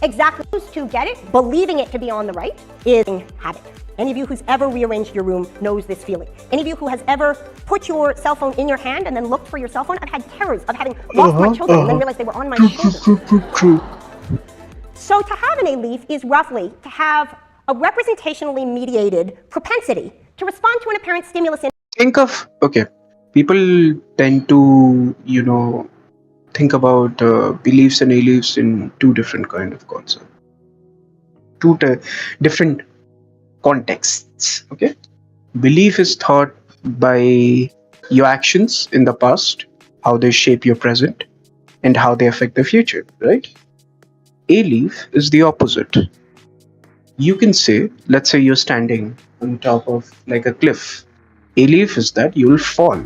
Exactly to get it, believing it to be on the right is a habit. Any of you who's ever rearranged your room knows this feeling. Any of you who has ever put your cell phone in your hand and then looked for your cell phone, I've had terrors of having lost my children and then realized they were on my shoulder. So to have an a-leaf is roughly to have a representationally mediated propensity to respond to an apparent stimulus. Think of, people tend to, think about beliefs and a-leaves in two different kind of concepts. Two different contexts, Belief is thought by your actions in the past, how they shape your present, and how they affect the future, right? A-leaf is the opposite. You can say, let's say you're standing on top of like a cliff. A-leaf is that you will fall.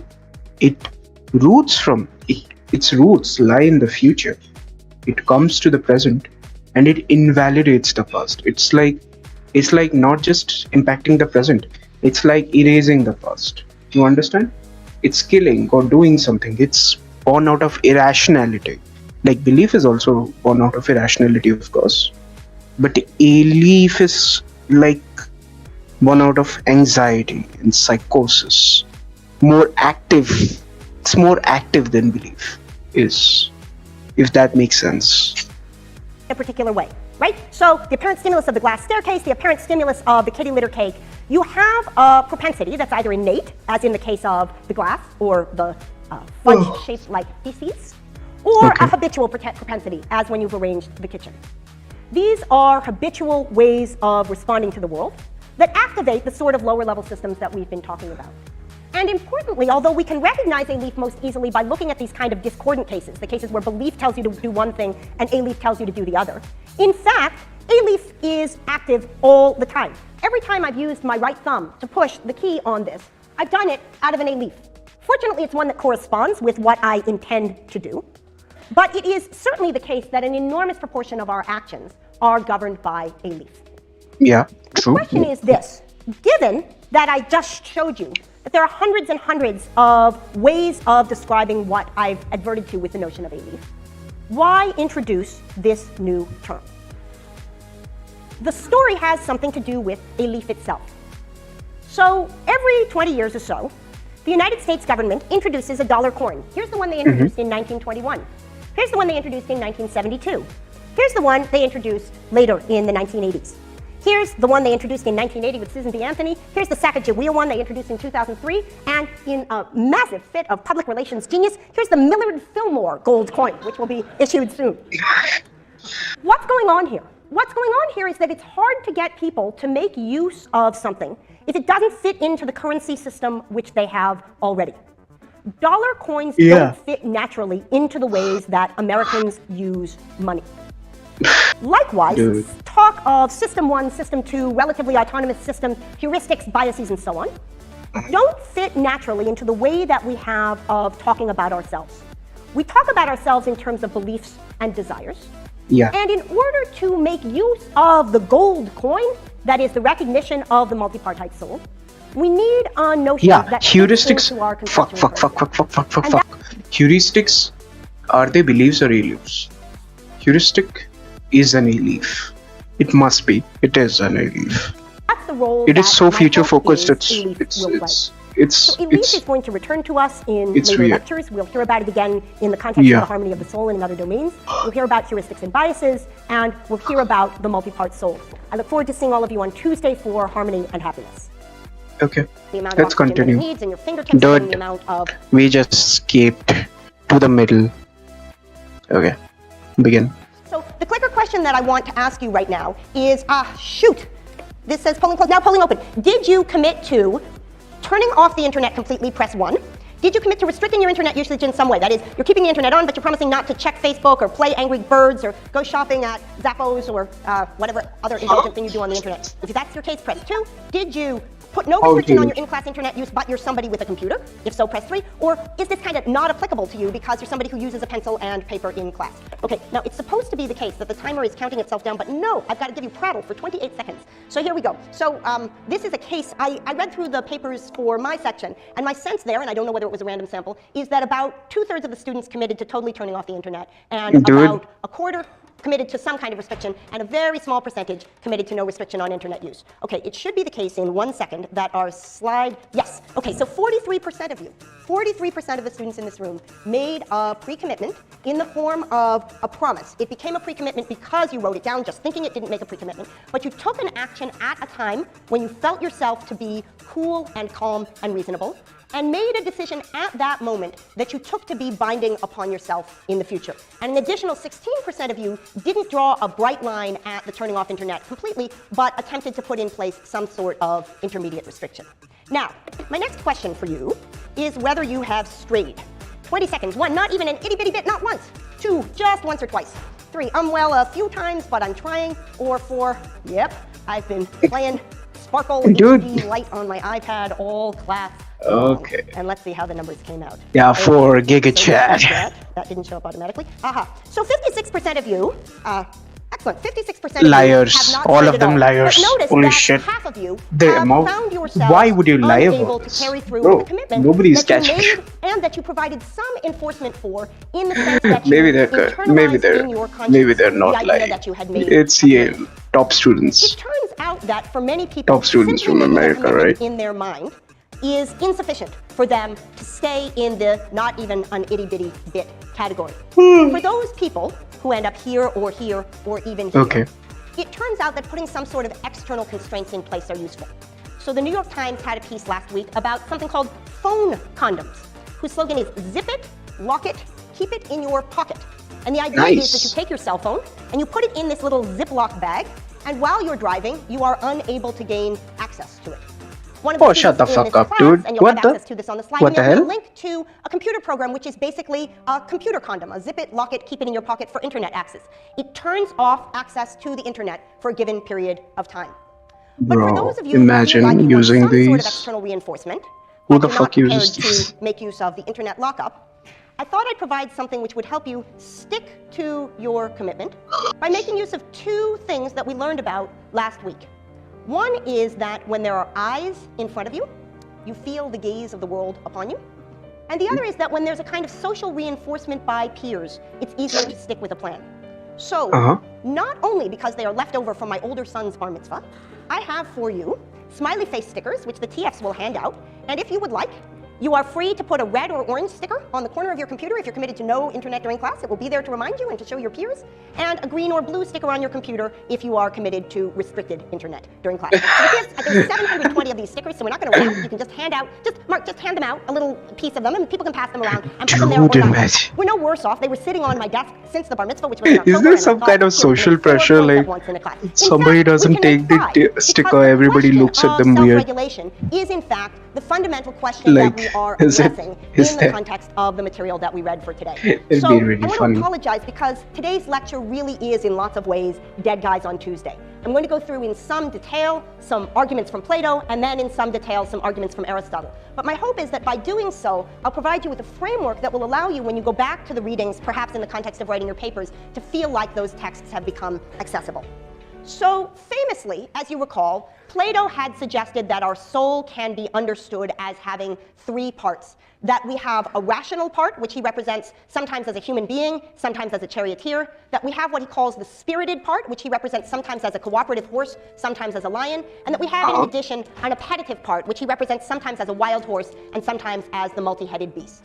Its roots lie in the future. It comes to the present and it invalidates the past. It's like not just impacting the present, it's like erasing the past. You understand? It's killing or doing something. It's born out of irrationality. Like belief is also born out of irrationality, of course. But a-leaf is like born out of anxiety and psychosis. More active. It's more active than belief is, if that makes sense. A particular way, right? So the apparent stimulus of the glass staircase, the apparent stimulus of the kitty litter cake, you have a propensity that's either innate, as in the case of the glass or the fudge-shaped like feces, or a habitual propensity, as when you've arranged the kitchen. These are habitual ways of responding to the world that activate the sort of lower-level systems that we've been talking about. And importantly, although we can recognize a-leaf most easily by looking at these kind of discordant cases, the cases where belief tells you to do one thing and a-leaf tells you to do the other, in fact, a-leaf is active all the time. Every time I've used my right thumb to push the key on this, I've done it out of an a-leaf. Fortunately, it's one that corresponds with what I intend to do. But it is certainly the case that an enormous proportion of our actions are governed by a-leaf. Yeah, true. The question is this: given that I just showed you that there are hundreds and hundreds of ways of describing what I've adverted to with the notion of a-leaf, why introduce this new term? The story has something to do with a-leaf itself. So every 20 years or so, the United States government introduces a dollar coin. Here's the one they introduced in 1921. Here's the one they introduced in 1972. Here's the one they introduced later in the 1980s. Here's the one they introduced in 1980 with Susan B. Anthony. Here's the Sacagawea one they introduced in 2003. And in a massive fit of public relations genius, here's the Millard Fillmore gold coin, which will be issued soon. What's going on here? What's going on here is that it's hard to get people to make use of something if it doesn't fit into the currency system which they have already. Dollar coins don't fit naturally into the ways that Americans use money. Likewise, talk of system 1, system 2, relatively autonomous systems, heuristics, biases, and so on, don't fit naturally into the way that we have of talking about ourselves. We talk about ourselves in terms of beliefs and desires. And in order to make use of the gold coin, that is the recognition of the multipartite soul, we need a notion that heuristics. Heuristics, are they beliefs or a-leaves? Heuristic is an a-leaf. It must be. It is an a-leaf. That's the the role It is that so my future hope focused. is Elif will play. So Elif is going to return to us in later weird. lectures. We'll hear about it again in the context of the harmony of the soul and in other domains. We'll hear about heuristics and biases, and we'll hear about the multi-part soul. I look forward to seeing all of you on Tuesday for harmony and happiness. Okay, The amount let's of oxygen that it continue. needs in your fingertips Dude, and the amount of... we just skipped to the middle. Okay, begin. So the clicker question that I want to ask you right now is, shoot, this says polling closed, now polling open. Did you commit to turning off the internet completely, press 1? Did you commit to restricting your internet usage in some way? That is, you're keeping the internet on, but you're promising not to check Facebook or play Angry Birds or go shopping at Zappos or whatever other indulgent thing you do on the internet. If that's your case, press 2. Did you put no restriction on your in-class internet use, but you're somebody with a computer? If so, press 3. Or is this kind of not applicable to you because you're somebody who uses a pencil and paper in class? Okay, now it's supposed to be the case that the timer is counting itself down, but no, I've got to give you prattle for 28 seconds. So here we go. So this is a case, I read through the papers for my section, and my sense there, and I don't know whether it was a random sample, is that about 2/3 of the students committed to totally turning off the internet, and about a quarter committed to some kind of restriction, and a very small percentage committed to no restriction on internet use. Okay, it should be the case in 1 second that our slide, yes. Okay, so 43% of you, 43% of the students in this room made a pre-commitment in the form of a promise. It became a pre-commitment because you wrote it down, just thinking it didn't make a pre-commitment, but you took an action at a time when you felt yourself to be cool and calm and reasonable, and made a decision at that moment that you took to be binding upon yourself in the future. And an additional 16% of you didn't draw a bright line at the turning off internet completely, but attempted to put in place some sort of intermediate restriction. Now, my next question for you is whether you have strayed. 20 seconds. 1, not even an itty bitty bit, not once. 2, just once or twice. 3, well, a few times, but I'm trying. Or 4, yep, I've been playing Sparkle HD Light on my iPad all class. Okay. And let's see how the numbers came out. Yeah, for GigaChat. So that didn't show up automatically. So 56% of you, excellent, 56% of liars. You have not All of at them all. liars. But notice Holy that shit. half of you The have amount. found yourselves Why would you lie unable about to this? carry through Bro, with the commitment nobody's that you catching. made and that you provided some enforcement for in the sense that you Maybe they're good. internalized in your conscience Maybe they're the not idea lying. that you had made It's Yale. Top students. It turns out that for many people, Top students simply from making a America, commitment right? in their mind is insufficient for them to stay in the not even an itty bitty bit category. For those people who end up here or even here, it turns out that putting some sort of external constraints in place are useful. So the New York Times had a piece last week about something called phone condoms, whose slogan is zip it, lock it, keep it in your pocket. And the idea is that you take your cell phone and you put it in this little Ziploc bag, and while you're driving, you are unable to gain access to it. One of the shut the fuck up, class, dude. and you'll have access to this on the slide, What the and hell? a link to a computer program, which is basically a computer condom, a zip it, lock it, keep it in your pocket for internet access. It turns off access to the internet for a given period of time. But for those of you imagine who feel like you want using some sort of these. external reinforcement, Who but the you're fuck not uses prepared these? to make use of the internet lockup, I thought I'd provide something which would help you stick to your commitment by making use of 2 things that we learned about last week. One is that when there are eyes in front of you, you feel the gaze of the world upon you. And the other is that when there's a kind of social reinforcement by peers, it's easier to stick with a plan. So, not only because they are left over from my older son's bar mitzvah, I have for you smiley face stickers, which the TFs will hand out. And if you would like, you are free to put a red or orange sticker on the corner of your computer if you're committed to no internet during class. It will be there to remind you and to show your peers. And a green or blue sticker on your computer if you are committed to restricted internet during class. So there's 720 of these stickers, so we're not going to run out. You can just hand out, just hand them out, a little piece of them, and people can pass them around and put them there or not. We're no worse off. They were sitting on my desk since the bar mitzvah, which was in October. Is there some kind of social pressure, like somebody doesn't take the sticker, everybody looks at them weird? Self-regulation is in fact the fundamental question that we are addressing in the context of the material that we read for today. So I want to apologize because today's lecture really is in lots of ways Dead Guys on Tuesday. I'm going to go through in some detail some arguments from Plato and then in some detail some arguments from Aristotle. But my hope is that by doing so, I'll provide you with a framework that will allow you when you go back to the readings, perhaps in the context of writing your papers, to feel like those texts have become accessible. So famously, as you recall, Plato had suggested that our soul can be understood as having three parts. That we have a rational part, which he represents sometimes as a human being, sometimes as a charioteer. That we have what he calls the spirited part, which he represents sometimes as a cooperative horse, sometimes as a lion. And that we have, in addition, an appetitive part, which he represents sometimes as a wild horse and sometimes as the multi-headed beast.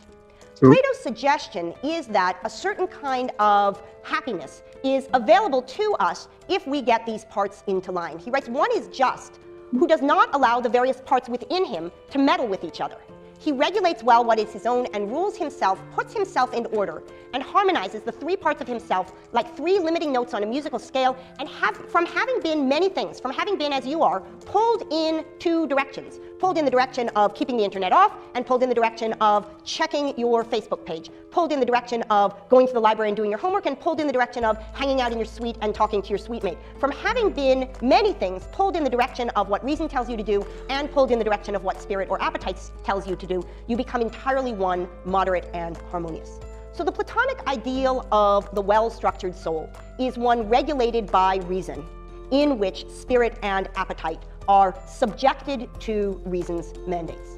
Plato's suggestion is that a certain kind of happiness is available to us if we get these parts into line. He writes, one is just, who does not allow the various parts within him to meddle with each other. He regulates well what is his own and rules himself, puts himself in order, and harmonizes the three parts of himself like three limiting notes on a musical scale, and from having been many things, from having been, as you are, pulled in two directions. Pulled in the direction of keeping the internet off, and pulled in the direction of checking your Facebook page. Pulled in the direction of going to the library and doing your homework, and pulled in the direction of hanging out in your suite and talking to your suite mate. From having been many things, pulled in the direction of what reason tells you to do, and pulled in the direction of what spirit or appetite tells you to do, you become entirely one, moderate and harmonious. So the Platonic ideal of the well-structured soul is one regulated by reason, in which spirit and appetite are subjected to reason's mandates.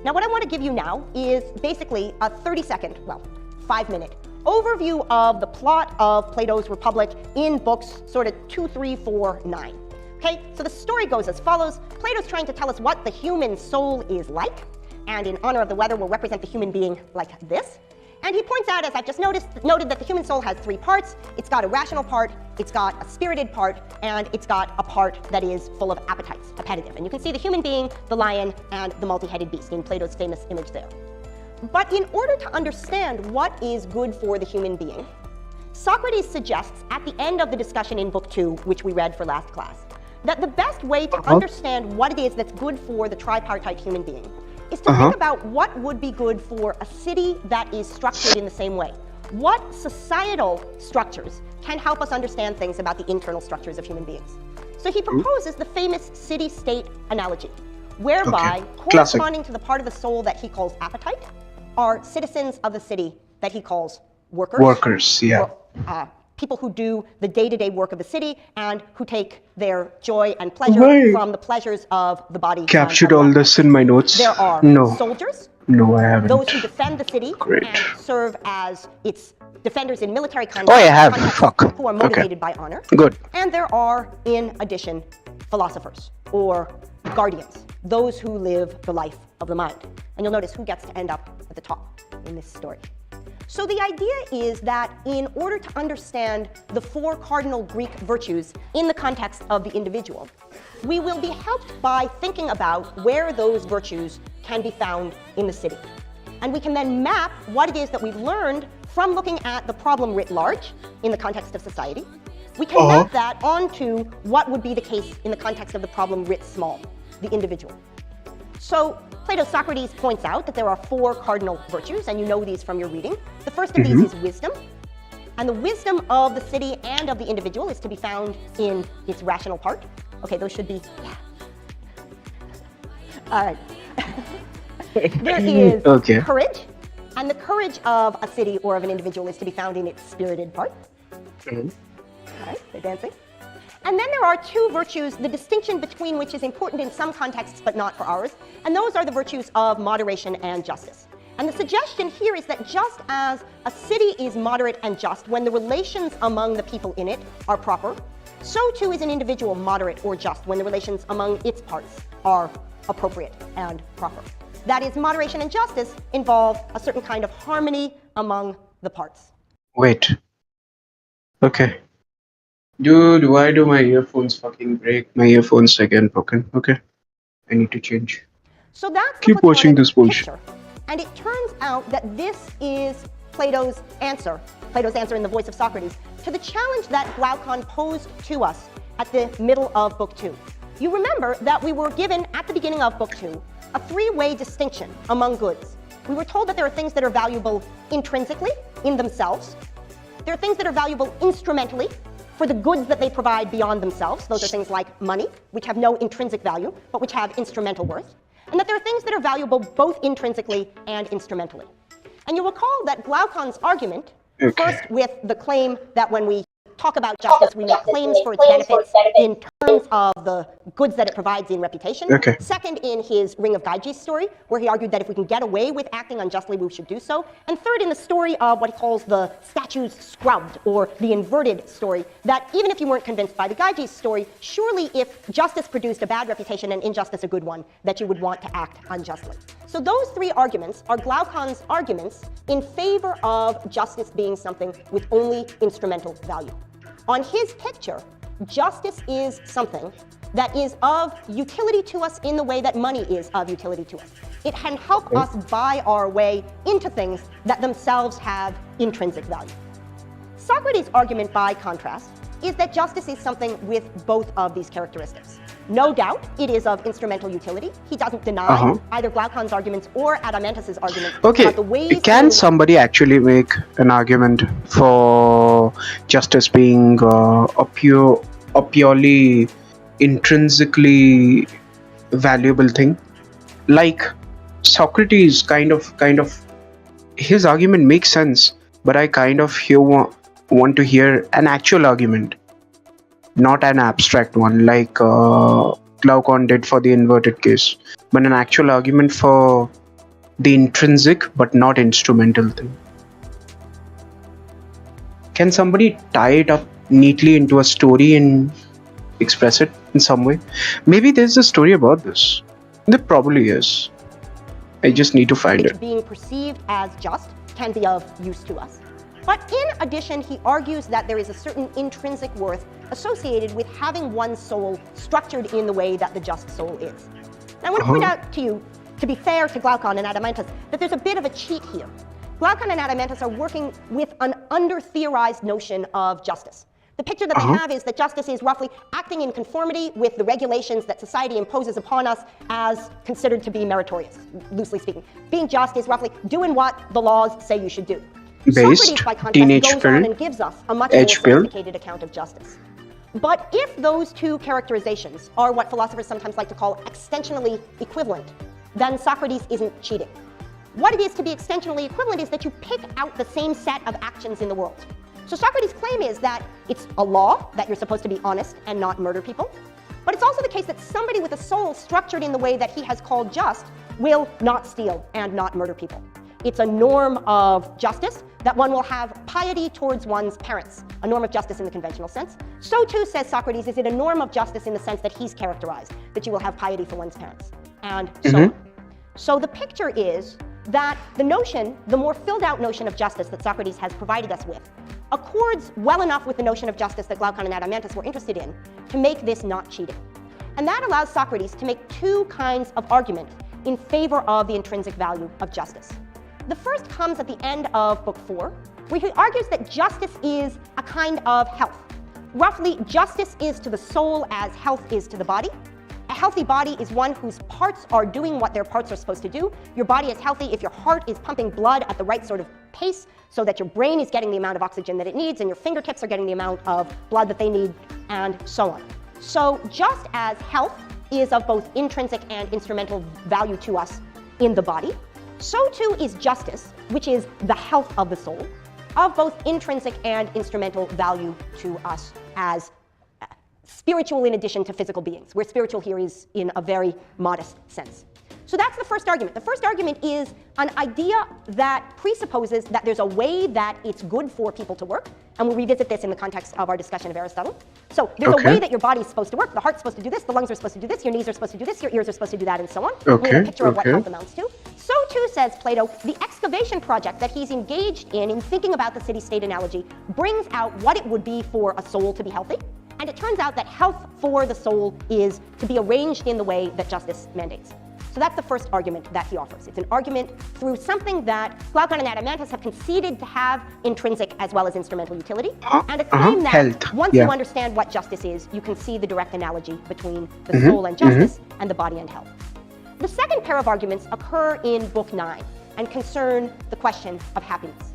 Now, what I want to give you now is basically a 30-second, well, 5-minute overview of the plot of Plato's Republic in books sort of 2, 3, 4, 9. Okay, so the story goes as follows. Plato's trying to tell us what the human soul is like, and in honor of the weather will represent the human being like this. And he points out, as I've just noted that the human soul has three parts. It's got a rational part, it's got a spirited part, and it's got a part that is full of appetites, appetitive. And you can see the human being, the lion, and the multi-headed beast in Plato's famous image there. But in order to understand what is good for the human being, Socrates suggests at the end of the discussion in Book 2, which we read for last class, that the best way to understand what it is that's good for the tripartite human being is to think about what would be good for a city that is structured in the same way. What societal structures can help us understand things about the internal structures of human beings? So he proposes the famous city-state analogy, whereby corresponding to the part of the soul that he calls appetite are citizens of the city that he calls workers. Workers, yeah. Or, people who do the day-to-day work of the city and who take their joy and pleasure from the pleasures of the body. Captured all this in my notes. There are soldiers. No, I haven't. Those who defend the city and serve as its defenders in military context. Oh, I have. Fuck. Who are motivated by honor. Good. And there are, in addition, philosophers or guardians, those who live the life of the mind. And you'll notice who gets to end up at the top in this story. So the idea is that in order to understand the four cardinal Greek virtues in the context of the individual, we will be helped by thinking about where those virtues can be found in the city. And we can then map what it is that we've learned from looking at the problem writ large in the context of society. We can map that onto what would be the case in the context of the problem writ small, the individual. So Plato Socrates points out that there are four cardinal virtues, and you know these from your reading. The first of these is wisdom. And the wisdom of the city and of the individual is to be found in its rational part. Okay, those should be, All right. There is courage. And the courage of a city or of an individual is to be found in its spirited part. All right, they're dancing. And then there are two virtues, the distinction between which is important in some contexts but not for ours, and those are the virtues of moderation and justice. And the suggestion here is that just as a city is moderate and just when the relations among the people in it are proper, so too is an individual moderate or just when the relations among its parts are appropriate and proper. That is, moderation and justice involve a certain kind of harmony among the parts. Wait. Okay. Dude, why do my earphones fucking break? My earphones again broken. Okay. I need to change. So that's Keep watching this bullshit. And it turns out that this is Plato's answer in the voice of Socrates, to the challenge that Glaucon posed to us at the middle of Book 2. You remember that we were given, at the beginning of Book 2, a three-way distinction among goods. We were told that there are things that are valuable intrinsically, in themselves. There are things that are valuable instrumentally, for the goods that they provide beyond themselves. Those are things like money, which have no intrinsic value, but which have instrumental worth. And that there are things that are valuable both intrinsically and instrumentally. And you'll recall that Glaucon's argument, first with the claim that when we talk about justice, we make claims for its benefits in terms of the goods that it provides in reputation. Okay. Second, in his Ring of Gyges story, where he argued that if we can get away with acting unjustly, we should do so. And third, in the story of what he calls the statues scrubbed, or the inverted story, that even if you weren't convinced by the Gyges story, surely if justice produced a bad reputation and injustice a good one, that you would want to act unjustly. So those three arguments are Glaucon's arguments in favor of justice being something with only instrumental value. On his picture, justice is something that is of utility to us in the way that money is of utility to us. It can help us buy our way into things that themselves have intrinsic value. Socrates' argument, by contrast, is that justice is something with both of these characteristics. No doubt, it is of instrumental utility. He doesn't deny either Glaucon's arguments or Adeimantus's arguments about the ways. Can somebody actually make an argument for justice being a purely intrinsically valuable thing? Like Socrates, kind of, his argument makes sense, but I kind of want to hear an actual argument. Not an abstract one like Glaucon did for the inverted case, but an actual argument for the intrinsic but not instrumental thing. Can somebody tie it up neatly into a story and express it in some way? Maybe there's a story about this. There probably is. I just need to find it. Being perceived as just can be of use to us. But in addition, he argues that there is a certain intrinsic worth associated with having one's soul structured in the way that the just soul is. Now, I want to point out to you, to be fair to Glaucon and Adeimantus, that there's a bit of a cheat here. Glaucon and Adeimantus are working with an under-theorized notion of justice. The picture that they have is that justice is roughly acting in conformity with the regulations that society imposes upon us as considered to be meritorious, loosely speaking. Being just is roughly doing what the laws say you should do. Socrates, by contrast, goes on and gives us a much more sophisticated account of justice. But if those two characterizations are what philosophers sometimes like to call extensionally equivalent, then Socrates isn't cheating. What it is to be extensionally equivalent is that you pick out the same set of actions in the world. So Socrates' claim is that it's a law that you're supposed to be honest and not murder people. But it's also the case that somebody with a soul structured in the way that he has called just will not steal and not murder people. It's a norm of justice that one will have piety towards one's parents, a norm of justice in the conventional sense. So too, says Socrates, is it a norm of justice in the sense that he's characterized, that you will have piety for one's parents, and so on. So the picture is that the notion, the more filled out notion of justice that Socrates has provided us with, accords well enough with the notion of justice that Glaucon and Adeimantus were interested in to make this not cheating. And that allows Socrates to make two kinds of argument in favor of the intrinsic value of justice. The first comes at the end of Book 4, where he argues that justice is a kind of health. Roughly, justice is to the soul as health is to the body. A healthy body is one whose parts are doing what their parts are supposed to do. Your body is healthy if your heart is pumping blood at the right sort of pace, so that your brain is getting the amount of oxygen that it needs, and your fingertips are getting the amount of blood that they need, and so on. So just as health is of both intrinsic and instrumental value to us in the body, so too is justice, which is the health of the soul, of both intrinsic and instrumental value to us as spiritual in addition to physical beings, where spiritual here is in a very modest sense. So that's the first argument. The first argument is an idea that presupposes that there's a way that it's good for people to work, and we'll revisit this in the context of our discussion of Aristotle. So there's a way that your body is supposed to work. The heart's supposed to do this, the lungs are supposed to do this, your knees are supposed to do this, your ears are supposed to do that, and so on. We have a picture of what health amounts to. So too, says Plato, the excavation project that he's engaged in thinking about the city-state analogy brings out what it would be for a soul to be healthy. And it turns out that health for the soul is to be arranged in the way that justice mandates. So that's the first argument that he offers. It's an argument through something that Glaucon and Adeimantus have conceded to have intrinsic as well as instrumental utility, and a claim that once you understand what justice is, you can see the direct analogy between the soul and justice and the body and health. The second pair of arguments occur in Book 9 and concern the question of happiness.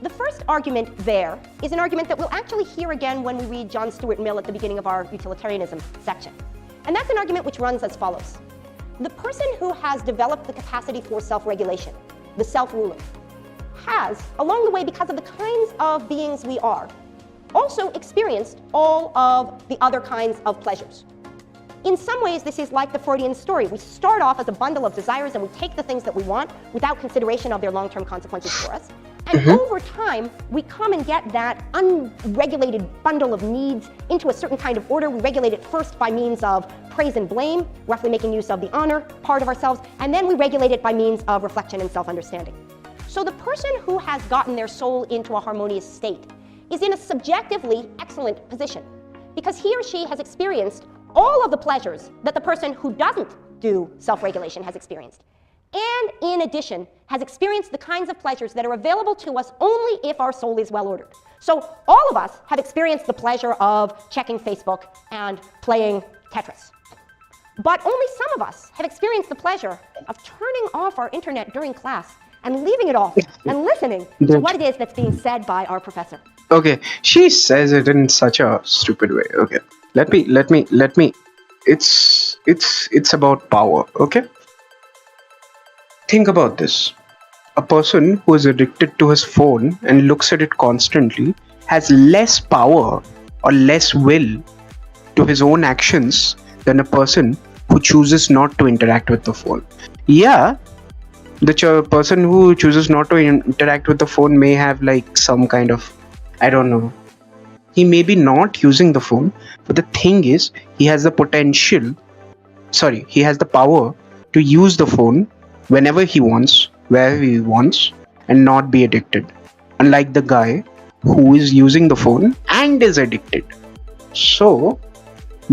The first argument there is an argument that we'll actually hear again when we read John Stuart Mill at the beginning of our utilitarianism section. And that's an argument which runs as follows. The person who has developed the capacity for self-regulation, the self-ruler, has, along the way, because of the kinds of beings we are, also experienced all of the other kinds of pleasures. In some ways, this is like the Freudian story. We start off as a bundle of desires and we take the things that we want without consideration of their long-term consequences for us. And over time, we come and get that unregulated bundle of needs into a certain kind of order. We regulate it first by means of praise and blame, roughly making use of the honor part of ourselves, and then we regulate it by means of reflection and self-understanding. So the person who has gotten their soul into a harmonious state is in a subjectively excellent position because he or she has experienced all of the pleasures that the person who doesn't do self-regulation has experienced. And in addition, has experienced the kinds of pleasures that are available to us only if our soul is well ordered. So all of us have experienced the pleasure of checking Facebook and playing Tetris. But only some of us have experienced the pleasure of turning off our internet during class and leaving it off and listening to what it is that's being said by our professor. Okay, she says it in such a stupid way. Okay, let me. It's about power. Okay, think about this. A person who is addicted to his phone and looks at it constantly has less power or less will to his own actions than a person who chooses not to interact with the phone. Yeah, the person who chooses not to interact with the phone may have like some kind of, I don't know, he may be not using the phone, but the thing is, he has the power to use the phone whenever he wants, wherever he wants, and not be addicted. Unlike the guy who is using the phone and is addicted. So,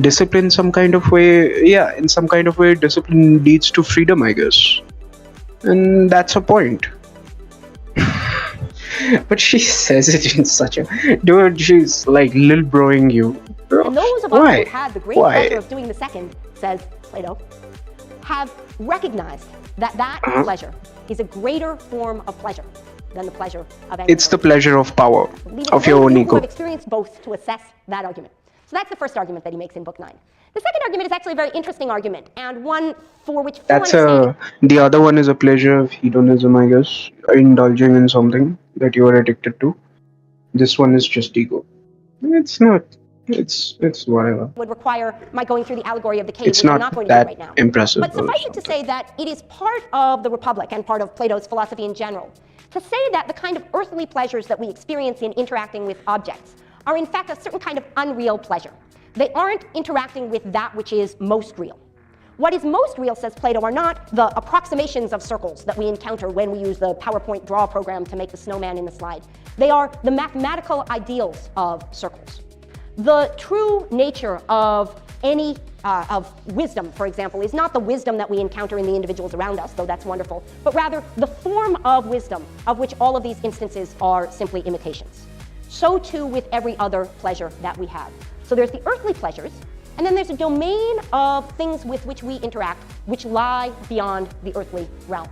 discipline in some kind of way, discipline leads to freedom, I guess. And that's a point. But she says it in such a... Dude, she's like little broing you. And those of us who had the great pleasure of doing the second, says Plato, have recognized that pleasure is a greater form of pleasure than the pleasure of anger. It's the pleasure of power, of your own ego. I've experienced both to assess that argument. So that's the first argument that he makes in Book 9. The second argument is actually a very interesting argument, and one for which the other one is a pleasure of hedonism, I guess, indulging in something that you are addicted to. This one is just ego. It's not. It's whatever. Would require my going through the allegory of the cave, it's which I'm not going to do right now. Impressive. But suffice it to say that it is part of the Republic and part of Plato's philosophy in general to say that the kind of earthly pleasures that we experience in interacting with objects are in fact a certain kind of unreal pleasure. They aren't interacting with that which is most real. What is most real, says Plato, are not the approximations of circles that we encounter when we use the PowerPoint draw program to make the snowman in the slide. They are the mathematical ideals of circles. The true nature of any of wisdom, for example, is not the wisdom that we encounter in the individuals around us, though that's wonderful, but rather the form of wisdom of which all of these instances are simply imitations. So too with every other pleasure that we have. So there's the earthly pleasures, and then there's a domain of things with which we interact, which lie beyond the earthly realm.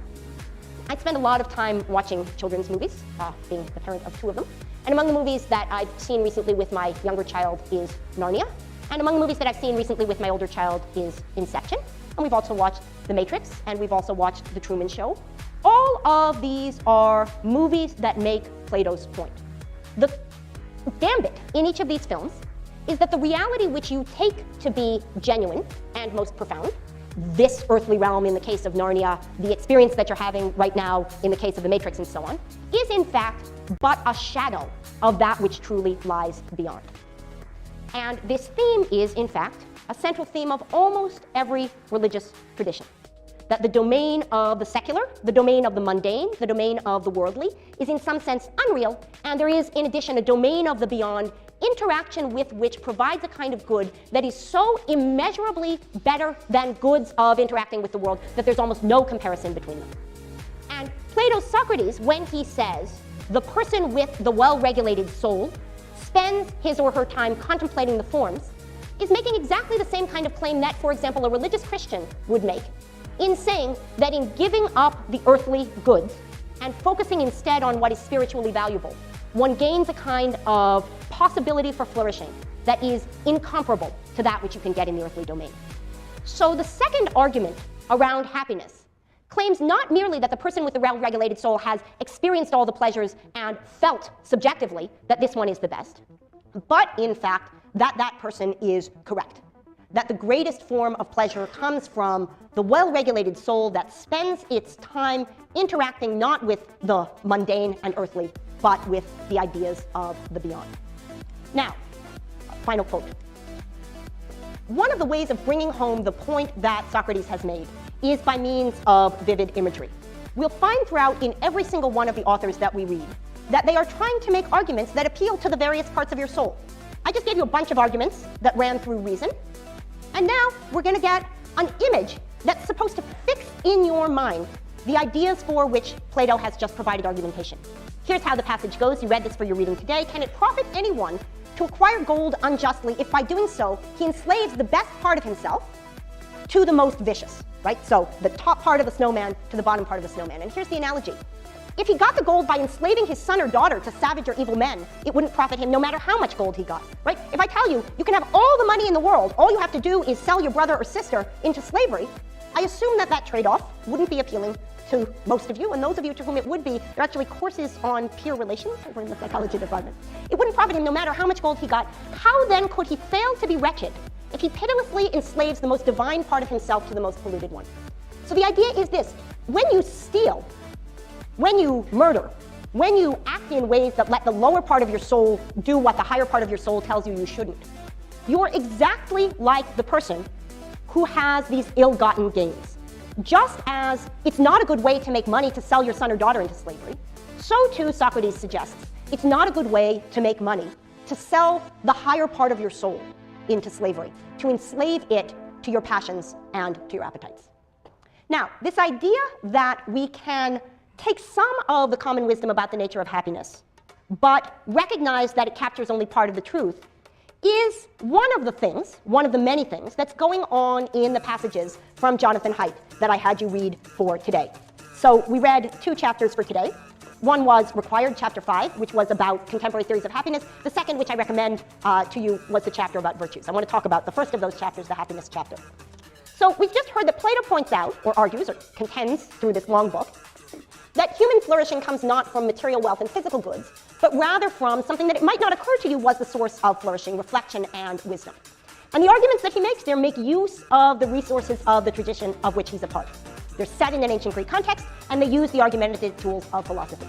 I spend a lot of time watching children's movies, being the parent of 2 of them. And among the movies that I've seen recently with my younger child is Narnia. And among the movies that I've seen recently with my older child is Inception. And we've also watched The Matrix, and we've also watched The Truman Show. All of these are movies that make Plato's point. The gambit in each of these films is that the reality which you take to be genuine and most profound, this earthly realm in the case of Narnia, the experience that you're having right now in the case of The Matrix and so on, is in fact but a shadow of that which truly lies beyond. And this theme is in fact a central theme of almost every religious tradition. That the domain of the secular, the domain of the mundane, the domain of the worldly is in some sense unreal, and there is in addition a domain of the beyond, interaction with which provides a kind of good that is so immeasurably better than goods of interacting with the world that there's almost no comparison between them. And Plato's Socrates, when he says the person with the well-regulated soul spends his or her time contemplating the forms, is making exactly the same kind of claim that, for example, a religious Christian would make in saying that in giving up the earthly goods and focusing instead on what is spiritually valuable, one gains a kind of possibility for flourishing that is incomparable to that which you can get in the earthly domain. So the second argument around happiness claims not merely that the person with the well-regulated soul has experienced all the pleasures and felt subjectively that this one is the best, but in fact, that person is correct. That the greatest form of pleasure comes from the well-regulated soul that spends its time interacting not with the mundane and earthly, but with the ideas of the beyond. Now, final quote. One of the ways of bringing home the point that Socrates has made is by means of vivid imagery. We'll find throughout in every single one of the authors that we read that they are trying to make arguments that appeal to the various parts of your soul. I just gave you a bunch of arguments that ran through reason, and now we're going to get an image that's supposed to fix in your mind the ideas for which Plato has just provided argumentation. Here's how the passage goes. You read this for your reading today. Can it profit anyone to acquire gold unjustly if by doing so he enslaves the best part of himself to the most vicious, right? So the top part of the snowman to the bottom part of the snowman. And here's the analogy. If he got the gold by enslaving his son or daughter to savage or evil men, it wouldn't profit him no matter how much gold he got, right? If I tell you, you can have all the money in the world, all you have to do is sell your brother or sister into slavery, I assume that that trade-off wouldn't be appealing to most of you, and those of you to whom it would be, there are actually courses on peer relations over in the psychology department. It wouldn't profit him no matter how much gold he got. How then could he fail to be wretched if he pitilessly enslaves the most divine part of himself to the most polluted one? So the idea is this: when you steal, when you murder, when you act in ways that let the lower part of your soul do what the higher part of your soul tells you you shouldn't, you're exactly like the person who has these ill-gotten gains. Just as it's not a good way to make money to sell your son or daughter into slavery, so too, Socrates suggests, it's not a good way to make money to sell the higher part of your soul into slavery, to enslave it to your passions and to your appetites. Now, this idea that we can take some of the common wisdom about the nature of happiness, but recognize that it captures only part of the truth, is one of the many things that's going on in the passages from Jonathan Haidt that I had you read for today. So we read 2 chapters for today. One was Required, chapter 5, which was about contemporary theories of happiness. The second, which I recommend to you, was the chapter about virtues. I want to talk about the first of those chapters, the happiness chapter. So we've just heard that Plato points out, or argues, or contends through this long book, that human flourishing comes not from material wealth and physical goods, but rather from something that it might not occur to you was the source of flourishing, reflection and wisdom. And the arguments that he makes there make use of the resources of the tradition of which he's a part. They're set in an ancient Greek context, and they use the argumentative tools of philosophy.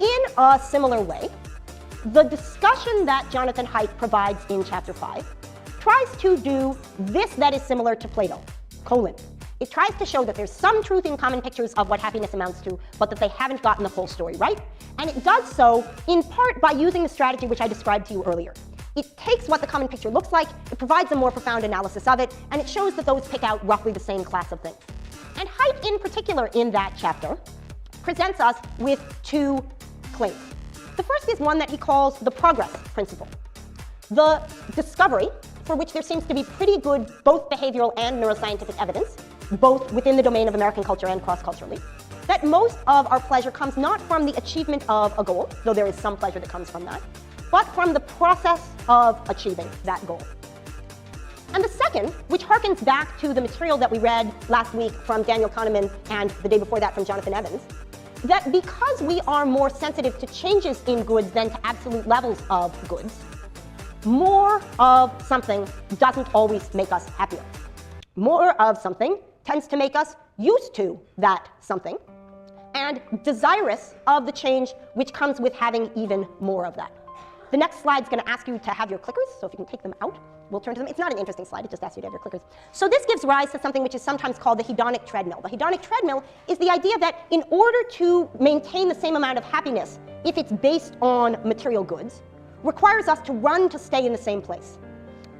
In a similar way, the discussion that Jonathan Haidt provides in chapter 5 tries to do this that is similar to Plato, : it tries to show that there's some truth in common pictures of what happiness amounts to, but that they haven't gotten the full story right. And it does so in part by using the strategy which I described to you earlier. It takes what the common picture looks like, it provides a more profound analysis of it, and it shows that those pick out roughly the same class of things. And Haidt, in particular, in that chapter, presents us with 2 claims. The first is one that he calls the progress principle. The discovery, for which there seems to be pretty good both behavioral and neuroscientific evidence, both within the domain of American culture and cross-culturally, that most of our pleasure comes not from the achievement of a goal, though there is some pleasure that comes from that, but from the process of achieving that goal. And the second, which harkens back to the material that we read last week from Daniel Kahneman and the day before that from Jonathan Evans, that because we are more sensitive to changes in goods than to absolute levels of goods, more of something doesn't always make us happier. More of something tends to make us used to that something and desirous of the change which comes with having even more of that. The next slide's going to ask you to have your clickers, so if you can take them out, we'll turn to them. It's not an interesting slide, it just asks you to have your clickers. So this gives rise to something which is sometimes called the hedonic treadmill. The hedonic treadmill is the idea that in order to maintain the same amount of happiness, if it's based on material goods, requires us to run to stay in the same place.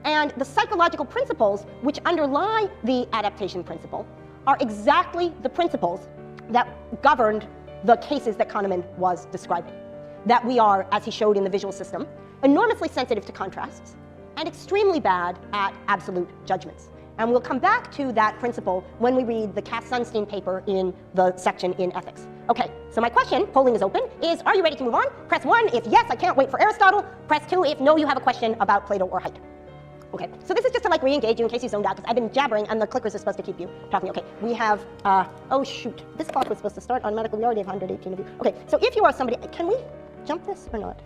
And the psychological principles which underlie the adaptation principle are exactly the principles that governed the cases that Kahneman was describing. That we are, as he showed in the visual system, enormously sensitive to contrasts and extremely bad at absolute judgments. And we'll come back to that principle when we read the Cass-Sunstein paper in the section in ethics. Okay, so my question, polling is open, is are you ready to move on? Press 1 if yes, I can't wait for Aristotle. Press 2 if no, you have a question about Plato or Haidt. Okay, so this is just to like re-engage you in case you zoned out, because I've been jabbering and the clickers are supposed to keep you talking. Okay, we have, oh shoot, this clock was supposed to start automatically. We already have 118 of you. Okay, so if you are somebody, can we jump this or not?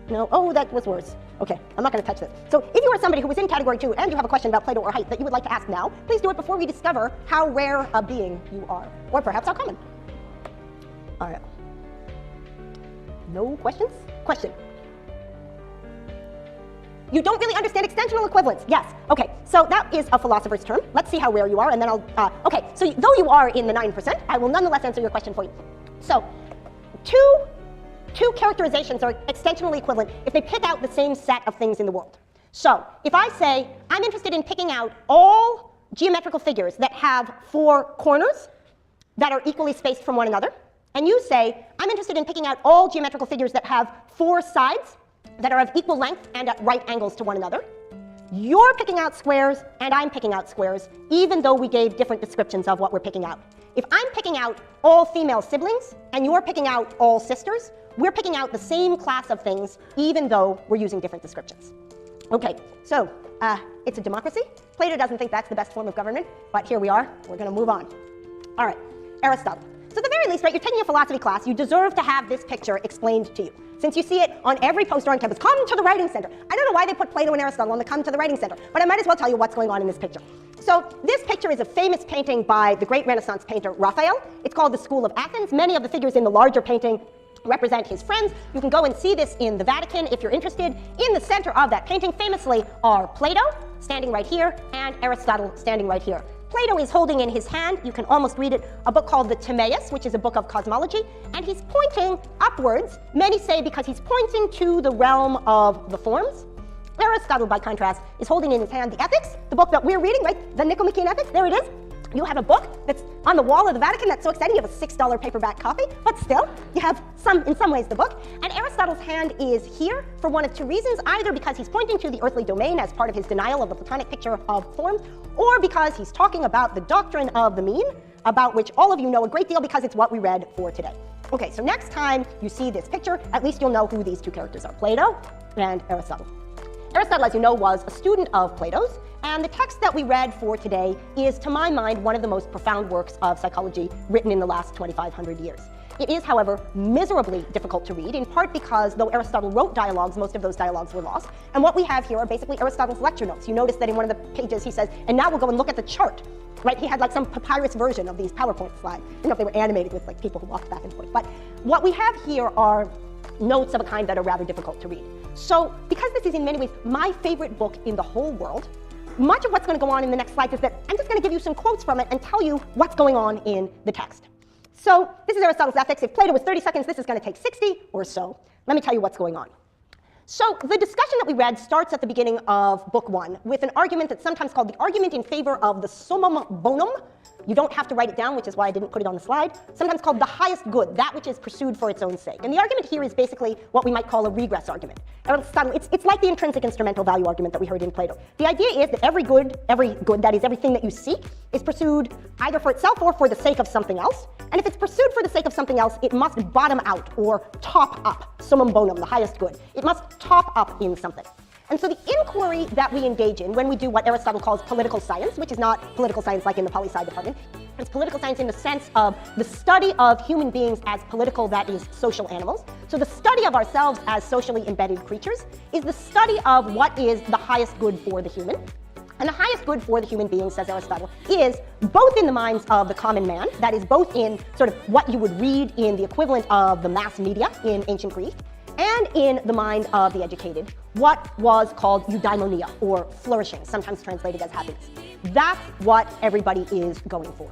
No, oh, that was worse. Okay, I'm not going to touch this. So if you are somebody who was in category 2 and you have a question about Plato or height that you would like to ask now, please do it before we discover how rare a being you are, or perhaps how common. All right. No questions? Question. You don't really understand extensional equivalence. Yes. Okay, so that is a philosopher's term. Let's see how rare you are, and then I'll, okay, so though you are in the 9%, I will nonetheless answer your question for you. So, two characterizations are extensionally equivalent if they pick out the same set of things in the world. So, if I say, I'm interested in picking out all geometrical figures that have 4 corners that are equally spaced from one another, and you say, I'm interested in picking out all geometrical figures that have 4 sides that are of equal length and at right angles to one another, you're picking out squares and I'm picking out squares, even though we gave different descriptions of what we're picking out. If I'm picking out all female siblings and you're picking out all sisters, we're picking out the same class of things, even though we're using different descriptions. Okay, so it's a democracy. Plato doesn't think that's the best form of government, but here we are. We're going to move on. All right, Aristotle. So at the very least, right, you're taking a philosophy class, you deserve to have this picture explained to you. Since you see it on every poster on campus, come to the writing center. I don't know why they put Plato and Aristotle on the come to the writing center, but I might as well tell you what's going on in this picture. So this picture is a famous painting by the great Renaissance painter Raphael. It's called The School of Athens. Many of the figures in the larger painting represent his friends. You can go and see this in the Vatican if you're interested. In the center of that painting famously are Plato, standing right here, and Aristotle standing right here. Plato is holding in his hand, you can almost read it, a book called the Timaeus, which is a book of cosmology, and he's pointing upwards, many say because he's pointing to the realm of the forms. Aristotle, by contrast, is holding in his hand the Ethics, the book that we're reading, right? The Nicomachean Ethics, there it is. You have a book that's on the wall of the Vatican. That's so exciting. You have a $6 paperback copy, but still, you have in some ways the book. And Aristotle's hand is here for one of 2 reasons, either because he's pointing to the earthly domain as part of his denial of the Platonic picture of forms, or because he's talking about the doctrine of the mean, about which all of you know a great deal because it's what we read for today. Okay, so next time you see this picture, at least you'll know who these 2 characters are, Plato and Aristotle. Aristotle, as you know, was a student of Plato's, and the text that we read for today is, to my mind, one of the most profound works of psychology written in the last 2,500 years. It is, however, miserably difficult to read, in part because though Aristotle wrote dialogues, most of those dialogues were lost. And what we have here are basically Aristotle's lecture notes. You notice that in one of the pages he says, and now we'll go and look at the chart. Right? He had like some papyrus version of these PowerPoint slides. I don't know if they were animated with like people who walked back and forth. But what we have here are notes of a kind that are rather difficult to read. So because this is in many ways my favorite book in the whole world, much of what's going to go on in the next slides is that I'm just going to give you some quotes from it and tell you what's going on in the text. So this is Aristotle's Ethics. If Plato was 30 seconds, this is going to take 60 or so. Let me tell you what's going on. So the discussion that we read starts at the beginning of Book 1 with an argument that's sometimes called the argument in favor of the summum bonum. You don't have to write it down, which is why I didn't put it on the slide. Sometimes called the highest good, that which is pursued for its own sake. And the argument here is basically what we might call a regress argument. Aristotle, it's like the intrinsic instrumental value argument that we heard in Plato. The idea is that every good, that is everything that you seek, is pursued either for itself or for the sake of something else. And if it's pursued for the sake of something else, it must bottom out or top up, summum bonum, the highest good. It must top up in something. And so the inquiry that we engage in when we do what Aristotle calls political science, which is not political science like in the poli-sci department, it's political science in the sense of the study of human beings as political, that is, social animals. So the study of ourselves as socially embedded creatures is the study of what is the highest good for the human. And the highest good for the human being, says Aristotle, is both in the minds of the common man, that is both in sort of what you would read in the equivalent of the mass media in ancient Greek, and in the mind of the educated, what was called eudaimonia, or flourishing, sometimes translated as happiness. That's what everybody is going for.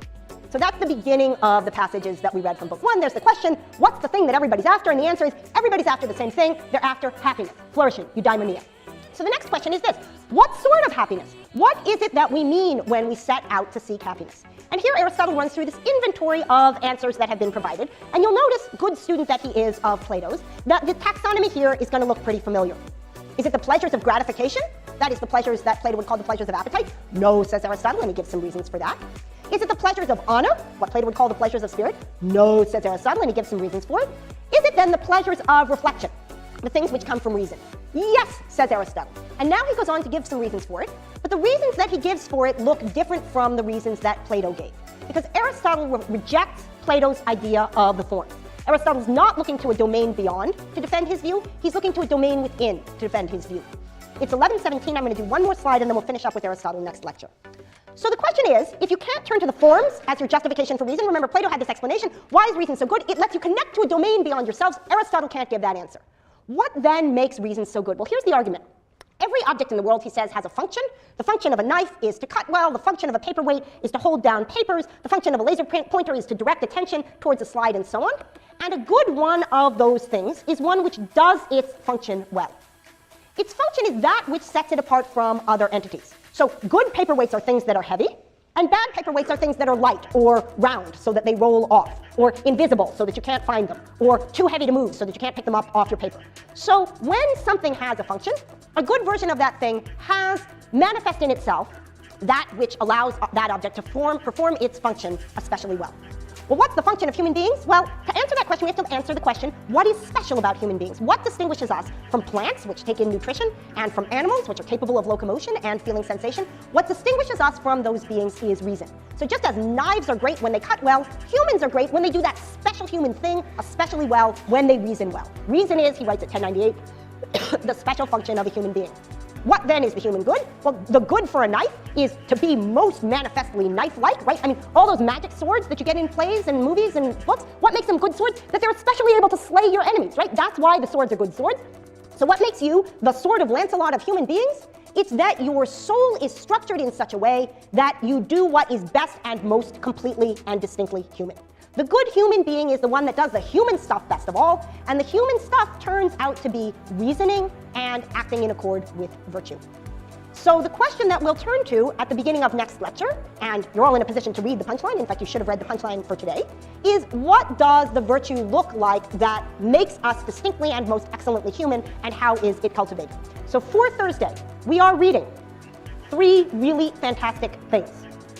So that's the beginning of the passages that we read from Book 1. There's the question, what's the thing that everybody's after? And the answer is, everybody's after the same thing. They're after happiness, flourishing, eudaimonia. So the next question is this, what sort of happiness? What is it that we mean when we set out to seek happiness? And here Aristotle runs through this inventory of answers that have been provided. And you'll notice, good student that he is of Plato's, that the taxonomy here is going to look pretty familiar. Is it the pleasures of gratification? That is the pleasures that Plato would call the pleasures of appetite? No, says Aristotle, and he gives some reasons for that. Is it the pleasures of honor? What Plato would call the pleasures of spirit? No, says Aristotle, and he gives some reasons for it. Is it then the pleasures of reflection? The things which come from reason? Yes, says Aristotle. And now he goes on to give some reasons for it, but the reasons that he gives for it look different from the reasons that Plato gave. Because Aristotle rejects Plato's idea of the form. Aristotle's not looking to a domain beyond to defend his view. He's looking to a domain within to defend his view. It's 11:17. I'm going to do one more slide, and then we'll finish up with Aristotle next lecture. So the question is, if you can't turn to the forms as your justification for reason, remember Plato had this explanation, why is reason so good? It lets you connect to a domain beyond yourselves. Aristotle can't give that answer. What then makes reason so good? Well, here's the argument. Every object in the world, he says, has a function. The function of a knife is to cut well. The function of a paperweight is to hold down papers. The function of a laser pointer is to direct attention towards a slide, and so on. And a good one of those things is one which does its function well. Its function is that which sets it apart from other entities. So good paperweights are things that are heavy, and bad paperweights are things that are light or round so that they roll off, or invisible so that you can't find them, or too heavy to move so that you can't pick them up off your paper. So when something has a function, a good version of that thing has manifest in itself that which allows that object to perform its function especially well. Well, what's the function of human beings? Well, to answer that question, we have to answer the question, what is special about human beings? What distinguishes us from plants, which take in nutrition, and from animals, which are capable of locomotion and feeling sensation? What distinguishes us from those beings is reason. So just as knives are great when they cut well, humans are great when they do that special human thing especially well when they reason well. Reason is, he writes at 1098, the special function of a human being. What then is the human good? Well, the good for a knife is to be most manifestly knife-like, right? I mean, all those magic swords that you get in plays and movies and books, what makes them good swords? That they're especially able to slay your enemies, right? That's why the swords are good swords. So what makes you the sword of Lancelot of human beings? It's that your soul is structured in such a way that you do what is best and most completely and distinctly human. The good human being is the one that does the human stuff best of all, and the human stuff turns out to be reasoning and acting in accord with virtue. So the question that we'll turn to at the beginning of next lecture, and you're all in a position to read the punchline, in fact you should have read the punchline for today, is what does the virtue look like that makes us distinctly and most excellently human, and how is it cultivated? So for Thursday, we are reading 3 really fantastic things.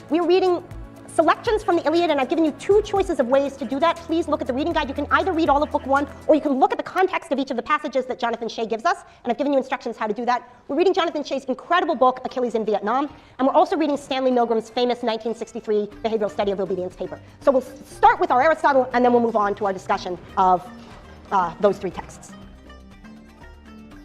We are reading selections from the Iliad, and I've given you 2 choices of ways to do that. Please look at the reading guide. You can either read all of book 1, or you can look at the context of each of the passages that Jonathan Shay gives us, and I've given you instructions how to do that. We're reading Jonathan Shay's incredible book, Achilles in Vietnam, and we're also reading Stanley Milgram's famous 1963 Behavioral Study of Obedience paper. So we'll start with our Aristotle, and then we'll move on to our discussion of those 3 texts.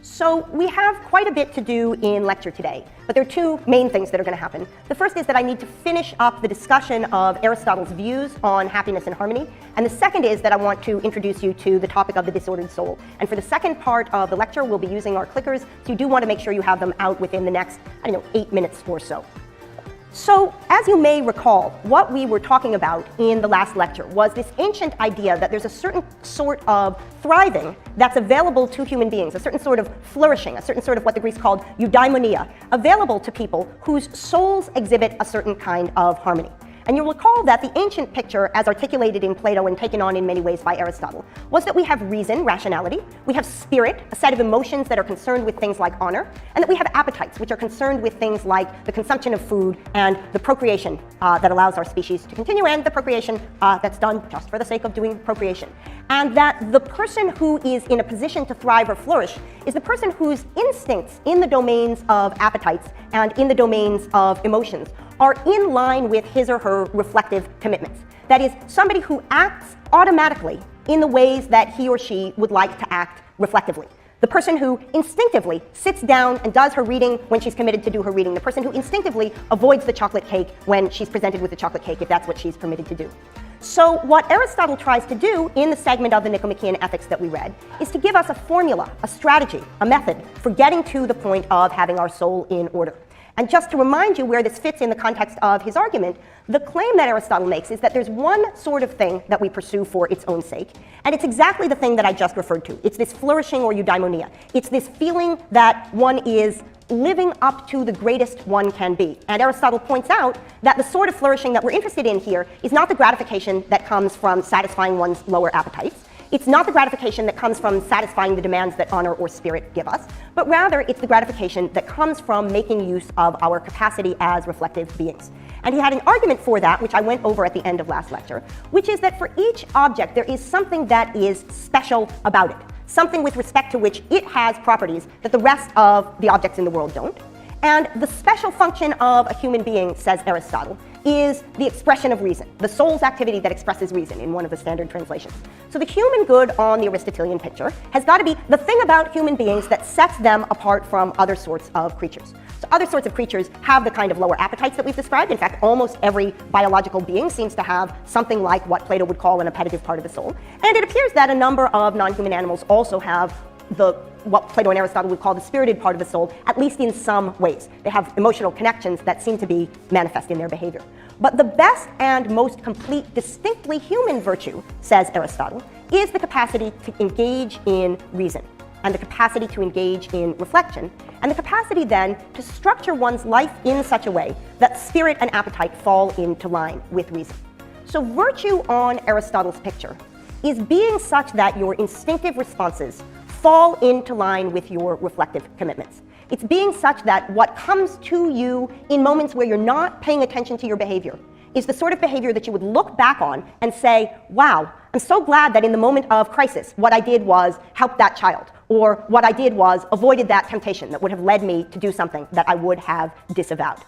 So we have quite a bit to do in lecture today, but there are 2 main things that are going to happen. The first is that I need to finish up the discussion of Aristotle's views on happiness and harmony, and the second is that I want to introduce you to the topic of the disordered soul. And for the second part of the lecture, we'll be using our clickers, so you do want to make sure you have them out within the next, 8 minutes or so. So, as you may recall, what we were talking about in the last lecture was this ancient idea that there's a certain sort of thriving that's available to human beings, a certain sort of flourishing, a certain sort of what the Greeks called eudaimonia, available to people whose souls exhibit a certain kind of harmony. And you'll recall that the ancient picture, as articulated in Plato and taken on in many ways by Aristotle, was that we have reason, rationality, we have spirit, a set of emotions that are concerned with things like honor, and that we have appetites, which are concerned with things like the consumption of food and the procreation that allows our species to continue, and the procreation that's done just for the sake of doing procreation. And that the person who is in a position to thrive or flourish is the person whose instincts in the domains of appetites and in the domains of emotions are in line with his or her reflective commitments. That is, somebody who acts automatically in the ways that he or she would like to act reflectively. The person who instinctively sits down and does her reading when she's committed to do her reading. The person who instinctively avoids the chocolate cake when she's presented with the chocolate cake, if that's what she's permitted to do. So what Aristotle tries to do in the segment of the Nicomachean Ethics that we read is to give us a formula, a strategy, a method for getting to the point of having our soul in order. And just to remind you where this fits in the context of his argument, the claim that Aristotle makes is that there's one sort of thing that we pursue for its own sake, and it's exactly the thing that I just referred to. It's this flourishing or eudaimonia. It's this feeling that one is living up to the greatest one can be. And Aristotle points out that the sort of flourishing that we're interested in here is not the gratification that comes from satisfying one's lower appetites. It's not the gratification that comes from satisfying the demands that honor or spirit give us, but rather it's the gratification that comes from making use of our capacity as reflective beings. And he had an argument for that, which I went over at the end of last lecture, which is that for each object there is something that is special about it, something with respect to which it has properties that the rest of the objects in the world don't. And the special function of a human being, says Aristotle, is the expression of reason, the soul's activity that expresses reason in one of the standard translations. So the human good on the Aristotelian picture has got to be the thing about human beings that sets them apart from other sorts of creatures. So other sorts of creatures have the kind of lower appetites that we've described. In fact, almost every biological being seems to have something like what Plato would call an appetitive part of the soul. And it appears that a number of non-human animals also have what Plato and Aristotle would call the spirited part of the soul, at least in some ways. They have emotional connections that seem to be manifest in their behavior. But the best and most complete, distinctly human virtue, says Aristotle, is the capacity to engage in reason, and the capacity to engage in reflection, and the capacity then to structure one's life in such a way that spirit and appetite fall into line with reason. So virtue on Aristotle's picture is being such that your instinctive responses fall into line with your reflective commitments. It's being such that what comes to you in moments where you're not paying attention to your behavior is the sort of behavior that you would look back on and say, wow, I'm so glad that in the moment of crisis, what I did was help that child, or what I did was avoided that temptation that would have led me to do something that I would have disavowed.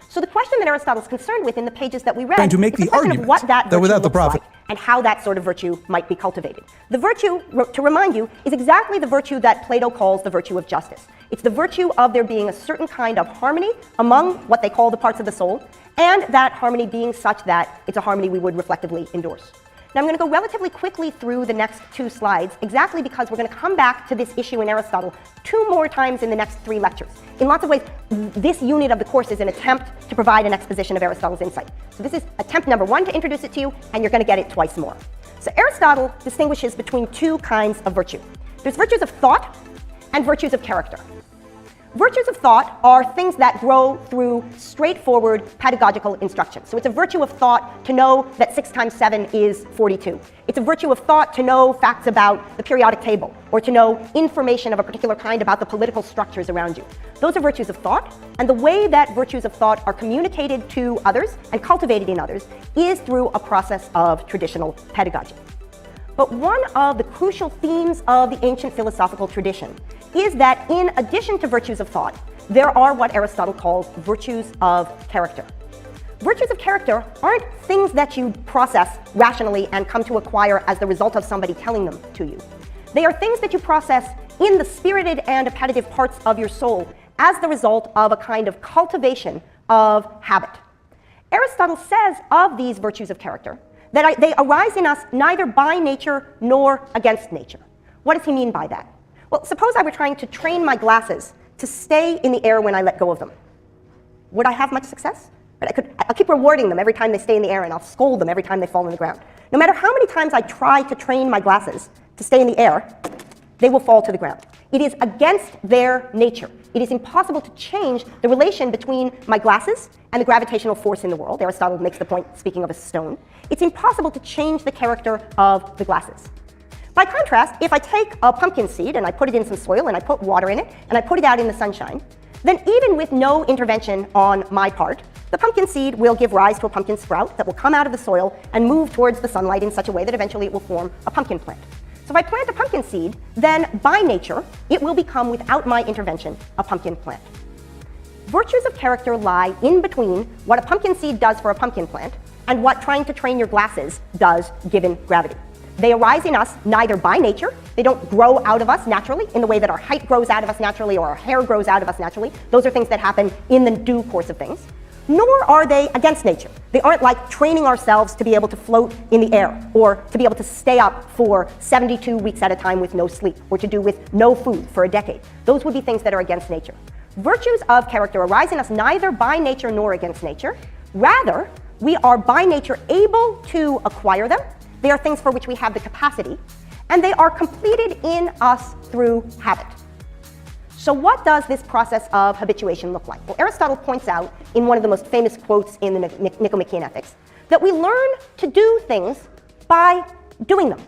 So the question that Aristotle's concerned with in the pages that we read trying to make is the question of what that virtue without the looks prophet like and how that sort of virtue might be cultivated. The virtue, to remind you, is exactly the virtue that Plato calls the virtue of justice. It's the virtue of there being a certain kind of harmony among what they call the parts of the soul, and that harmony being such that it's a harmony we would reflectively endorse. Now I'm going to go relatively quickly through the next 2 slides, exactly because we're going to come back to this issue in Aristotle 2 more times in the next 3 lectures. In lots of ways, this unit of the course is an attempt to provide an exposition of Aristotle's insight. So this is attempt number 1 to introduce it to you, and you're going to get it twice more. So Aristotle distinguishes between 2 kinds of virtue. There's virtues of thought and virtues of character. Virtues of thought are things that grow through straightforward pedagogical instruction. So it's a virtue of thought to know that 6 times 7 is 42. It's a virtue of thought to know facts about the periodic table, or to know information of a particular kind about the political structures around you. Those are virtues of thought, and the way that virtues of thought are communicated to others and cultivated in others is through a process of traditional pedagogy. But one of the crucial themes of the ancient philosophical tradition is that in addition to virtues of thought, there are what Aristotle calls virtues of character. Virtues of character aren't things that you process rationally and come to acquire as the result of somebody telling them to you. They are things that you process in the spirited and appetitive parts of your soul as the result of a kind of cultivation of habit. Aristotle says of these virtues of character that they arise in us neither by nature nor against nature. What does he mean by that? Well, suppose I were trying to train my glasses to stay in the air when I let go of them. Would I have much success? I'll keep rewarding them every time they stay in the air, and I'll scold them every time they fall on the ground. No matter how many times I try to train my glasses to stay in the air, they will fall to the ground. It is against their nature. It is impossible to change the relation between my glasses and the gravitational force in the world. Aristotle makes the point, speaking of a stone. It's impossible to change the character of the glasses. By contrast, if I take a pumpkin seed and I put it in some soil and I put water in it and I put it out in the sunshine, then even with no intervention on my part, the pumpkin seed will give rise to a pumpkin sprout that will come out of the soil and move towards the sunlight in such a way that eventually it will form a pumpkin plant. So if I plant a pumpkin seed, then by nature, it will become, without my intervention, a pumpkin plant. Virtues of character lie in between what a pumpkin seed does for a pumpkin plant and what trying to train your glasses does given gravity. They arise in us neither by nature, they don't grow out of us naturally in the way that our height grows out of us naturally or our hair grows out of us naturally. Those are things that happen in the due course of things. Nor are they against nature. They aren't like training ourselves to be able to float in the air, or to be able to stay up for 72 weeks at a time with no sleep, or to do with no food for a decade. Those would be things that are against nature. Virtues of character arise in us neither by nature nor against nature. Rather, we are by nature able to acquire them. They are things for which we have the capacity, and they are completed in us through habit. So what does this process of habituation look like? Well, Aristotle points out in one of the most famous quotes in the Nicomachean Ethics that we learn to do things by doing them.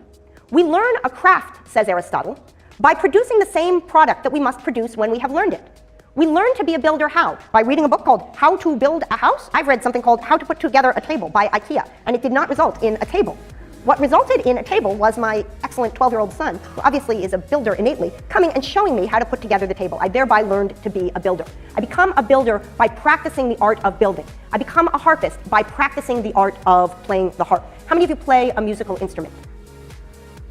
We learn a craft, says Aristotle, by producing the same product that we must produce when we have learned it. We learn to be a builder how? By reading a book called How to Build a House. I've read something called How to Put Together a Table by IKEA, and it did not result in a table. What resulted in a table was my excellent 12-year-old son, who obviously is a builder innately, coming and showing me how to put together the table. I thereby learned to be a builder. I become a builder by practicing the art of building. I become a harpist by practicing the art of playing the harp. How many of you play a musical instrument?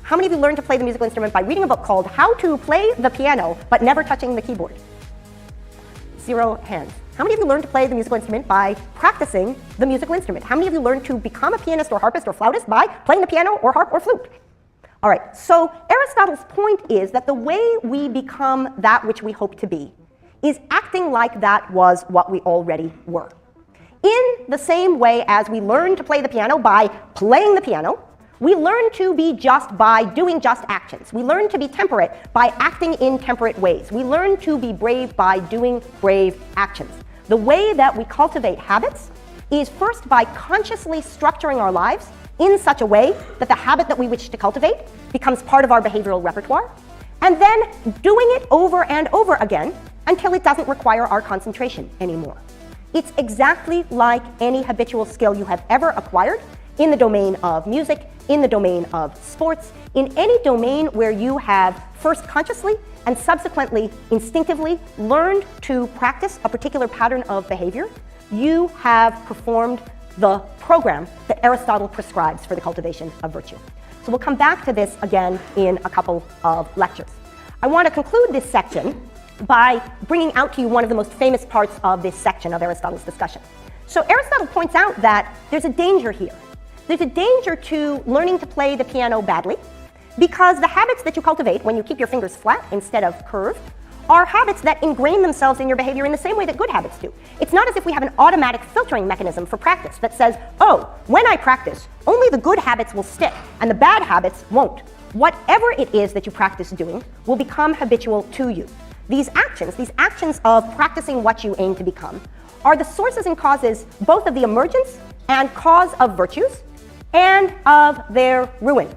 How many of you learn to play the musical instrument by reading a book called How to Play the Piano but Never Touching the Keyboard? 0 hands. How many of you learn to play the musical instrument by practicing the musical instrument? How many of you learn to become a pianist or harpist or flautist by playing the piano or harp or flute? All right, so Aristotle's point is that the way we become that which we hope to be is acting like that was what we already were. In the same way as we learn to play the piano by playing the piano, we learn to be just by doing just actions. We learn to be temperate by acting in temperate ways. We learn to be brave by doing brave actions. The way that we cultivate habits is first by consciously structuring our lives in such a way that the habit that we wish to cultivate becomes part of our behavioral repertoire, and then doing it over and over again until it doesn't require our concentration anymore. It's exactly like any habitual skill you have ever acquired in the domain of music, in the domain of sports, in any domain where you have first consciously and subsequently instinctively learned to practice a particular pattern of behavior, you have performed the program that Aristotle prescribes for the cultivation of virtue. So we'll come back to this again in a couple of lectures. I want to conclude this section by bringing out to you one of the most famous parts of this section of Aristotle's discussion. So Aristotle points out that there's a danger here. There's a danger to learning to play the piano badly, because the habits that you cultivate when you keep your fingers flat instead of curved are habits that ingrain themselves in your behavior in the same way that good habits do. It's not as if we have an automatic filtering mechanism for practice that says, oh, when I practice, only the good habits will stick and the bad habits won't. Whatever it is that you practice doing will become habitual to you. These actions of practicing what you aim to become, are the sources and causes both of the emergence and cause of virtues and of their ruin.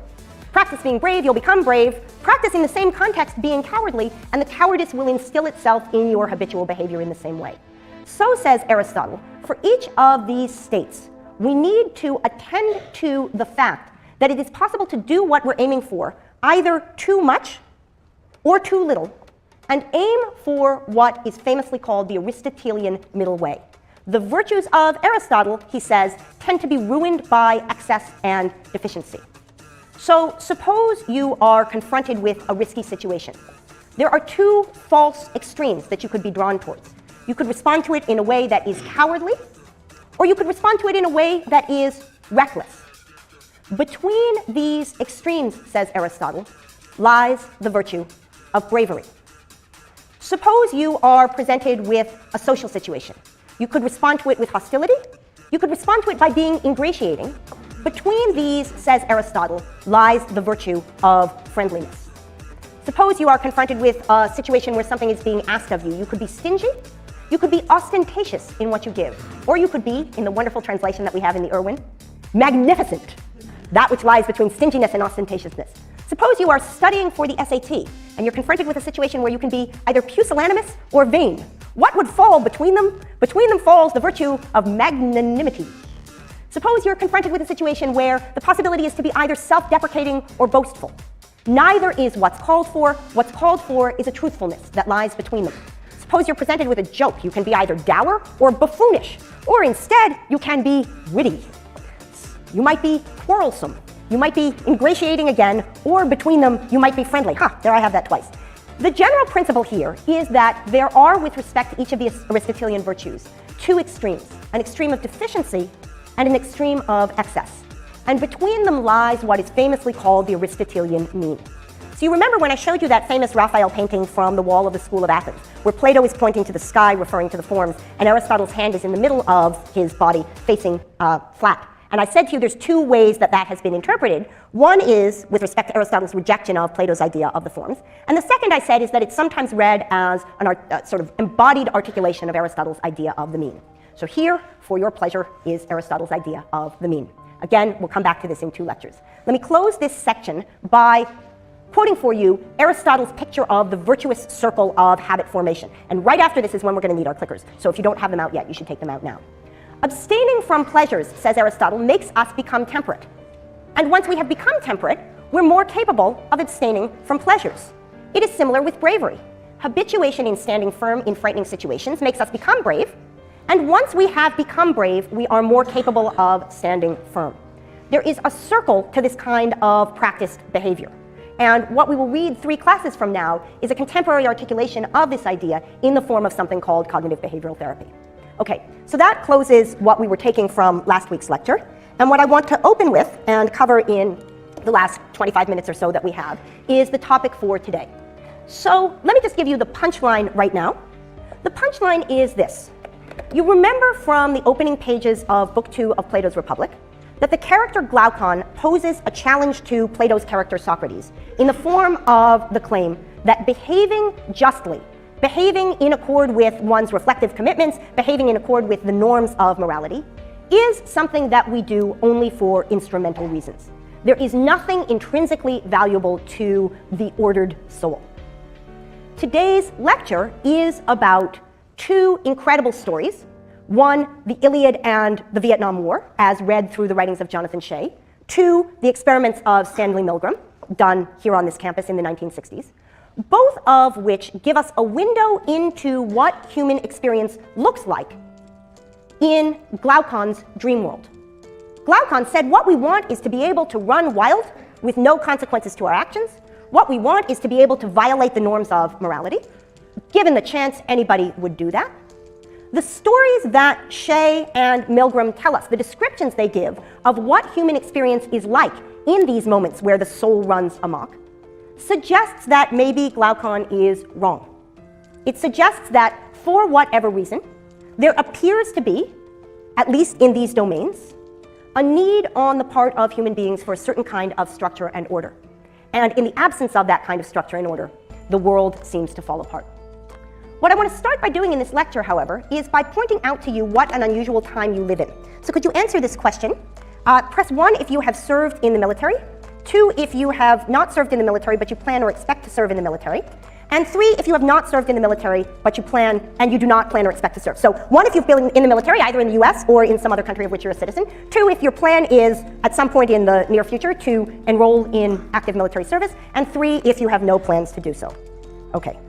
Practice being brave, you'll become brave. Practice in the same context being cowardly, and the cowardice will instill itself in your habitual behavior in the same way. So says Aristotle, for each of these states, we need to attend to the fact that it is possible to do what we're aiming for, either too much or too little, and aim for what is famously called the Aristotelian middle way. The virtues of Aristotle, he says, tend to be ruined by excess and deficiency. So suppose you are confronted with a risky situation. There are two false extremes that you could be drawn towards. You could respond to it in a way that is cowardly, or you could respond to it in a way that is reckless. Between these extremes, says Aristotle, lies the virtue of bravery. Suppose you are presented with a social situation. You could respond to it with hostility. You could respond to it by being ingratiating. Between these, says Aristotle, lies the virtue of friendliness. Suppose you are confronted with a situation where something is being asked of you. You could be stingy. You could be ostentatious in what you give. Or you could be, in the wonderful translation that we have in the Irwin, magnificent, that which lies between stinginess and ostentatiousness. Suppose you are studying for the SAT, and you're confronted with a situation where you can be either pusillanimous or vain. What would fall between them? Between them falls the virtue of magnanimity. Suppose you're confronted with a situation where the possibility is to be either self-deprecating or boastful. Neither is what's called for. What's called for is a truthfulness that lies between them. Suppose you're presented with a joke. You can be either dour or buffoonish, or instead you can be witty. You might be quarrelsome. You might be ingratiating again, or between them you might be friendly. There I have that twice. The general principle here is that there are, with respect to each of the Aristotelian virtues, two extremes, an extreme of deficiency and an extreme of excess. And between them lies what is famously called the Aristotelian mean. So you remember when I showed you that famous Raphael painting from the wall of the School of Athens, where Plato is pointing to the sky, referring to the forms, and Aristotle's hand is in the middle of his body, facing flat. And I said to you there's two ways that that has been interpreted. One is with respect to Aristotle's rejection of Plato's idea of the forms. And the second I said is that it's sometimes read as a sort of embodied articulation of Aristotle's idea of the mean. So here, for your pleasure, is Aristotle's idea of the mean. Again, we'll come back to this in 2 lectures. Let me close this section by quoting for you Aristotle's picture of the virtuous circle of habit formation. And right after this is when we're going to need our clickers. So if you don't have them out yet, you should take them out now. Abstaining from pleasures, says Aristotle, makes us become temperate. And once we have become temperate, we're more capable of abstaining from pleasures. It is similar with bravery. Habituation in standing firm in frightening situations makes us become brave, and once we have become brave, we are more capable of standing firm. There is a circle to this kind of practiced behavior. And what we will read 3 classes from now is a contemporary articulation of this idea in the form of something called cognitive behavioral therapy. Okay, so that closes what we were taking from last week's lecture. And what I want to open with and cover in the last 25 minutes or so that we have is the topic for today. So let me just give you the punchline right now. The punchline is this. You remember from the opening pages of Book 2 of Plato's Republic that the character Glaucon poses a challenge to Plato's character Socrates in the form of the claim that behaving justly, behaving in accord with one's reflective commitments, behaving in accord with the norms of morality, is something that we do only for instrumental reasons. There is nothing intrinsically valuable to the ordered soul. Today's lecture is about 2 incredible stories. One, the Iliad and the Vietnam War, as read through the writings of Jonathan Shea. 2, the experiments of Stanley Milgram, done here on this campus in the 1960s. Both of which give us a window into what human experience looks like in Glaucon's dream world. Glaucon said what we want is to be able to run wild with no consequences to our actions. What we want is to be able to violate the norms of morality. Given the chance, anybody would do that. The stories that Shea and Milgram tell us, the descriptions they give of what human experience is like in these moments where the soul runs amok, suggests that maybe Glaucon is wrong. It suggests that for whatever reason, there appears to be, at least in these domains, a need on the part of human beings for a certain kind of structure and order. And in the absence of that kind of structure and order, the world seems to fall apart. What I want to start by doing in this lecture, however, is by pointing out to you what an unusual time you live in. So could you answer this question? Press 1 if you have served in the military, 2 if you have not served in the military but you plan or expect to serve in the military, and 3 if you have not served in the military but you plan and you do not plan or expect to serve. So 1 if you've been in the military, either in the US or in some other country of which you're a citizen, 2 if your plan is at some point in the near future to enroll in active military service, and 3 if you have no plans to do so. Okay.